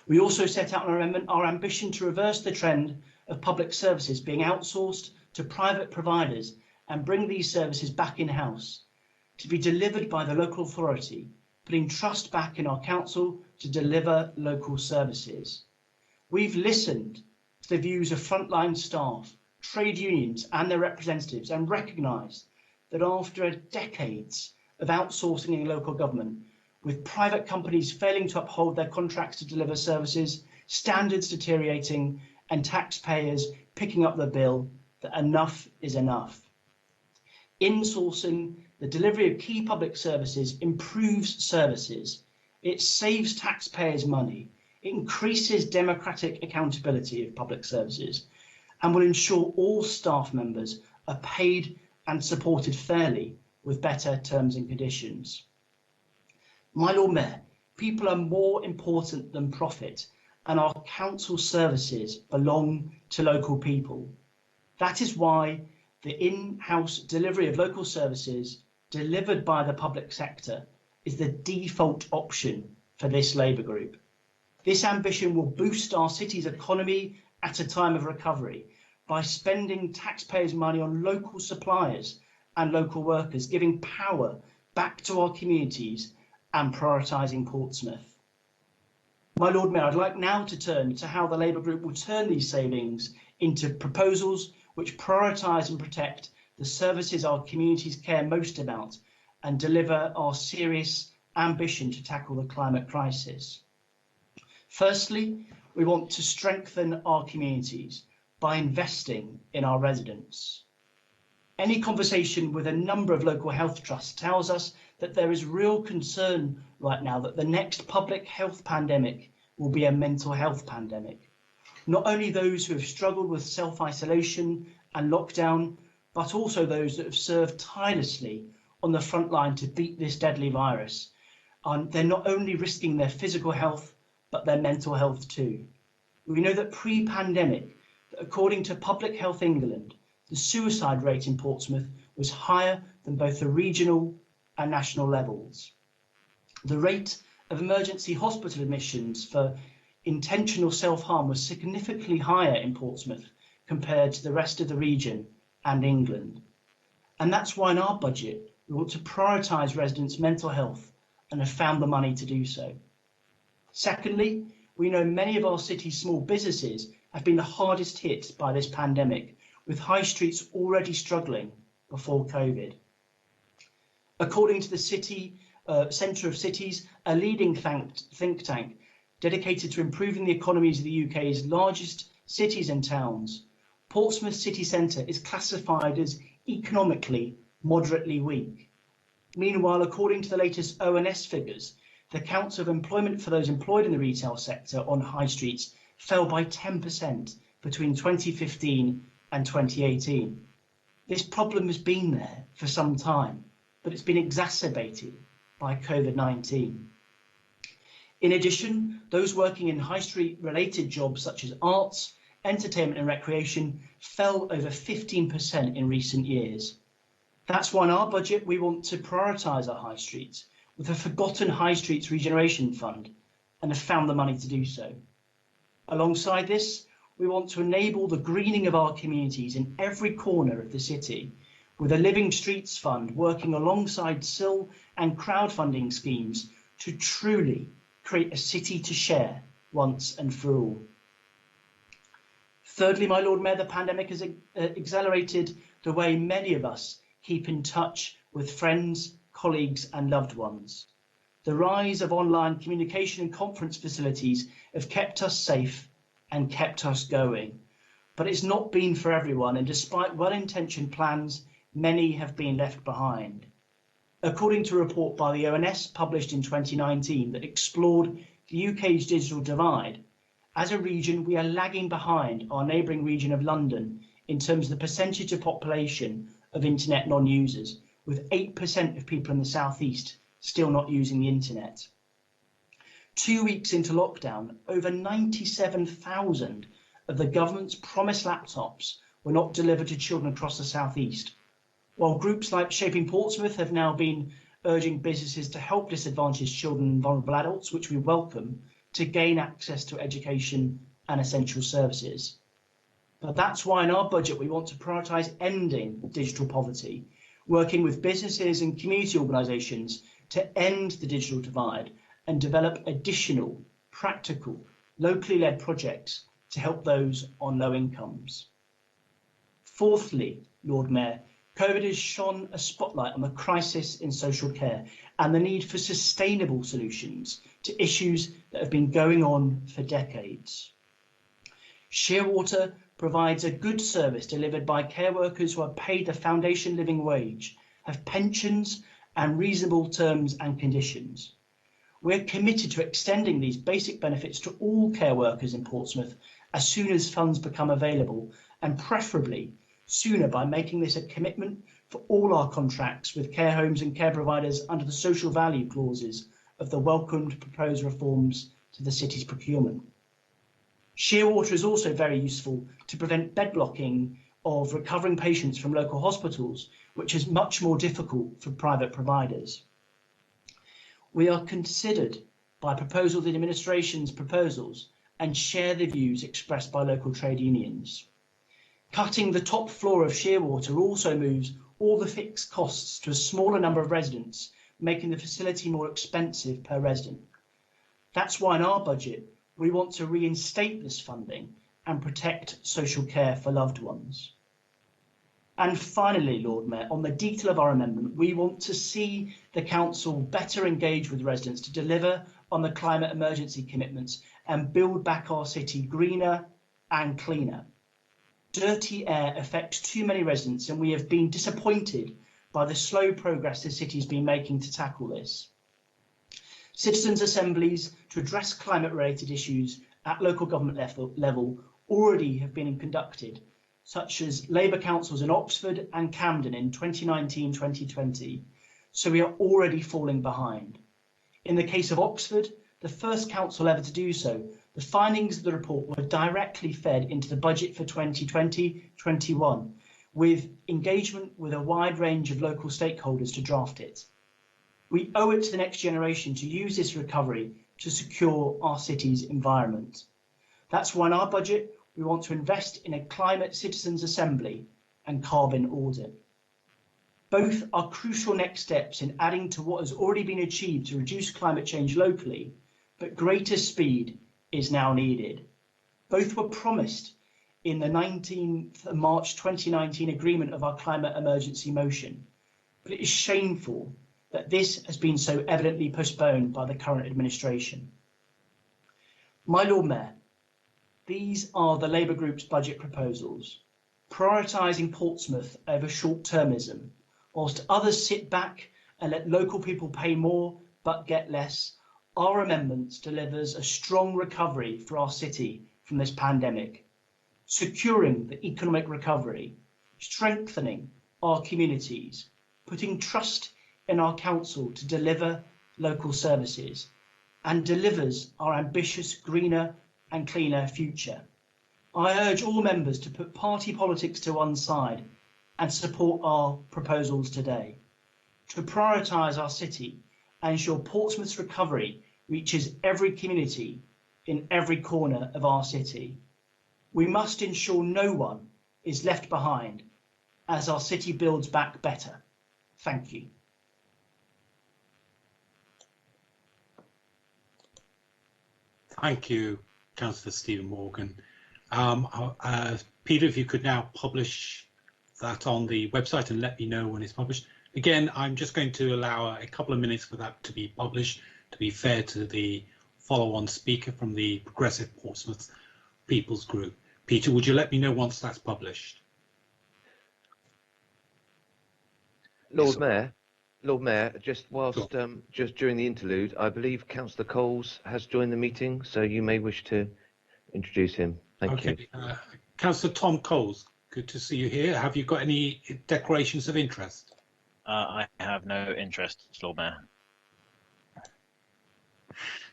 We also set out in our amendment our ambition to reverse the trend of public services being outsourced to private providers and bring these services back in-house, to be delivered by the local authority, putting trust back in our council to deliver local services. We've listened to the views of frontline staff, trade unions and their representatives, and recognised that after decades of outsourcing in local government, with private companies failing to uphold their contracts to deliver services, standards deteriorating and taxpayers picking up the bill, that enough is enough. Insourcing the delivery of key public services improves services, it saves taxpayers money, it increases democratic accountability of public services, and will ensure all staff members are paid and supported fairly with better terms and conditions. My Lord Mayor, people are more important than profit, and our council services belong to local people. That is why the in-house delivery of local services delivered by the public sector is the default option for this Labour group. This ambition will boost our city's economy at a time of recovery by spending taxpayers' money on local suppliers and local workers, giving power back to our communities and prioritising Portsmouth. My Lord Mayor, I'd like now to turn to how the Labour group will turn these savings into proposals which prioritise and protect the services our communities care most about and deliver our serious ambition to tackle the climate crisis. Firstly, we want to strengthen our communities by investing in our residents. Any conversation with a number of local health trusts tells us that there is real concern right now that the next public health pandemic will be a mental health pandemic. Not only those who have struggled with self-isolation and lockdown, but also those that have served tirelessly on the front line to beat this deadly virus. They're not only risking their physical health, but their mental health too. We know that pre-pandemic, according to Public Health England, the suicide rate in Portsmouth was higher than both the regional and national levels. The rate of emergency hospital admissions for intentional self-harm was significantly higher in Portsmouth compared to the rest of the region and England. And that's why in our budget, we want to prioritise residents' mental health and have found the money to do so. Secondly, we know many of our city's small businesses have been the hardest hit by this pandemic, with high streets already struggling before COVID. According to the City Centre of Cities, a leading think tank dedicated to improving the economies of the UK's largest cities and towns, Portsmouth city centre is classified as economically moderately weak. Meanwhile, according to the latest ONS figures, the counts of employment for those employed in the retail sector on high streets fell by 10% between 2015 and 2018. This problem has been there for some time, but it's been exacerbated by COVID-19. In addition, those working in high street related jobs such as arts, entertainment and recreation fell over 15% in recent years. That's why in our budget we want to prioritise our high streets with a Forgotten High Streets Regeneration Fund and have found the money to do so. Alongside this, we want to enable the greening of our communities in every corner of the city with a Living Streets Fund working alongside SIL and crowdfunding schemes to truly create a city to share once and for all. Thirdly, my Lord Mayor, the pandemic has accelerated the way many of us keep in touch with friends, colleagues and loved ones. The rise of online communication and conference facilities have kept us safe and kept us going. But it's not been for everyone, and despite well-intentioned plans, many have been left behind. According to a report by the ONS published in 2019 that explored the UK's digital divide, as a region we are lagging behind our neighbouring region of London in terms of the percentage of population of internet non-users, with 8% of people in the South East still not using the internet. 2 weeks into lockdown, over 97,000 of the government's promised laptops were not delivered to children across the South East, while groups like Shaping Portsmouth have now been urging businesses to help disadvantaged children and vulnerable adults, which we welcome, to gain access to education and essential services. But that's why in our budget we want to prioritise ending digital poverty, working with businesses and community organisations to end the digital divide and develop additional, practical, locally led projects to help those on low incomes. Fourthly, Lord Mayor, COVID has shone a spotlight on the crisis in social care and the need for sustainable solutions to issues that have been going on for decades. Shearwater provides a good service delivered by care workers who are paid the foundation living wage, have pensions and reasonable terms and conditions. We're committed to extending these basic benefits to all care workers in Portsmouth as soon as funds become available, and preferably sooner by making this a commitment for all our contracts with care homes and care providers under the social value clauses of the welcomed proposed reforms to the city's procurement. Shearwater is also very useful to prevent bed blocking of recovering patients from local hospitals, which is much more difficult for private providers. We are considered by proposal the administration's proposals and share the views expressed by local trade unions. Cutting the top floor of Shearwater also moves all the fixed costs to a smaller number of residents, making the facility more expensive per resident. That's why in our budget we want to reinstate this funding and protect social care for loved ones. And finally, Lord Mayor, on the detail of our amendment, we want to see the council better engage with residents to deliver on the climate emergency commitments and build back our city greener and cleaner. Dirty air affects too many residents, and we have been disappointed by the slow progress the city has been making to tackle this. Citizens' assemblies to address climate-related issues at local government level already have been conducted, such as Labour councils in Oxford and Camden in 2019-2020, so we are already falling behind. In the case of Oxford, the first council ever to do so, the findings of the report were directly fed into the budget for 2020-21, with engagement with a wide range of local stakeholders to draft it. We owe it to the next generation to use this recovery to secure our city's environment. That's why in our budget we want to invest in a climate citizens' assembly and carbon audit. Both are crucial next steps in adding to what has already been achieved to reduce climate change locally, but greater speed is now needed. Both were promised in the 19th of March 2019 agreement of our climate emergency motion, but it is shameful that this has been so evidently postponed by the current administration. My Lord Mayor, these are the Labour Group's budget proposals, prioritising Portsmouth over short-termism, whilst others sit back and let local people pay more but get less. Our amendments delivers a strong recovery for our city from this pandemic, securing the economic recovery, strengthening our communities, putting trust in our council to deliver local services, and delivers our ambitious greener and cleaner future. I urge all members to put party politics to one side and support our proposals today, to prioritise our city and ensure Portsmouth's recovery reaches every community in every corner of our city. We must ensure no one is left behind as our city builds back better. Thank you. Thank you, Councillor Stephen Morgan. Peter, if you could now publish that on the website and let me know when it's published. Again, I'm just going to allow a couple of minutes for that to be published, to be fair to the follow-on speaker from the Progressive Portsmouth People's Group. Peter, would you let me know once that's published? Lord Mayor, just whilst just during the interlude, I believe Councillor Coles has joined the meeting, so you may wish to introduce him. Thank you. Councillor Tom Coles, good to see you here. Have you got any declarations of interest? I have no interest, Lord Mayor.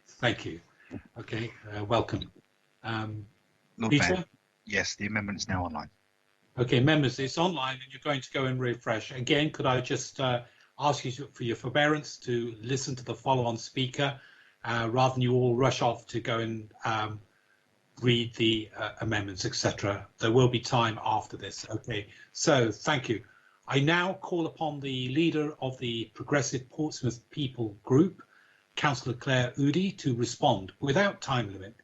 Thank you. Okay, welcome. Lord Peter? Mayor, yes, the amendment is now online. Okay, members, it's online and you're going to go and refresh. Again, could I just ask you for your forbearance to listen to the follow-on speaker rather than you all rush off to go and read the amendments, etc. There will be time after this. Okay, so thank you. I now call upon the leader of the Progressive Portsmouth People Group, Councillor Claire Udy, to respond without time limit.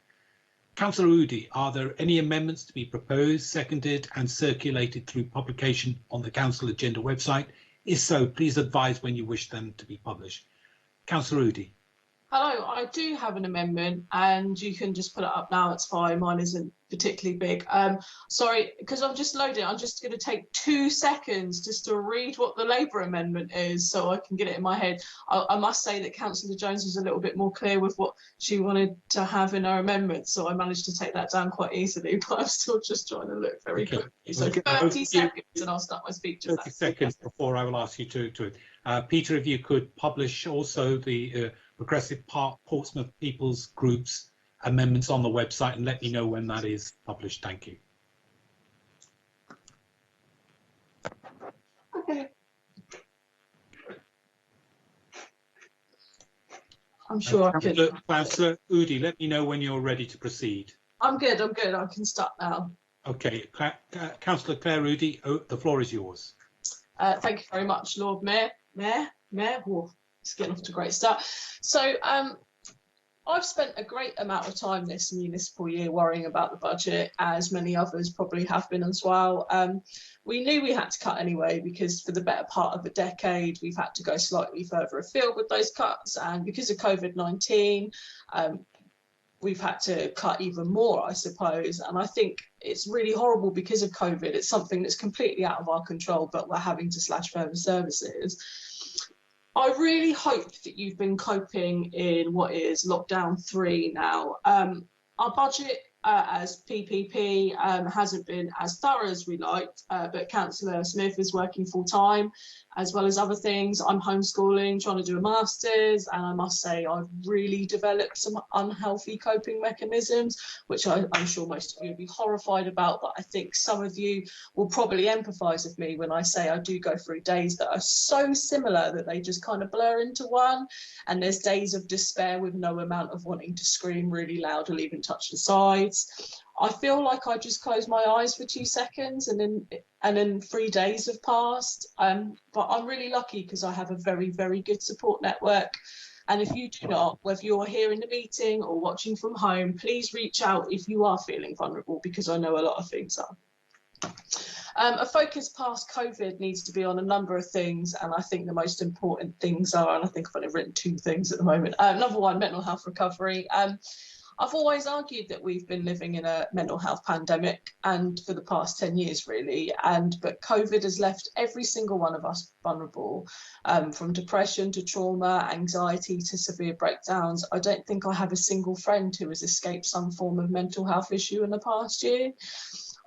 Councillor Udy, are there any amendments to be proposed, seconded and circulated through publication on the Council Agenda website? If so, please advise when you wish them to be published. Councillor Udy. Hello, I do have an amendment and you can just put it up now, it's fine, mine isn't particularly big. Sorry, because I'm just loading, I'm just going to take 2 seconds just to read what the Labour amendment is so I can get it in my head. I must say that Councillor Jones was a little bit more clear with what she wanted to have in her amendment, so I managed to take that down quite easily, but I'm still just trying to look very quickly. So 30 seconds and I'll start my speech. 30 seconds before I will ask you to Peter, if you could publish also the Progressive Portsmouth People's Group's amendments on the website and let me know when that is published. Thank you. Okay. I'm sure I can. Councillor Udy, let me know when you're ready to proceed. I'm good, I can start now. Okay, Councillor Claire Udy, the floor is yours. Thank you very much, Lord Mayor. Oh, it's getting off to a great start. So I've spent a great amount of time this municipal year worrying about the budget, as many others probably have been as well. We knew we had to cut anyway, because for the better part of a decade, we've had to go slightly further afield with those cuts. And because of COVID-19, we've had to cut even more, I suppose. And I think it's really horrible because of COVID. It's something that's completely out of our control, but we're having to slash further services. I really hope that you've been coping in what is lockdown 3 now. Our budget as PPP hasn't been as thorough as we liked, but Councillor Smith is working full time as well as other things. I'm homeschooling, trying to do a master's, and I must say I've really developed some unhealthy coping mechanisms, which I'm sure most of you will be horrified about, but I think some of you will probably empathise with me when I say I do go through days that are so similar that they just kind of blur into one, and there's days of despair with no amount of wanting to scream really loud or even touch the sides. I feel like I just close my eyes for 2 seconds and then 3 days have passed. But I'm really lucky because I have a very, very good support network. And if you do not, whether you're here in the meeting or watching from home, please reach out if you are feeling vulnerable, because I know a lot of things are. A focus past COVID needs to be on a number of things, and I think the most important things are, and I think I've only written 2 things at the moment. Number 1, mental health recovery. I've always argued that we've been living in a mental health pandemic, and for the past 10 years really, but COVID has left every single one of us vulnerable, from depression to trauma, anxiety to severe breakdowns. I don't think I have a single friend who has escaped some form of mental health issue in the past year.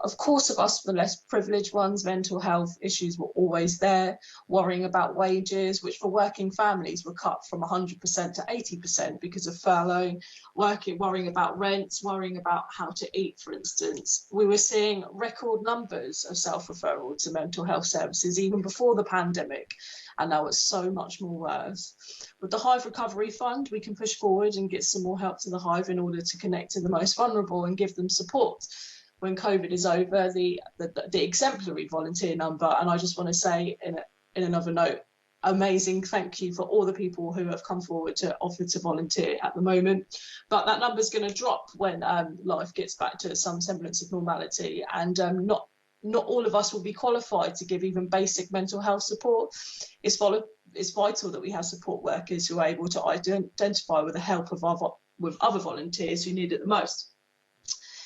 Of course, of us, the less privileged ones, mental health issues were always there, worrying about wages, which for working families were cut from 100% to 80% because of furlough, worrying about rents, worrying about how to eat, for instance. We were seeing record numbers of self-referral to mental health services even before the pandemic, and now it's so much more worse. With the Hive Recovery Fund, we can push forward and get some more help to the Hive in order to connect to the most vulnerable and give them support. When COVID is over, the exemplary volunteer number, and I just want to say in another note, amazing thank you for all the people who have come forward to offer to volunteer at the moment, but that number is going to drop when life gets back to some semblance of normality, and not all of us will be qualified to give even basic mental health support. It's vital that we have support workers who are able to identify with the help of with other volunteers who need it the most.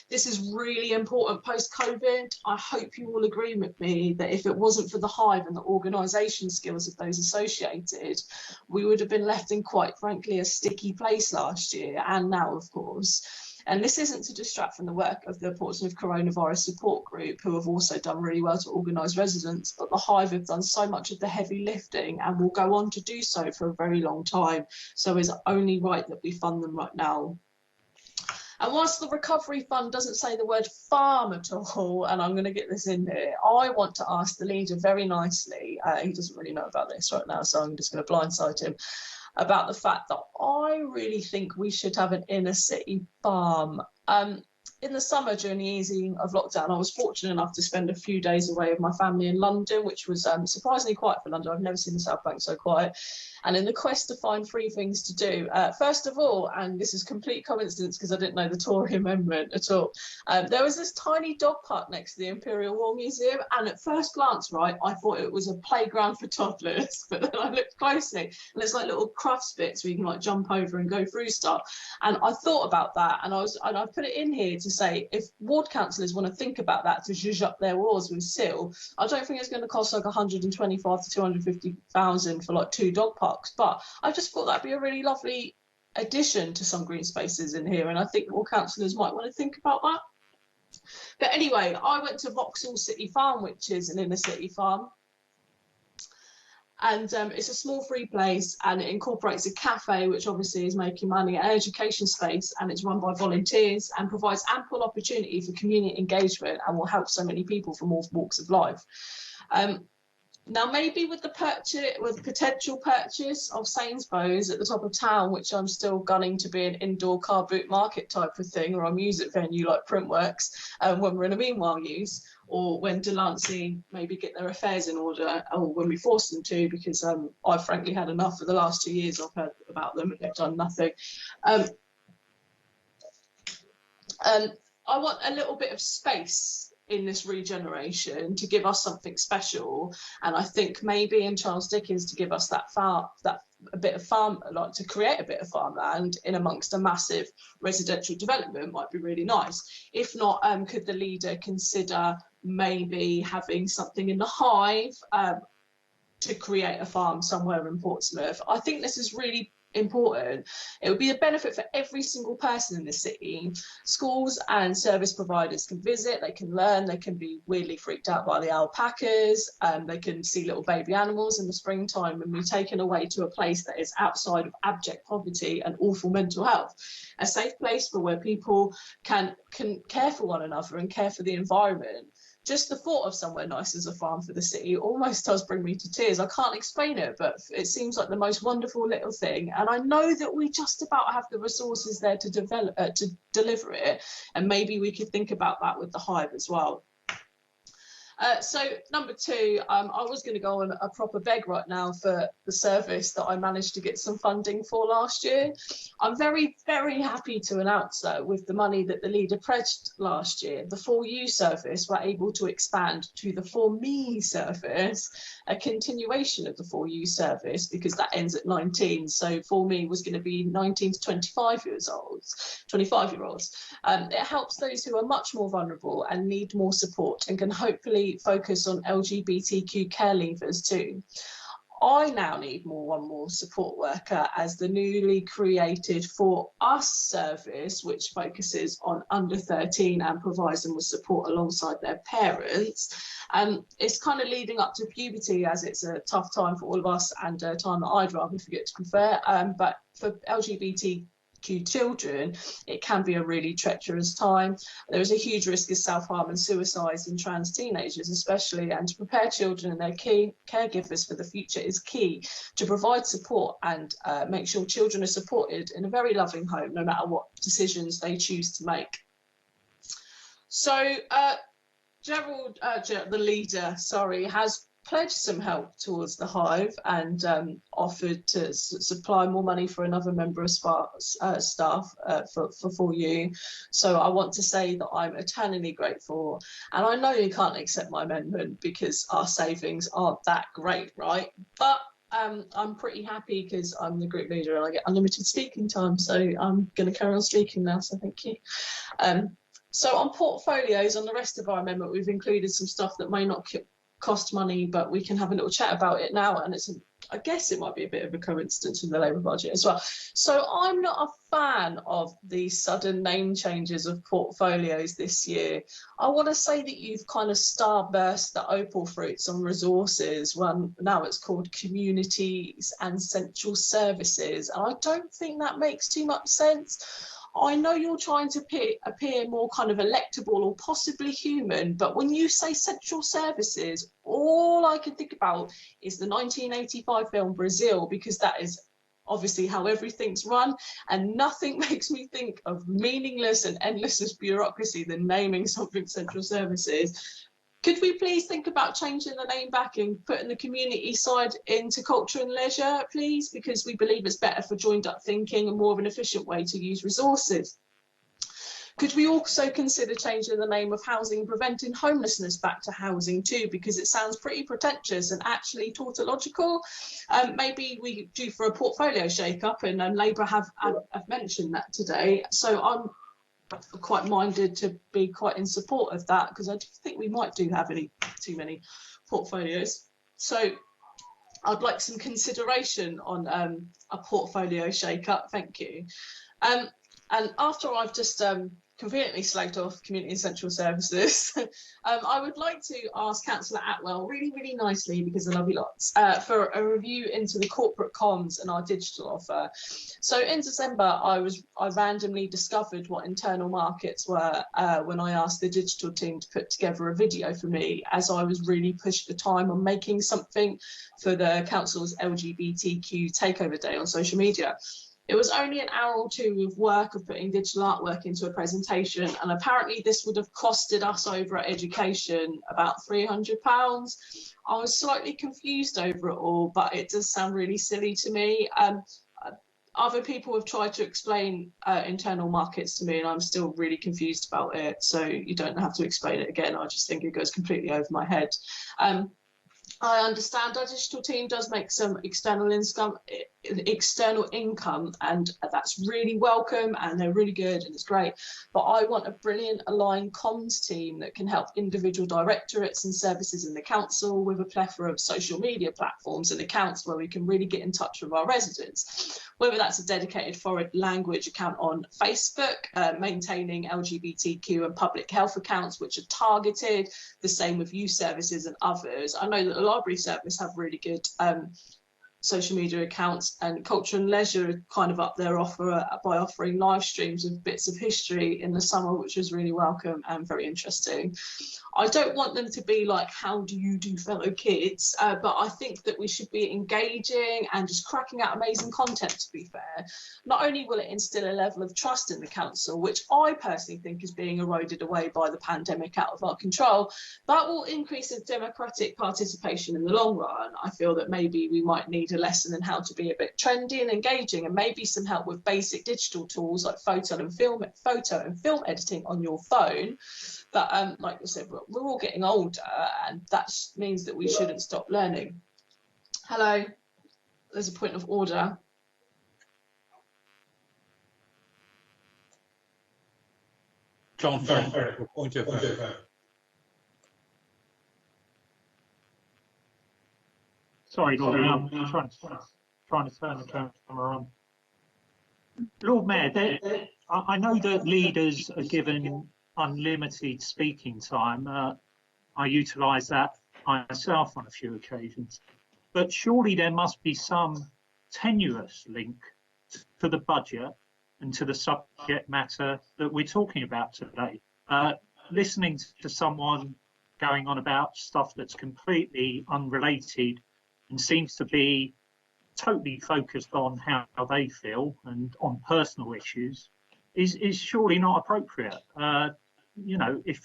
This is really important post-COVID. I hope you all agree with me that if it wasn't for the Hive and the organisation skills of those associated, we would have been left in, quite frankly, a sticky place last year and now, of course. And this isn't to distract from the work of the Portsmouth Coronavirus Support Group, who have also done really well to organise residents, but the Hive have done so much of the heavy lifting and will go on to do so for a very long time. So it's only right that we fund them right now. And whilst the recovery fund doesn't say the word farm at all, and I'm going to get this in here, I want to ask the leader very nicely, he doesn't really know about this right now, so I'm just going to blindside him, about the fact that I really think we should have an inner city farm. In the summer, during the easing of lockdown, I was fortunate enough to spend a few days away with my family in London, which was surprisingly quiet for London. I've never seen the South Bank so quiet. And in the quest to find 3 things to do, first of all, and this is complete coincidence because I didn't know the Tory amendment at all, there was this tiny dog park next to the Imperial War Museum, and at first glance, right, I thought it was a playground for toddlers, but then I looked closely, and there's like little crafts bits where you can like jump over and go through stuff. And I thought about that, and I put it in here to say, if ward councillors want to think about that to zhuzh up their wards with SIL, I don't think it's going to cost like 125 to 250,000 for like 2 dog parks. But I just thought that'd be a really lovely addition to some green spaces in here, and I think all councillors might want to think about that. But anyway, I went to Vauxhall City Farm, which is an inner city farm, and it's a small free place, and it incorporates a cafe, which obviously is making money, an education space, and it's run by volunteers and provides ample opportunity for community engagement and will help so many people from all walks of life. Now, maybe with the potential purchase of Sainsbury's at the top of town, which I'm still gunning to be an indoor car boot market type of thing, or a music venue like Printworks, when we're in a meanwhile use, or when Delancey maybe get their affairs in order, or when we force them to, because I've frankly had enough for the last 2 years I've heard about them and they've done nothing. I want a little bit of space in this regeneration to give us something special, and I think maybe in Charles Dickens to give us that a bit of farm, like to create a bit of farmland in amongst a massive residential development might be really nice. If not, could the leader consider maybe having something in the Hive to create a farm somewhere in Portsmouth? I think this is really important. It would be a benefit for every single person in the city. Schools and service providers can visit, they can learn, they can be weirdly freaked out by the alpacas, they can see little baby animals in the springtime and be taken away to a place that is outside of abject poverty and awful mental health. A safe place for where people can care for one another and care for the environment. Just the thought of somewhere nice as a farm for the city almost does bring me to tears. I can't explain it, but it seems like the most wonderful little thing. And I know that we just about have the resources there to deliver it. And maybe we could think about that with the Hive as well. So number 2, I was going to go on a proper beg right now for the service that I managed to get some funding for last year. I'm very, very happy to announce that with the money that the leader pledged last year, the For You service were able to expand to the For Me service, a continuation of the For You service, because that ends at 19. So For Me was going to be 19 to 25-year-olds. It helps those who are much more vulnerable and need more support, and can hopefully focus on LGBTQ care leavers too. I now need one more support worker, as the newly created For Us service, which focuses on under 13 and provides them with support alongside their parents. It's kind of leading up to puberty, as it's a tough time for all of us and a time that I'd rather forget, to be fair. But for LGBTQ children, it can be a really treacherous time. There is a huge risk of self-harm and suicides in trans teenagers especially, and to prepare children and their caregivers for the future is key to provide support and make sure children are supported in a very loving home, no matter what decisions they choose to make. So Gerald, the leader, has pledged some help towards the Hive and offered to supply more money for another member of staff for you. So I want to say that I'm eternally grateful. And I know you can't accept my amendment because our savings aren't that great, right? But I'm pretty happy because I'm the group leader and I get unlimited speaking time. So I'm going to carry on speaking now. So thank you. So on portfolios, on the rest of our amendment, we've included some stuff that may not cost money, but we can have a little chat about it now. And I guess it might be a bit of a coincidence with the Labour budget as well. So I'm not a fan of the sudden name changes of portfolios this year. I want to say that you've kind of starburst the opal fruits on resources when now it's called communities and central services. And I don't think that makes too much sense. I know you're trying to appear more kind of electable or possibly human, but when you say central services, all I can think about is the 1985 film Brazil, because that is obviously how everything's run, and nothing makes me think of meaningless and endless bureaucracy than naming something central services. Could we please think about changing the name back and putting the community side into culture and leisure, please? Because we believe it's better for joined up thinking and more of an efficient way to use resources. Could we also consider changing the name of housing preventing homelessness back to housing too, because it sounds pretty pretentious and actually tautological? Maybe we do for a portfolio shake-up, and Labour have mentioned that today. So I'm quite minded to be quite in support of that, because I do think we might have too many portfolios. So I'd like some consideration on a portfolio shake-up. Thank you. And after I've just conveniently slagged off community and central services, I would like to ask Councillor Atwell really, really nicely, because I love you lots, for a review into the corporate comms and our digital offer. So in December, I randomly discovered what internal markets were when I asked the digital team to put together a video for me, as I was really pushed for time on making something for the council's LGBTQ takeover day on social media. It was only an hour or two of work of putting digital artwork into a presentation, and apparently this would have costed us over at education about £300. I was slightly confused over it all, but it does sound really silly to me. Other people have tried to explain internal markets to me, and I'm still really confused about it. So you don't have to explain it again. I just think it goes completely over my head. I understand our digital team does make some external income, and that's really welcome, and they're really good and it's great. But I want a brilliant aligned comms team that can help individual directorates and services in the council with a plethora of social media platforms and accounts where we can really get in touch with our residents. Whether that's a dedicated foreign language account on Facebook, maintaining LGBTQ and public health accounts which are targeted, the same with youth services and others. I know that the library service have really good social media accounts, and culture and leisure kind of up their offer by offering live streams of bits of history in the summer, which was really welcome and very interesting. I don't want them to be like, how do you do, fellow kids? But I think that we should be engaging and just cracking out amazing content, to be fair. Not only will it instill a level of trust in the council, which I personally think is being eroded away by the pandemic out of our control, but will increase the democratic participation in the long run. I feel that maybe we might need a lesson in how to be a bit trendy and engaging, and maybe some help with basic digital tools like photo and film editing on your phone. But like I said, we're all getting older, and that means that we shouldn't stop learning. Hello, there's a point of order. John Ferry, point of order. Sorry, Lord Mayor, I'm trying to turn the camera on. Lord Mayor, I know that leaders are given unlimited speaking time. I utilise that myself on a few occasions. But surely there must be some tenuous link to the budget and to the subject matter that we're talking about today. Listening to someone going on about stuff that's completely unrelated and seems to be totally focused on how they feel and on personal issues is surely not appropriate. You know, if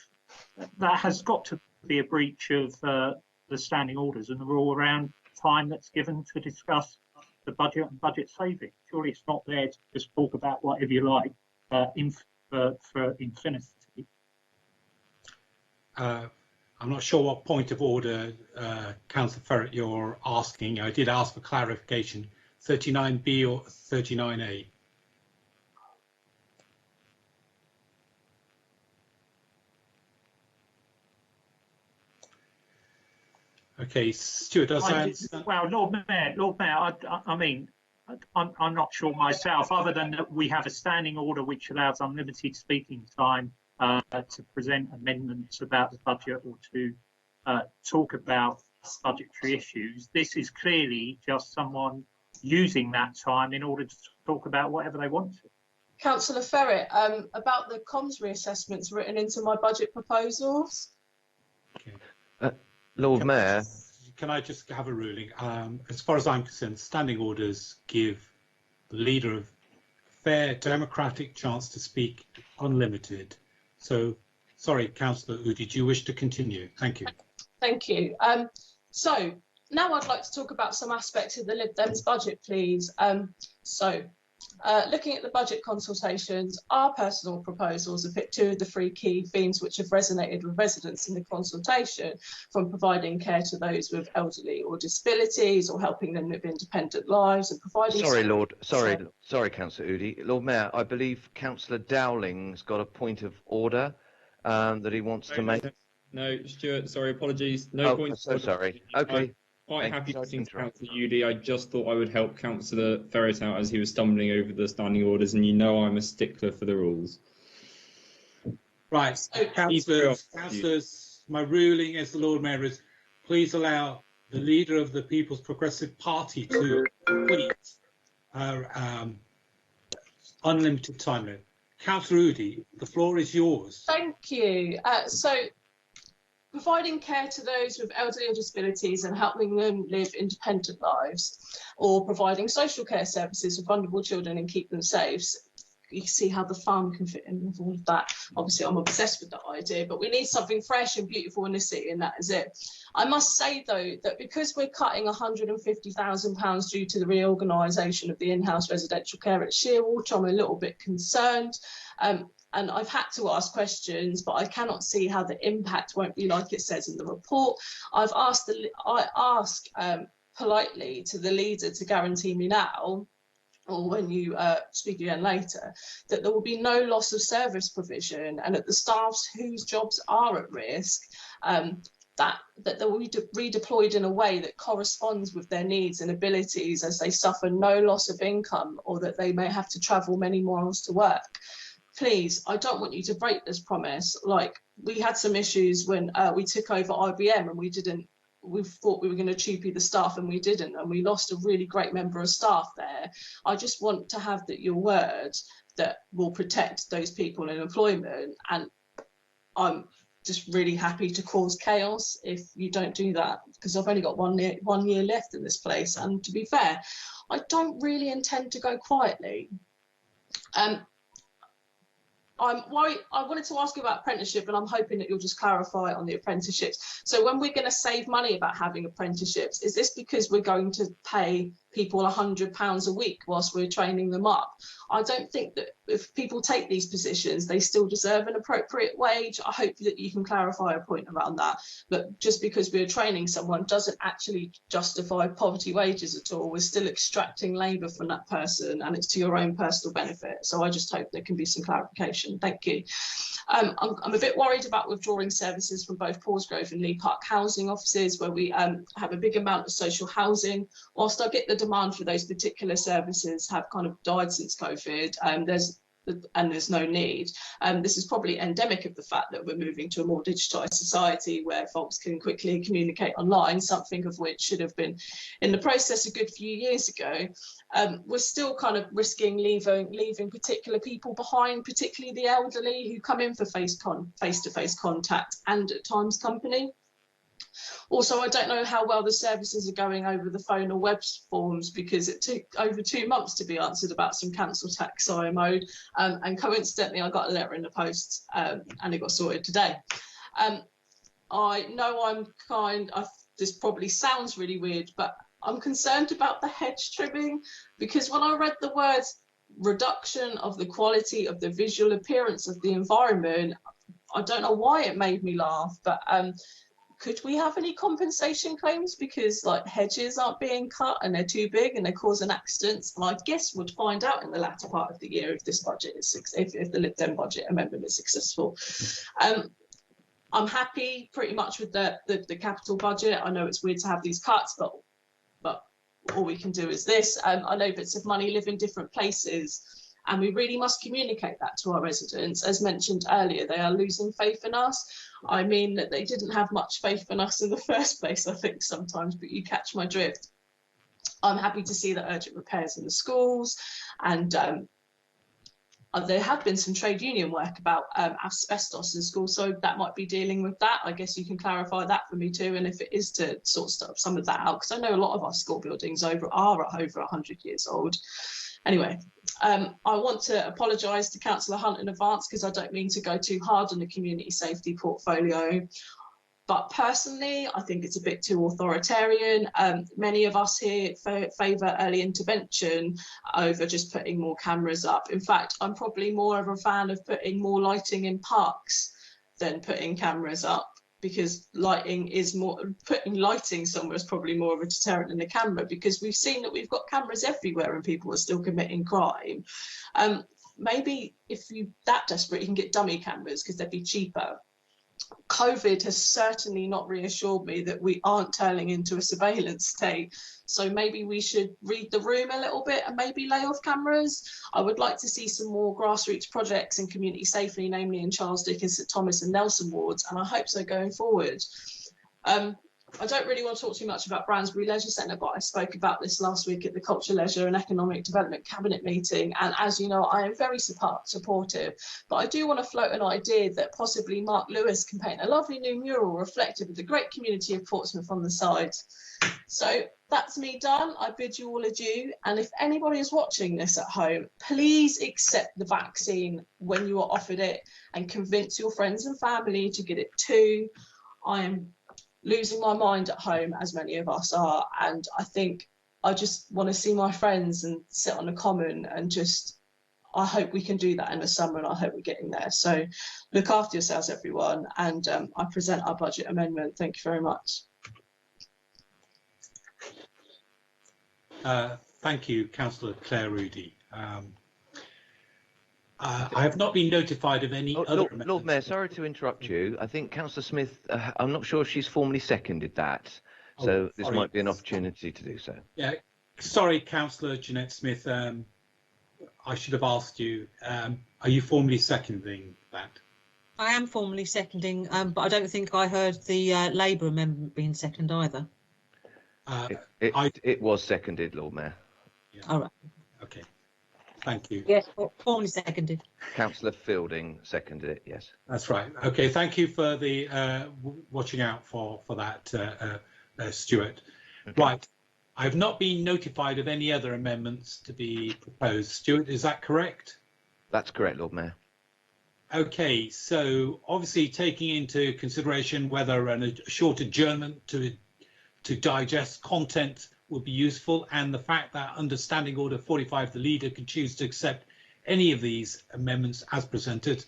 that has got to be a breach of the the standing orders and the rule around time that's given to discuss the budget and budget saving. Surely it's not there to just talk about whatever you like for infinity. I'm not sure what point of order, Councillor Ferret, you're asking. I did ask for clarification, 39B or 39A? Okay, Stuart, does I understand? Well, Lord Mayor, I mean, I'm not sure myself, other than that we have a standing order which allows unlimited speaking time to present amendments about the budget or to talk about budgetary issues. This is clearly just someone using that time in order to talk about whatever they want to. Councillor Ferret, about the comms reassessments written into my budget proposals. Okay. Lord Mayor. Can I just have a ruling? As far as I'm concerned, standing orders give the leader a fair democratic chance to speak unlimited. So, sorry, Councillor Udi, do you wish to continue? Thank you. Thank you. So now I'd like to talk about some aspects of the Lib Dems budget, please. Looking at the budget consultations, our personal proposals have hit 2 of the 3 key themes which have resonated with residents in the consultation, from providing care to those with elderly or disabilities, or helping them live independent lives, and providing... Sorry, Councillor Udi. Lord Mayor, I believe Councillor Dowling's got a point of order that he wants to make. No, Stuart, sorry, apologies. No point. So sorry. Okay. Quite happy to listen to Councillor Udi. I just thought I would help Councillor Ferret out as he was stumbling over the standing orders, and you know I'm a stickler for the rules. Right, councillors, my ruling as the Lord Mayor is, please allow the leader of the People's Progressive Party to complete her unlimited time limit. Councillor Udi, the floor is yours. Thank you. Providing care to those with elderly or disabilities and helping them live independent lives, or providing social care services for vulnerable children and keep them safe. You can see how the farm can fit in with all of that. Obviously, I'm obsessed with that idea, but we need something fresh and beautiful in the city, and that is it. I must say, though, that because we're cutting £150,000 due to the reorganisation of the in-house residential care at Shearwater, I'm a little bit concerned. And I've had to ask questions, but I cannot see how the impact won't be like it says in the report. I asked politely to the leader to guarantee me now, or when you speak again later, that there will be no loss of service provision, and that the staffs whose jobs are at risk, that they will be redeployed in a way that corresponds with their needs and abilities as they suffer no loss of income, or that they may have to travel many miles to work. Please, I don't want you to break this promise. Like, we had some issues when we took over IBM, and we thought we were going to cheapy the staff, and we didn't, and we lost a really great member of staff there. I just want to have your word that will protect those people in employment, and I'm just really happy to cause chaos if you don't do that, because I've only got one year left in this place, and to be fair, I don't really intend to go quietly. I wanted to ask you about apprenticeship, and I'm hoping that you'll just clarify on the apprenticeships. So when we're going to save money about having apprenticeships, is this because we're going to pay people £100 a week whilst we're training them up? I don't think that if people take these positions, they still deserve an appropriate wage. I hope that you can clarify a point around that. But just because we're training someone doesn't actually justify poverty wages at all. We're still extracting labour from that person, and it's to your own personal benefit. So I just hope there can be some clarification. Thank you. I'm a bit worried about withdrawing services from both Portsmouth and Lee Park housing offices, where we have a big amount of social housing. Whilst I get the demand for those particular services have kind of died since COVID, there's no need. This is probably endemic of the fact that we're moving to a more digitised society where folks can quickly communicate online, something of which should have been in the process a good few years ago. We're still kind of risking leaving particular people behind, particularly the elderly who come in for face-to-face contact and at times company. Also, I don't know how well the services are going over the phone or web forms, because it took over 2 months to be answered about some council tax IMO, and coincidentally I got a letter in the post and it got sorted today. I know I'm kind, this probably sounds really weird, but I'm concerned about the hedge trimming, because when I read the words reduction of the quality of the visual appearance of the environment, I don't know why it made me laugh, but could we have any compensation claims because like hedges aren't being cut and they're too big and they're causing accidents? And I guess we'd find out in the latter part of the year if this budget is if the Lib Dem budget amendment is successful. I'm happy pretty much with the capital budget. I know it's weird to have these cuts, but all we can do is this. I know bits of money live in different places, and we really must communicate that to our residents. As mentioned earlier, they are losing faith in us. I mean that they didn't have much faith in us in the first place, I think sometimes, but you catch my drift. I'm happy to see the urgent repairs in the schools, and there have been some trade union work about asbestos in schools, so that might be dealing with that. I guess you can clarify that for me too, and if it is to sort of some of that out, because I know a lot of our school buildings are over 100 years old. Anyway, I want to apologise to Councillor Hunt in advance because I don't mean to go too hard on the community safety portfolio. But personally, I think it's a bit too authoritarian. Many of us here favour early intervention over just putting more cameras up. In fact, I'm probably more of a fan of putting more lighting in parks than putting cameras up, because putting lighting somewhere is probably more of a deterrent than a camera, because we've seen that we've got cameras everywhere and people are still committing crime. Maybe if you're that desperate, you can get dummy cameras because they'd be cheaper. COVID has certainly not reassured me that we aren't turning into a surveillance state. So maybe we should read the room a little bit and maybe lay off cameras. I would like to see some more grassroots projects in community safety, namely in Charles Dickens, St Thomas and Nelson wards, and I hope so going forward. I don't really want to talk too much about Bransbury Leisure Centre, but I spoke about this last week at the Culture, Leisure and Economic Development Cabinet meeting. And as you know, I am very supportive, but I do want to float an idea that possibly Mark Lewis can paint a lovely new mural reflective of the great community of Portsmouth on the side. So that's me done. I bid you all adieu. And if anybody is watching this at home, please accept the vaccine when you are offered it and convince your friends and family to get it too. I am losing my mind at home, as many of us are, and I think I just want to see my friends and sit on the common, and just I hope we can do that in the summer, and I hope we're getting there. So look after yourselves, everyone, and I present our budget amendment. Thank you very much. Thank you, Councillor Claire Rudy. I have not been notified of any other amendments. Lord Mayor, sorry to interrupt you. I think Councillor Smith, I'm not sure if she's formally seconded that, so this might be an opportunity to do so. Yeah, sorry, Councillor Jeanette Smith. I should have asked you, are you formally seconding that? I am formally seconding, but I don't think I heard the Labour amendment being seconded either. It was seconded, Lord Mayor. Yeah. All right. Okay. Thank you. Yes, formally seconded. Councillor Fielding seconded it, yes. That's right. Okay, thank you for the watching out for that, Stuart. Okay. Right, I've not been notified of any other amendments to be proposed. Stuart, is that correct? That's correct, Lord Mayor. Okay, so obviously taking into consideration whether a short adjournment to digest content would be useful, and the fact that under Standing Order 45 the leader can choose to accept any of these amendments as presented,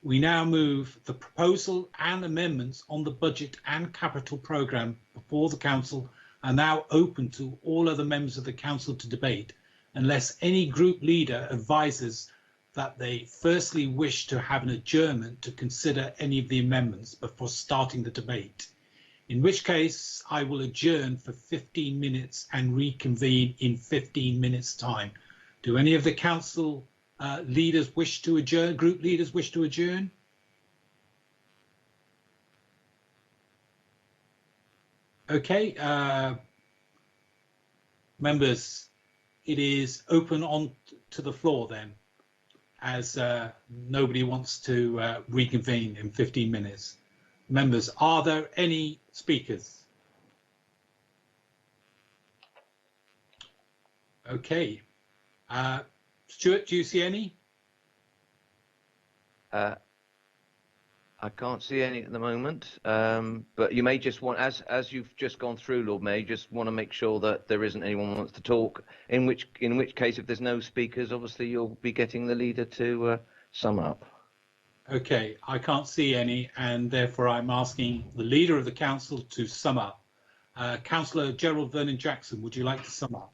we now move the proposal and amendments on the budget and capital programme before the council are now open to all other members of the council to debate, unless any group leader advises that they firstly wish to have an adjournment to consider any of the amendments before starting the debate. In which case, I will adjourn for 15 minutes and reconvene in 15 minutes' time. Do any of the council leaders wish to adjourn? Group leaders wish to adjourn? Okay, members, it is open on to the floor then, as nobody wants to reconvene in 15 minutes. Members, are there any speakers? Okay. Stuart, do you see any? I can't see any at the moment, but you may just want, as you've just gone through, Lord Mayor, you just want to make sure that there isn't anyone who wants to talk. In which case, if there's no speakers, obviously you'll be getting the leader to sum up. Okay, I can't see any, and therefore I'm asking the leader of the council to sum up. Councillor Gerald Vernon Jackson, would you like to sum up?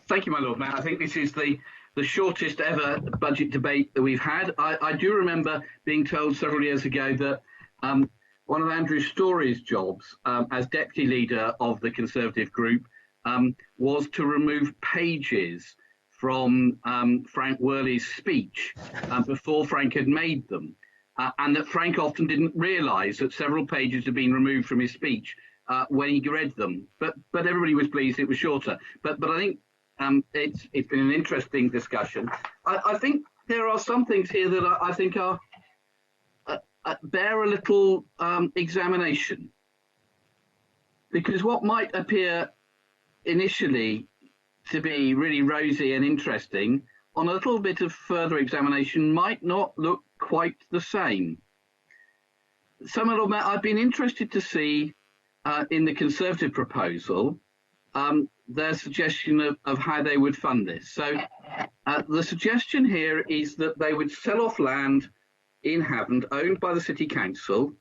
Thank you, my Lord Mayor. I think this is the shortest ever budget debate that we've had. I do remember being told several years ago that one of Andrew Storey's jobs as deputy leader of the Conservative group was to remove pages from Frank Worley's speech before Frank had made them, and that Frank often didn't realise that several pages had been removed from his speech when he read them. But everybody was pleased it was shorter. But I think it's been an interesting discussion. I think there are some things here that I think are bear a little examination, because what might appear initially to be really rosy and interesting, on a little bit of further examination might not look quite the same. So, my Lord Mayor, I've been interested to see in the Conservative proposal their suggestion of how they would fund this. So the suggestion here is that they would sell off land in Havant owned by the City Council,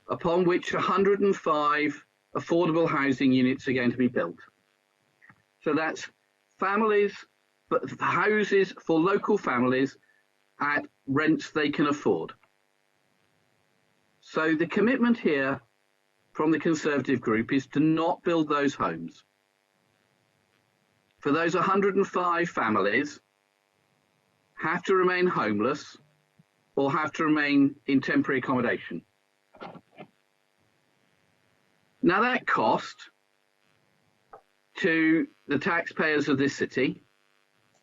upon which 105 affordable housing units are going to be built. So that's families, but houses for local families at rents they can afford. So the commitment here from the Conservative group is to not build those homes. For those 105 families have to remain homeless or have to remain in temporary accommodation. Now that cost to the taxpayers of this city.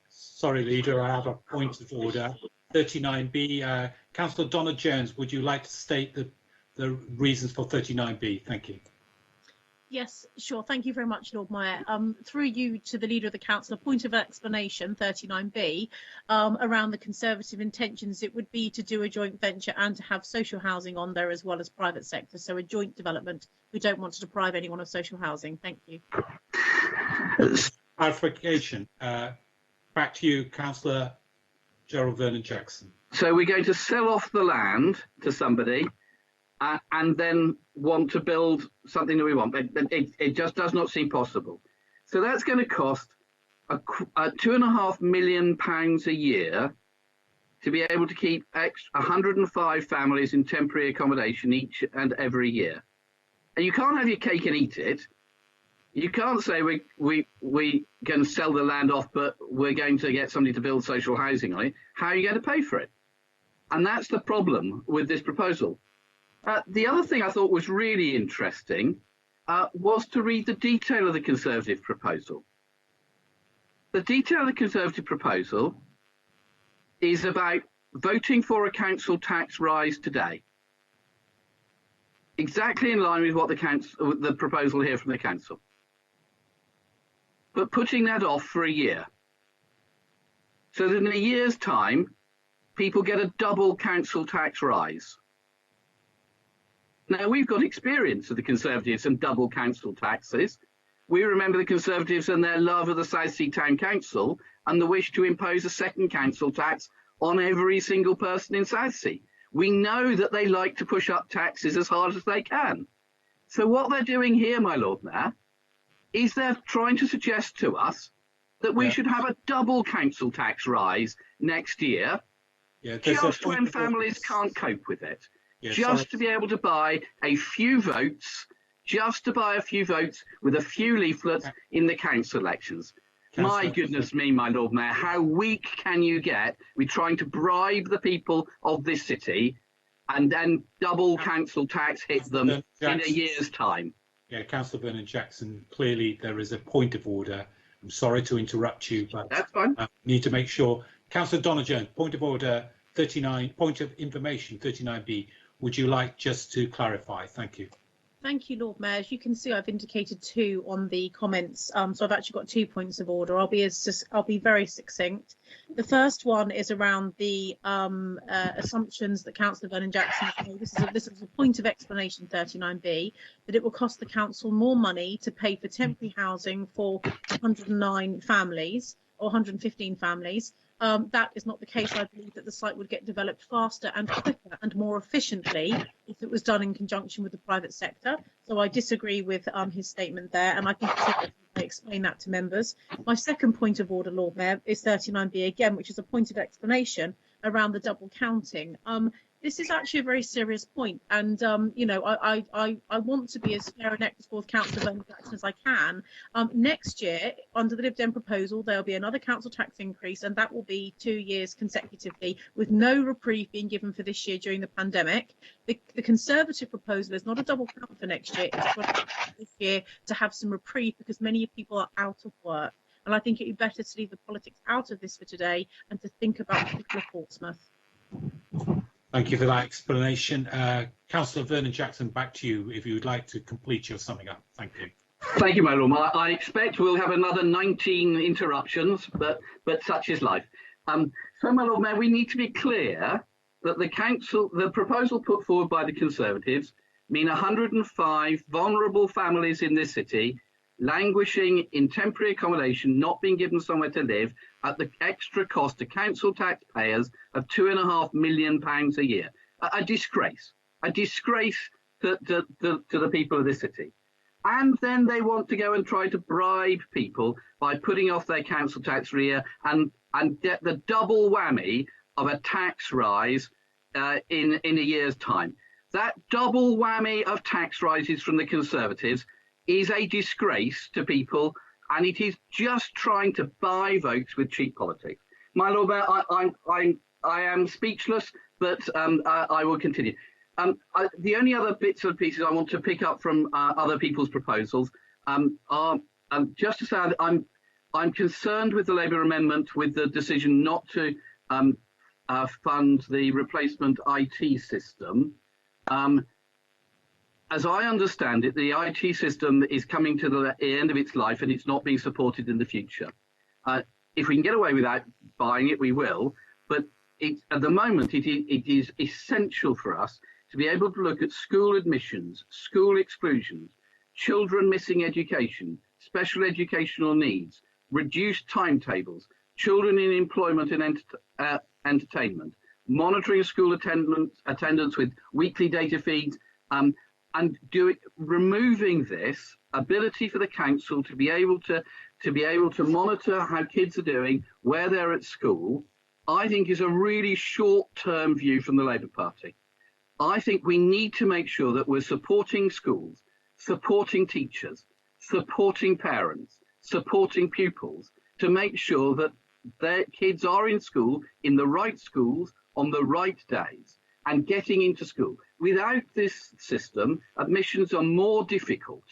Sorry, Leader, I have a point of order. 39B, Councillor Donna Jones, would you like to state the reasons for 39B? Thank you. Yes, sure. Thank you very much, Lord Mayor. Through you to the Leader of the Council, a point of explanation, 39B, around the Conservative intentions, it would be to do a joint venture and to have social housing on there as well as private sector, so a joint development. We don't want to deprive anyone of social housing. Thank you. Clarification. Back to you, Councillor Gerald Vernon Jackson. So we're going to sell off the land to somebody and then want to build something that we want. It just does not seem possible. So that's going to cost £2.5 million a year to be able to keep 105 families in temporary accommodation each and every year. And you can't have your cake and eat it. You can't say we can sell the land off, but we're going to get somebody to build social housing on it. How are you going to pay for it? And that's the problem with this proposal. The other thing I thought was really interesting was to read the detail of the Conservative proposal. The detail of the Conservative proposal is about voting for a council tax rise today. Exactly in line with what the proposal here from the council. But putting that off for a year. So that in a year's time, people get a double council tax rise. Now, we've got experience of the Conservatives and double council taxes. We remember the Conservatives and their love of the South Sea Town Council and the wish to impose a second council tax on every single person in Southsea. We know that they like to push up taxes as hard as they can. So what they're doing here, my Lord Mayor, is they're trying to suggest to us that we should have a double council tax rise next year, just when families can't cope with it. To be able to buy a few votes, with a few leaflets in the council elections. My goodness me, my Lord Mayor, how weak can you get with trying to bribe the people of this city and then double council tax hit them in a year's time? Yeah, Councillor Vernon Jackson, clearly there is a point of order. I'm sorry to interrupt you, but that's fine. Need to make sure. Councillor Donna Jones, point of order 39, point of information 39B. Would you like just to clarify? Thank you. Thank you, Lord Mayor. As you can see, I've indicated 2 on the comments, so I've actually got 2 points of order. I'll be very succinct. The first one is around the assumptions that Councillor Vernon Jackson made. This is a point of explanation, 39B, that it will cost the council more money to pay for temporary housing for 109 families or 115 families. That is not the case. I believe that the site would get developed faster and quicker and more efficiently if it was done in conjunction with the private sector. So I disagree with his statement there, and I can explain that to members. My second point of order, Lord Mayor, is 39B again, which is a point of explanation around the double counting. This is actually a very serious point, and you know, I want to be as fair and equitable with Councillor Vernon Jackson as I can. Next year, under the Lib Dem proposal, there'll be another council tax increase, and that will be 2 years consecutively, with no reprieve being given for this year during the pandemic. The Conservative proposal is not a double count for next year; it's for this year to have some reprieve because many people are out of work. And I think it would be better to leave the politics out of this for today and to think about the people of Portsmouth. Thank you for that explanation. Councillor Vernon Jackson, back to you if you would like to complete your summing up. Thank you. Thank you, my Lord. I expect we'll have another 19 interruptions, but such is life. So, my Lord Mayor, we need to be clear that the proposal put forward by the Conservatives mean 105 vulnerable families in this city languishing in temporary accommodation, not being given somewhere to live, at the extra cost to council taxpayers of £2.5 million a year. A disgrace to the people of this city. And then they want to go and try to bribe people by putting off their council tax for a year and get the double whammy of a tax rise in a year's time. That double whammy of tax rises from the Conservatives is a disgrace to people, and it is just trying to buy votes with cheap politics. My Lord Mayor, I am speechless, but I will continue. The only other bits and pieces I want to pick up from other people's proposals are just to say I'm concerned with the Labour amendment with the decision not to fund the replacement IT system. As I understand it, the IT system is coming to the end of its life and it's not being supported in the future. If we can get away without buying it, we will. But at the moment, it is essential for us to be able to look at school admissions, school exclusions, children missing education, special educational needs, reduced timetables, children in employment and entertainment, monitoring school attendance with weekly data feeds, and removing this ability for the council to be able to monitor how kids are doing, where they're at school, I think is a really short-term view from the Labour Party. I think we need to make sure that we're supporting schools, supporting teachers, supporting parents, supporting pupils to make sure that their kids are in school, in the right schools, on the right days, and getting into school. Without this system, admissions are more difficult.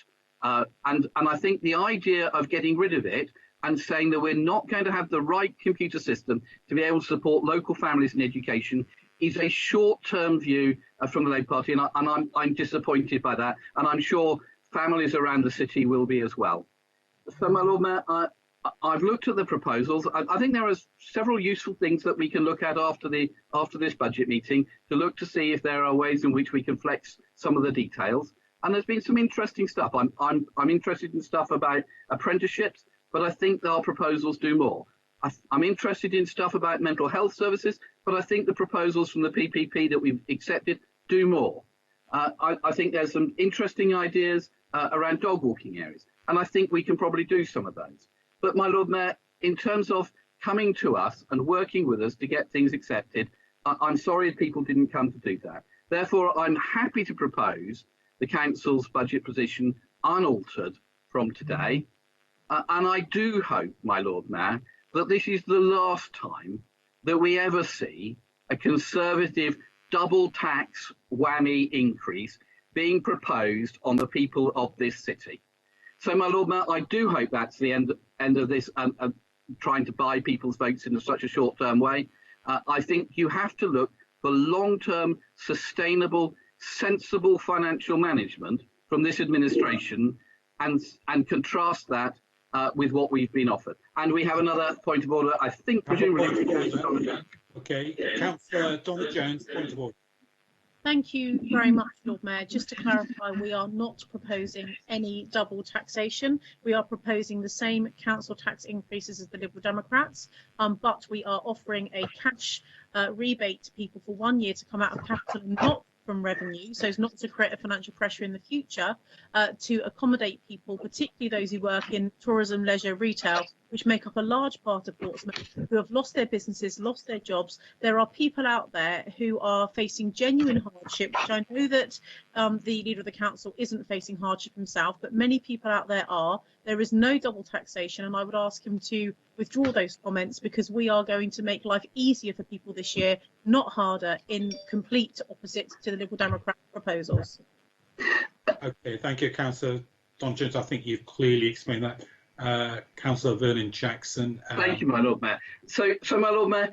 And I think the idea of getting rid of it and saying that we're not going to have the right computer system to be able to support local families in education is a short-term view from the Labour Party, and I'm disappointed by that, and I'm sure families around the city will be as well. So, my Lord Mayor, I've looked at the proposals. I think there are several useful things that we can look at after this budget meeting to look to see if there are ways in which we can flex some of the details. And there's been some interesting stuff. I'm interested in stuff about apprenticeships, but I think our proposals do more. I'm interested in stuff about mental health services, but I think the proposals from the PPP that we've accepted do more. I think there's some interesting ideas around dog walking areas, and I think we can probably do some of those. But, my Lord Mayor, in terms of coming to us and working with us to get things accepted, I'm sorry if people didn't come to do that. Therefore, I'm happy to propose the Council's budget position unaltered from today. And I do hope, my Lord Mayor, that this is the last time that we ever see a Conservative double tax whammy increase being proposed on the people of this city. So, my Lord Mayor, I do hope that's the end of this trying to buy people's votes in such a short-term way. I think you have to look for long-term, sustainable, sensible financial management from this administration and contrast that with what we've been offered. And we have another point of order, I think, presumably. Okay, Councillor Donna Jones, point of order. Thank you very much, Lord Mayor. Just to clarify, we are not proposing any double taxation. We are proposing the same council tax increases as the Liberal Democrats, but we are offering a cash rebate to people for 1 year to come out of capital and not from revenue, so as not to create a financial pressure in the future, to accommodate people, particularly those who work in tourism, leisure, retail, which make up a large part of Portsmouth, who have lost their businesses, lost their jobs. There are people out there who are facing genuine hardship, which I know that the Leader of the Council isn't facing hardship himself, but many people out there are. There is no double taxation, and I would ask him to withdraw those comments, because we are going to make life easier for people this year, not harder, in complete opposite to the Liberal Democrat proposals. Okay, thank you, Councillor Don Jones. I think you've clearly explained that. Councillor Vernon Jackson. Thank you, my Lord Mayor. So my Lord Mayor,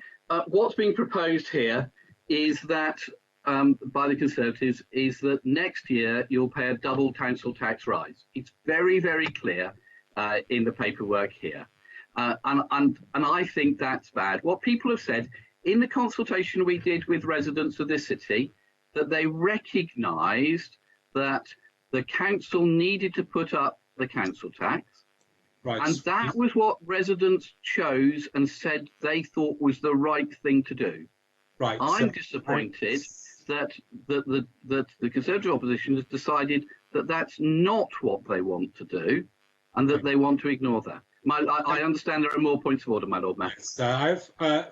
what's being proposed here is that by the Conservatives is that next year you'll pay a double council tax rise. It's very, very clear in the paperwork here. And I think that's bad. What people have said in the consultation we did with residents of this city, that they recognised that the council needed to put up the council tax. Right. And that was what residents chose and said they thought was the right thing to do. Right. I'm disappointed that the Conservative opposition has decided that that's not what they want to do, and that they want to ignore that. I understand there are more points of order, my Lord Mayor. Yes, I have,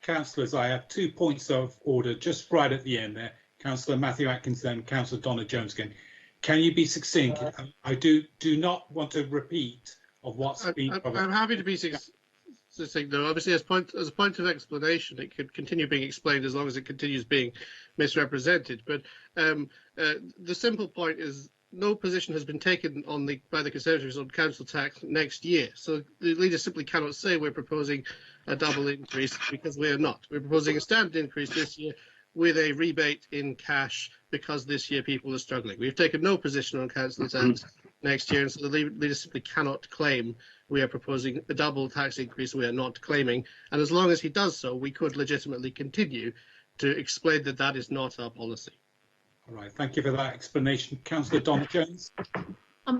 councillors, I have 2 points of order just right at the end there. Councillor Matthew Atkinson and Councillor Donna Jones again. Can you be succinct? I do not want to repeat of what's been covered. I'm happy to be succinct, though. Obviously, as a point of explanation, it could continue being explained as long as it continues being misrepresented. But the simple point is, no position has been taken by the Conservatives on council tax next year. So the leader simply cannot say we're proposing a double increase, because we are not. We're proposing a standard increase this year with a rebate in cash, because this year people are struggling. We've taken no position on council tax next year, and so the leader simply cannot claim we are proposing a double tax increase. We are not claiming, and as long as he does so, we could legitimately continue to explain that that is not our policy. All right, thank you for that explanation. Councillor Donna Jones.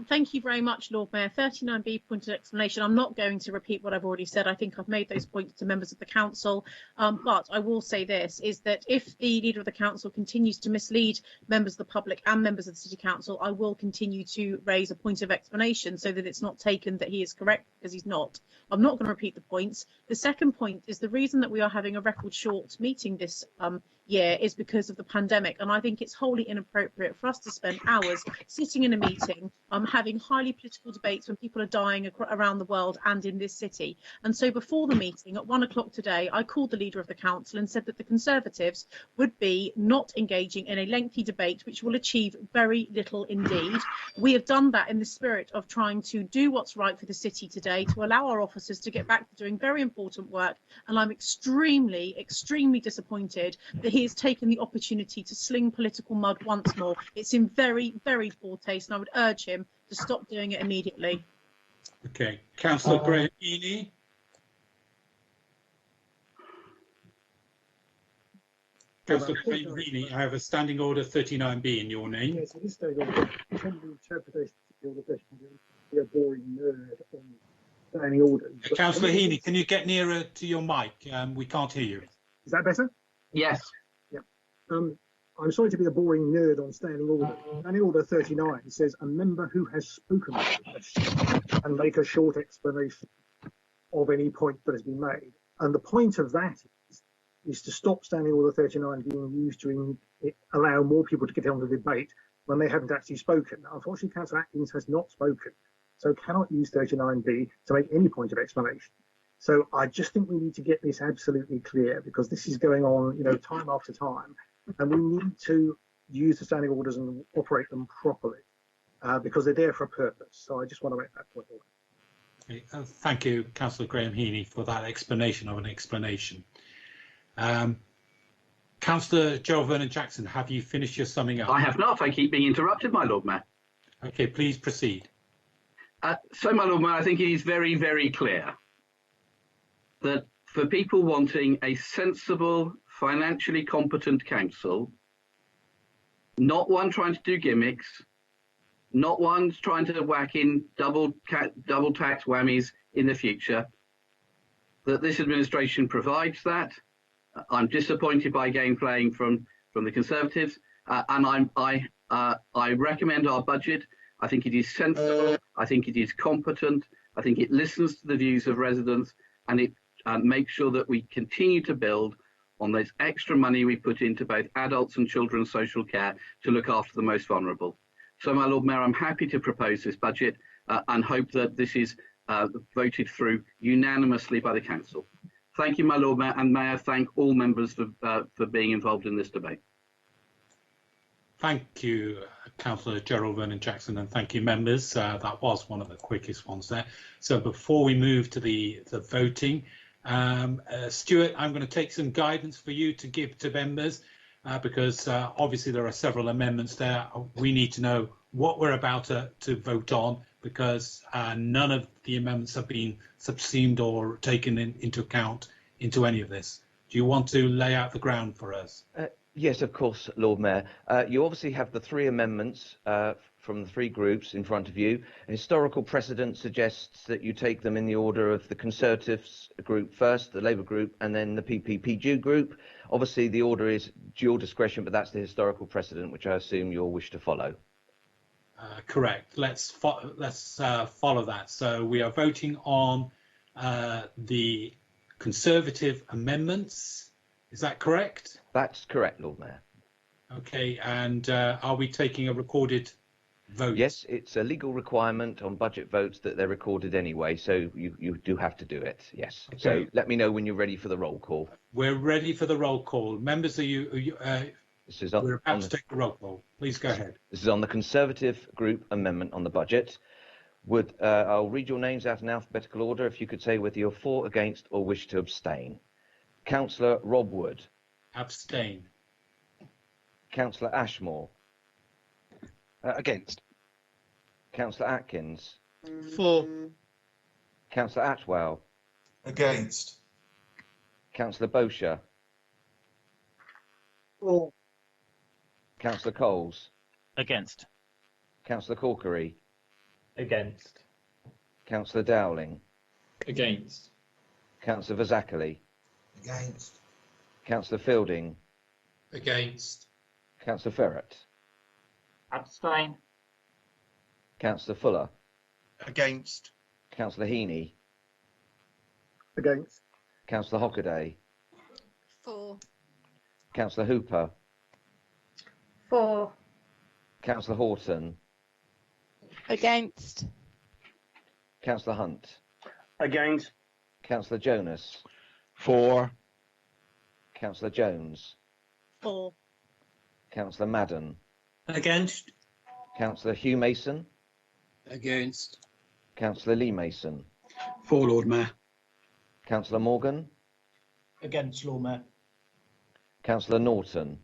Thank you very much, Lord Mayor. 39B point of explanation. I'm not going to repeat what I've already said. I think I've made those points to members of the council. But I will say this, is that if the Leader of the Council continues to mislead members of the public and members of the City Council, I will continue to raise a point of explanation so that it's not taken that he is correct, because he's not. I'm not going to repeat the points. The second point is the reason that we are having a record short meeting this year is because of the pandemic, and I think it's wholly inappropriate for us to spend hours sitting in a meeting having highly political debates when people are dying around the world and in this city. And so before the meeting at 1 o'clock today, I called the Leader of the Council and said that the Conservatives would be not engaging in a lengthy debate which will achieve very little indeed. We have done that in the spirit of trying to do what's right for the city today, to allow our officers to get back to doing very important work, and I'm extremely disappointed that he has taken the opportunity to sling political mud once more. It's in very, very poor taste, and I would urge him to stop doing it immediately. Okay, Councillor Graham Heaney. Councillor Graham Heaney, I have a standing order 39B in your name. Yes, it is standing order. The interpretation of the order be a boring nerd on standing orders. Councillor Heaney, can you get nearer to your mic? We can't hear you. Is that better? Yes. Yeah. I'm sorry to be a boring nerd on standing order. Standing order 39 says a member who has spoken and make a short explanation of any point that has been made. And the point of that is to stop standing order 39 being used to allow more people to get on the debate when they haven't actually spoken. Now, unfortunately, Councillor Atkins has not spoken, so cannot use 39B to make any point of explanation. So I just think we need to get this absolutely clear, because this is going on, time after time. And we need to use the standing orders and operate them properly, because they're there for a purpose. So I just want to make that point. Okay, thank you, Councillor Graham Heaney, for that explanation of an explanation. Councillor Gerald Vernon Jackson, have you finished your summing up? I have not. I keep being interrupted, my Lord Mayor. Okay, please proceed. So, my Lord Mayor, I think it is very, very clear that for people wanting a sensible, financially competent council, not one trying to do gimmicks, not one trying to whack in double tax whammies in the future, that this administration provides that. I'm disappointed by game playing from the Conservatives, and I recommend our budget. I think it is sensible. I think it is competent. I think it listens to the views of residents, and it makes sure that we continue to build on this extra money we put into both adults and children's social care to look after the most vulnerable. So, my Lord Mayor, I'm happy to propose this budget and hope that this is voted through unanimously by the Council. Thank you, my Lord Mayor, and may I thank all members for being involved in this debate. Thank you, Councillor Gerald Vernon Jackson, and thank you, members. That was one of the quickest ones there. So before we move to the voting, Stuart, I'm going to take some guidance for you to give to members because obviously there are several amendments there. We need to know what we're about to vote on because none of the amendments have been subsumed or taken into account into any of this. Do you want to lay out the ground for us? Yes, of course, Lord Mayor. You obviously have the three amendments from the three groups in front of you. Historical precedent suggests that you take them in the order of the Conservatives group first, the Labour group, and then the PPPG group. Obviously, the order is your discretion, but that's the historical precedent, which I assume you'll wish to follow. Correct. Let's follow that. So we are voting on the Conservative amendments. Is that correct? That's correct, Lord Mayor. Okay, and are we taking a recorded vote? Yes, it's a legal requirement on budget votes that they're recorded anyway, so you do have to do it, yes. Okay. So let me know when you're ready for the roll call. We're ready for the roll call. Members, this is on, we're about to take the roll call. Please go ahead. This is on the Conservative group amendment on the budget. I'll read your names out in alphabetical order. If you could say whether you're for, against, or wish to abstain. Councillor Rob Wood. Abstain. Councillor Ashmore. Against. Councillor Atkins. For. Councillor Atwell. Against. Councillor Bosher. For. Councillor Coles. Against. Councillor Corkery. Against. Councillor Dowling. Against. Councillor Vazacali. Against. Councillor Fielding. Against. Councillor Ferret. Abstain. Councillor Fuller. Against. Councillor Heaney. Against. Councillor Hockaday. For. Councillor Hooper. For. Councillor Horton. Against. Councillor Hunt. Against. Councillor Jonas. For. Councillor Jones. For. Councillor Madden. Against. Councillor Hugh Mason. Against. Councillor Lee Mason. For, Lord Mayor. Councillor Morgan. Against, Lord Mayor. Councillor Norton.